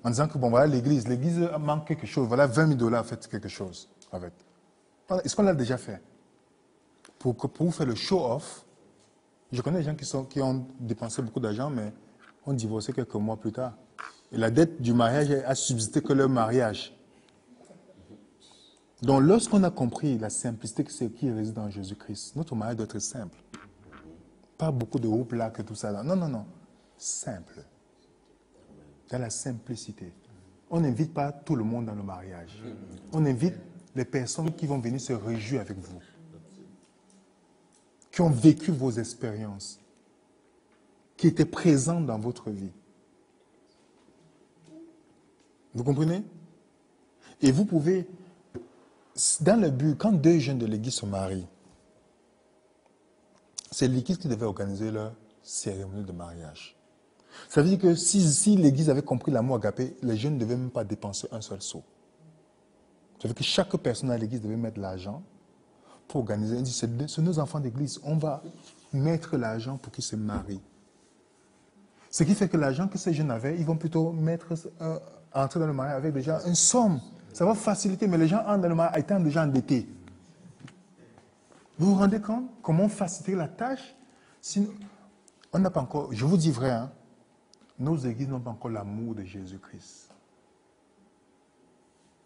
S1: en disant que bon, voilà l'église manque quelque chose, voilà $20 000, faites quelque chose avec. Est-ce qu'on l'a déjà fait? Pour vous faire le show-off, je connais des gens qui ont dépensé beaucoup d'argent, mais ont divorcé quelques mois plus tard. Et la dette du mariage a subsisté que leur mariage. Donc, lorsqu'on a compris la simplicité qui réside en Jésus-Christ, notre mariage doit être simple. Pas beaucoup de groupes là, que tout ça là. Non, non, non. Simple. Dans la simplicité. On n'invite pas tout le monde dans le mariage. On invite les personnes qui vont venir se réjouir avec vous. Qui ont vécu vos expériences. Qui étaient présentes dans votre vie. Vous comprenez? Et vous pouvez, dans le but, quand deux jeunes de l'église se marient, c'est l'église qui devait organiser leur cérémonie de mariage. Ça veut dire que si l'église avait compris l'amour agapé, les jeunes ne devaient même pas dépenser un seul sou. Ça veut dire que chaque personne à l'église devait mettre l'argent pour organiser. Il dit, c'est nos enfants d'église, on va mettre l'argent pour qu'ils se marient. Ce qui fait que l'argent que ces jeunes avaient, ils vont plutôt entrer dans le mariage avec déjà une somme. Ça va faciliter, mais les gens entrent dans le mariage étant déjà endettés. Vous vous rendez compte comment faciliter la tâche? Sinon, on n'a pas encore, je vous dis vrai, hein, nos églises n'ont pas encore l'amour de Jésus-Christ.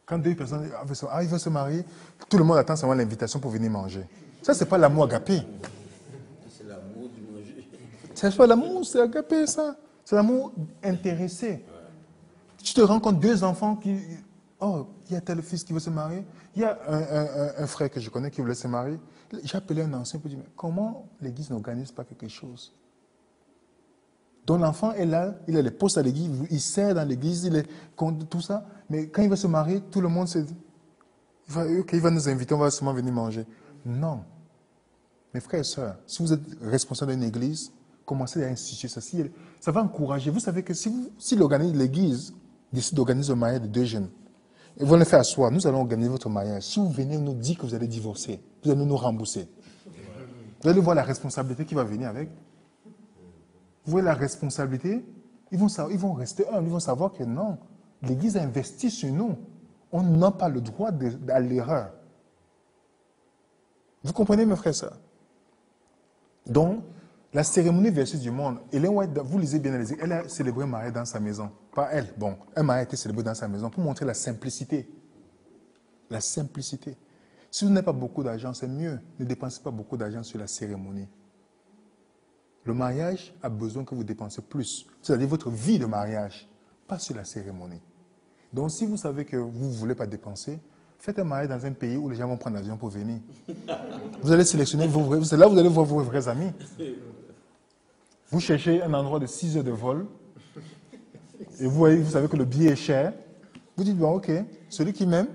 S1: Quand deux personnes ils veulent se marier, tout le monde attend seulement l'invitation pour venir manger. Ça, ce n'est pas l'amour agapé.
S4: C'est l'amour du manger.
S1: C'est pas l'amour, c'est agapé, ça. C'est l'amour intéressé. Tu te rends compte, deux enfants qui... Oh, il y a tel fils qui veut se marier. Il y a un frère que je connais qui voulait se marier. J'ai appelé un ancien pour dire, mais comment l'église n'organise pas quelque chose? Donc l'enfant est là, il a les postes à l'église, il sert dans l'église, il est contre tout ça. Mais quand il va se marier, tout le monde se dit, il va nous inviter, on va seulement venir manger. Non. Mes frères et sœurs, si vous êtes responsable d'une église, commencez à instituer ça. Ça va encourager. Vous savez que si l'église décide d'organiser le mariage de deux jeunes, ils vont le faire asseoir, nous allons organiser votre mariage. Si vous venez nous dire que vous allez divorcer, vous allez nous rembourser. Vous allez voir la responsabilité qui va venir avec. Vous voyez la responsabilité, ils vont rester humbles, ils vont savoir que non, l'Église a investi sur nous. On n'a pas le droit à l'erreur. Vous comprenez, mes frères et sœurs? Donc, la cérémonie versus du monde, Ellen White, vous lisez bien, elle a célébré un mariage dans sa maison. Pas elle, bon, un mariage a été célébré dans sa maison pour montrer la simplicité. La simplicité. Si vous n'avez pas beaucoup d'argent, c'est mieux. Ne dépensez pas beaucoup d'argent sur la cérémonie. Le mariage a besoin que vous dépensez plus. C'est-à-dire votre vie de mariage, pas sur la cérémonie. Donc, si vous savez que vous ne voulez pas dépenser, faites un mariage dans un pays où les gens vont prendre l'avion pour venir. Vous allez sélectionner c'est là où vous allez voir vos vrais amis. Vous cherchez un endroit de 6 heures de vol et vous savez que le billet est cher. Vous dites, bon, ok, celui qui m'aime.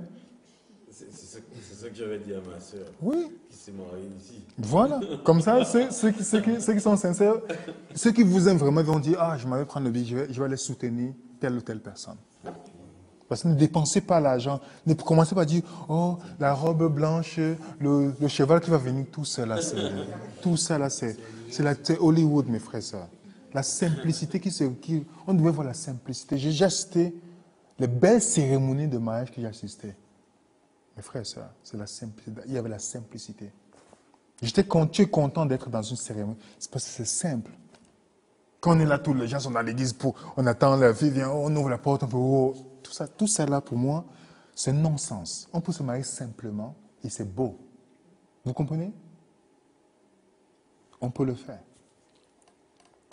S4: C'est ça que j'avais dit à ma soeur.
S1: Oui.
S4: Qui s'est mariée ici.
S1: Voilà. Comme ça, ceux qui sont sincères, ceux qui vous aiment vraiment vont dire, ah, je m'avais prendre le billet, je vais aller soutenir telle ou telle personne. Parce que ne dépensez pas l'argent. Ne commencez pas à dire, oh, la robe blanche, le cheval qui va venir, tout ça là, c'est Hollywood, mes frères, ça. La simplicité on devait voir la simplicité. J'ai assisté les belles cérémonies de mariage que j'ai assistées. Mes frères, ça, c'est la simplicité. Il y avait la simplicité. J'étais content d'être dans une cérémonie. C'est parce que c'est simple. Quand on est là, tous les gens sont dans l'église, on attend la fille, vient, on ouvre la porte, on peut, oh, tout ça là, pour moi, c'est non-sens. On peut se marier simplement et c'est beau. Vous comprenez? On peut le faire.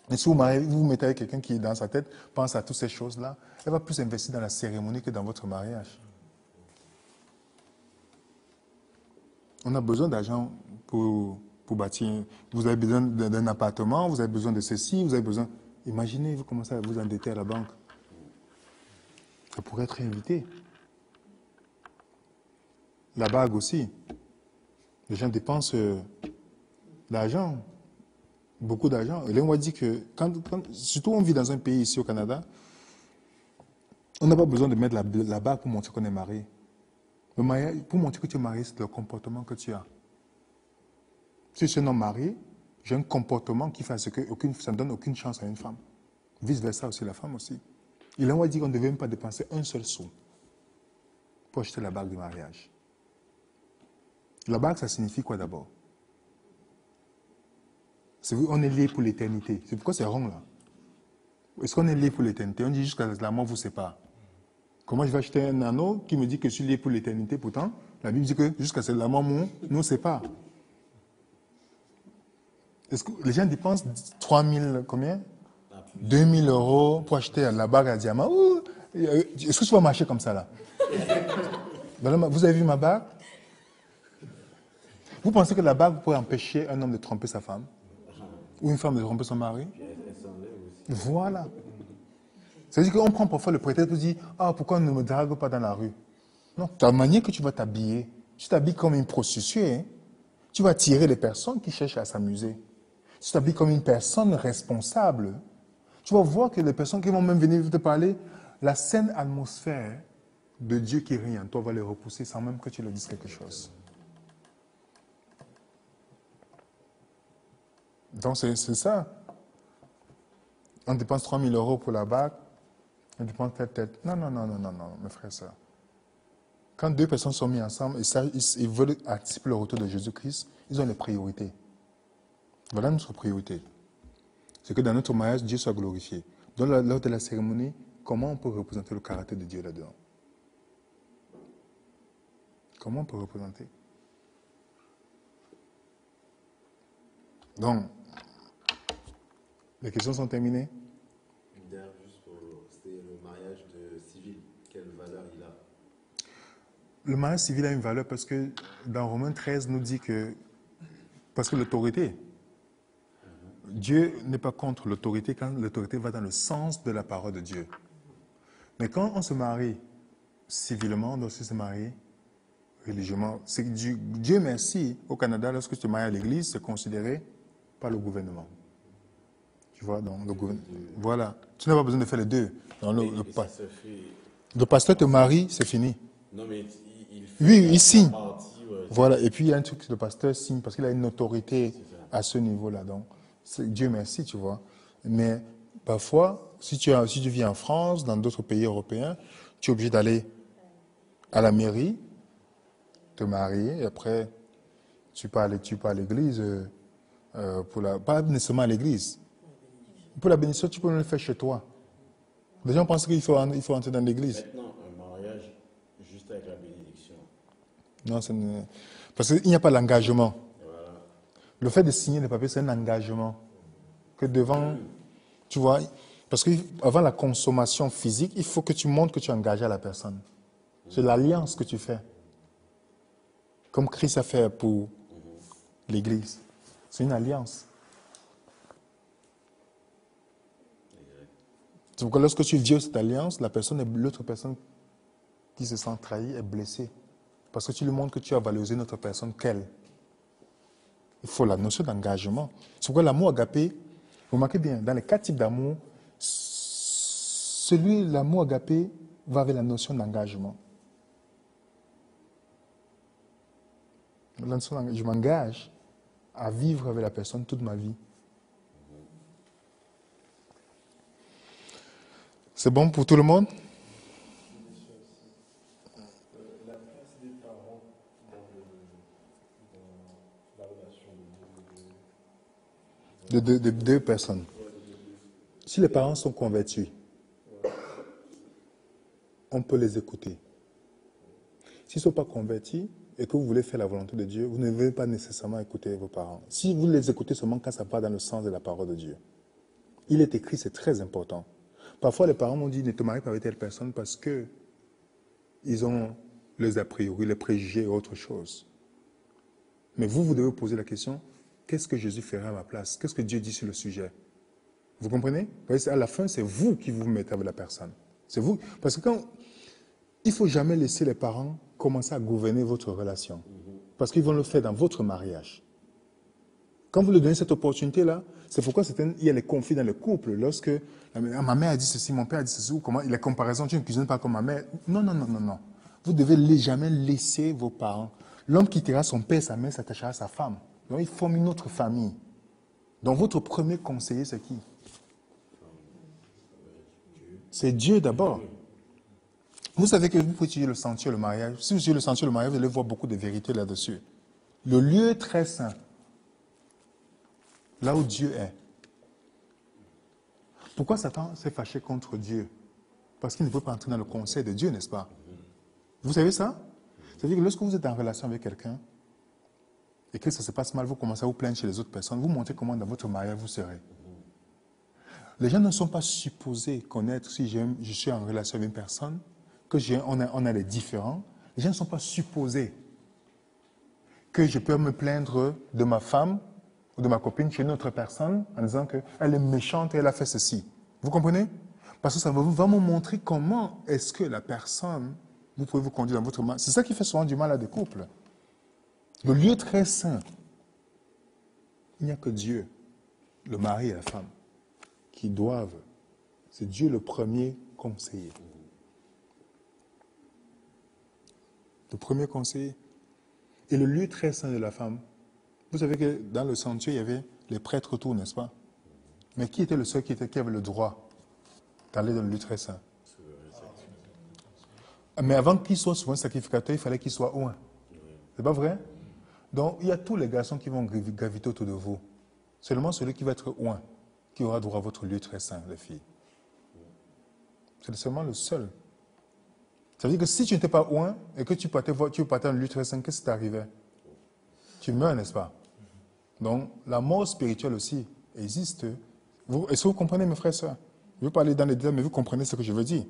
S1: Mais si vous vous mettez avec quelqu'un qui, dans sa tête, pense à toutes ces choses-là, elle va plus investir dans la cérémonie que dans votre mariage. On a besoin d'argent pour bâtir. Vous avez besoin d'un appartement, vous avez besoin de ceci, vous avez besoin... Imaginez, vous commencez à vous endetter à la banque. Ça pourrait être invité. La bague aussi. Les gens dépensent l'argent, beaucoup d'argent. Et là, on va dire que, surtout on vit dans un pays ici au Canada, on n'a pas besoin de mettre la bague pour montrer qu'on est marié. Le mariage, pour montrer que tu es marié, c'est le comportement que tu as. Si je suis un homme marié, j'ai un comportement qui fait ce que ça ne donne aucune chance à une femme. Vice-versa aussi, la femme aussi. Et là, on va dire qu'on ne devait même pas dépenser un seul sou pour acheter la bague du mariage. La bague, ça signifie quoi d'abord? On est lié pour l'éternité. C'est pourquoi c'est rond là. Est-ce qu'on est lié pour l'éternité? On dit jusqu'à la mort vous sépare. Comment je vais acheter un anneau qui me dit que je suis lié pour l'éternité? Pourtant, La Bible dit que jusqu'à ce que la mort nous sépare. Est-ce que les gens dépensent 3 000, combien 2 000 € pour acheter la bague à diamant. Ouh, est-ce que tu vas marcher comme ça là? Vous avez vu ma bague? Vous pensez que la bague pourrait empêcher un homme de tromper sa femme? Ou une femme de tromper son mari? Voilà. C'est-à-dire qu'on prend parfois le prétexte pour dire ah, pourquoi on ne me drague pas dans la rue? Non, ta manière que tu vas t'habiller, tu t'habilles comme une prostituée. Hein? Tu vas attirer les personnes qui cherchent à s'amuser. Tu t'habilles comme une personne responsable. Tu vas voir que les personnes qui vont même venir te parler, la saine atmosphère de Dieu qui rit en toi va les repousser sans même que tu leur dises quelque chose. Donc c'est ça. On dépense 3 000 € pour la bague, on dépense tête. Non, mes frères et sœurs. Quand deux personnes sont mises ensemble et ils veulent anticiper le retour de Jésus-Christ, ils ont les priorités. Voilà notre priorité. C'est que dans notre mariage, Dieu soit glorifié. Donc, lors de la cérémonie, comment on peut représenter le caractère de Dieu là-dedans? Comment on peut représenter? Donc, les questions sont terminées?
S6: D'ailleurs, juste pour... C'était le mariage civil. Quelle valeur il a?
S1: Le mariage civil a une valeur parce que dans Romains 13 nous dit que... Parce que l'autorité... Dieu n'est pas contre l'autorité quand l'autorité va dans le sens de la parole de Dieu. Mais quand on se marie civilement, on doit aussi se marier religieusement. C'est que Dieu merci, au Canada, lorsque tu te maries à l'église, c'est considéré par le gouvernement. Tu vois, donc le gouvernement. Voilà. Tu n'as pas besoin de faire les deux. Le pasteur te marie, c'est fini.
S4: Non, mais il fait
S1: oui, il signe.
S4: Partie, ouais.
S1: Voilà. Et puis il y a un truc que le pasteur signe parce qu'il a une autorité à ce niveau-là. Donc, Dieu merci, tu vois. Mais parfois, si tu vis en France, dans d'autres pays européens, tu es obligé d'aller à la mairie, te marier, et après, tu pars à l'église, pas nécessairement à l'église. Pour la bénédiction, tu peux le faire chez toi. Les gens pensent qu'il faut entrer dans l'église.
S4: Maintenant, un mariage juste avec la bénédiction.
S1: Non, parce qu'il n'y a pas l'engagement.
S4: Voilà.
S1: Le fait de signer les papiers, c'est un engagement. Que devant, tu vois, parce qu'avant la consommation physique, il faut que tu montres que tu es engagé à la personne. C'est l'alliance que tu fais. Comme Christ a fait pour l'Église. C'est une alliance. Donc lorsque tu violes cette alliance, l'autre personne qui se sent trahie est blessée. Parce que tu lui montres que tu as valorisé notre personne qu'elle. Il faut la notion d'engagement. C'est pourquoi l'amour agapé, vous remarquez bien, dans les 4 types d'amour, l'amour agapé va avec la notion d'engagement. Je m'engage à vivre avec la personne toute ma vie. C'est bon pour tout le monde?
S2: La place des parents dans la relation
S1: De deux personnes. Si les parents sont convertis, on peut les écouter. S'ils ne sont pas convertis et que vous voulez faire la volonté de Dieu, vous ne devez pas nécessairement écouter vos parents. Si vous les écoutez seulement quand ça va dans le sens de la parole de Dieu. Il est écrit, c'est très important. Parfois, les parents m'ont dit ne te marie pas avec telle personne parce que ils ont les a priori, les préjugés et autre chose. Mais vous devez poser la question, qu'est-ce que Jésus ferait à ma place? Qu'est-ce que Dieu dit sur le sujet? Vous comprenez? Parce qu'à la fin, c'est vous qui vous mettez avec la personne. C'est vous. Parce que il ne faut jamais laisser les parents commencer à gouverner votre relation. Parce qu'ils vont le faire dans votre mariage. Quand vous leur donnez cette opportunité-là, c'est pourquoi il y a les conflits dans le couple. Lorsque ma mère a dit ceci, mon père a dit ceci, ou comment, les comparaisons, tu ne cuisines pas comme ma mère. Non. Vous ne devez jamais laisser vos parents. L'homme quittera son père, sa mère s'attachera à sa femme. Donc, ils forment une autre famille. Donc, votre premier conseiller, c'est qui? C'est Dieu d'abord. Vous savez que vous pouvez étudier le sentier, le mariage. Si vous étudiez le sentier, le mariage, vous allez voir beaucoup de vérités là-dessus. Le lieu très saint, là où Dieu est. Pourquoi Satan s'est fâché contre Dieu? Parce qu'il ne peut pas entrer dans le conseil de Dieu, n'est-ce pas? Vous savez ça? C'est-à-dire que lorsque vous êtes en relation avec quelqu'un et que ça se passe mal, vous commencez à vous plaindre chez les autres personnes, vous montrez comment dans votre mariage vous serez. Les gens ne sont pas supposés connaître si je suis en relation avec une personne, on a des différends. Les gens ne sont pas supposés que je peux me plaindre de ma femme ou de ma copine chez une autre personne en disant qu'elle est méchante et elle a fait ceci. Vous comprenez? Parce que ça va me montrer comment est-ce que la personne, vous pouvez vous conduire dans votre mariage. C'est ça qui fait souvent du mal à des couples. Le lieu très saint, il n'y a que Dieu, le mari et la femme, qui doivent, c'est Dieu le premier conseiller. Le premier conseiller. Et le lieu très saint de la femme, vous savez que dans le sanctuaire, il y avait les prêtres autour, n'est-ce pas? Mais qui était le seul qui avait le droit d'aller dans le lieu très saint? Mais avant qu'il soit souvent sacrificateur, il fallait qu'il soit oint. C'est pas vrai? Donc, il y a tous les garçons qui vont graviter autour de vous. Seulement celui qui va être oint, qui aura droit à votre lieu très saint, les filles. C'est seulement le seul. Ça veut dire que si tu n'étais pas oint et que tu partais dans le lieu très saint, qu'est-ce qui t'arrivait? Tu meurs, n'est-ce pas? Donc, la mort spirituelle aussi existe. Est-ce que vous comprenez, mes frères et sœurs? Je veux parler dans les détails, mais vous comprenez ce que je veux dire.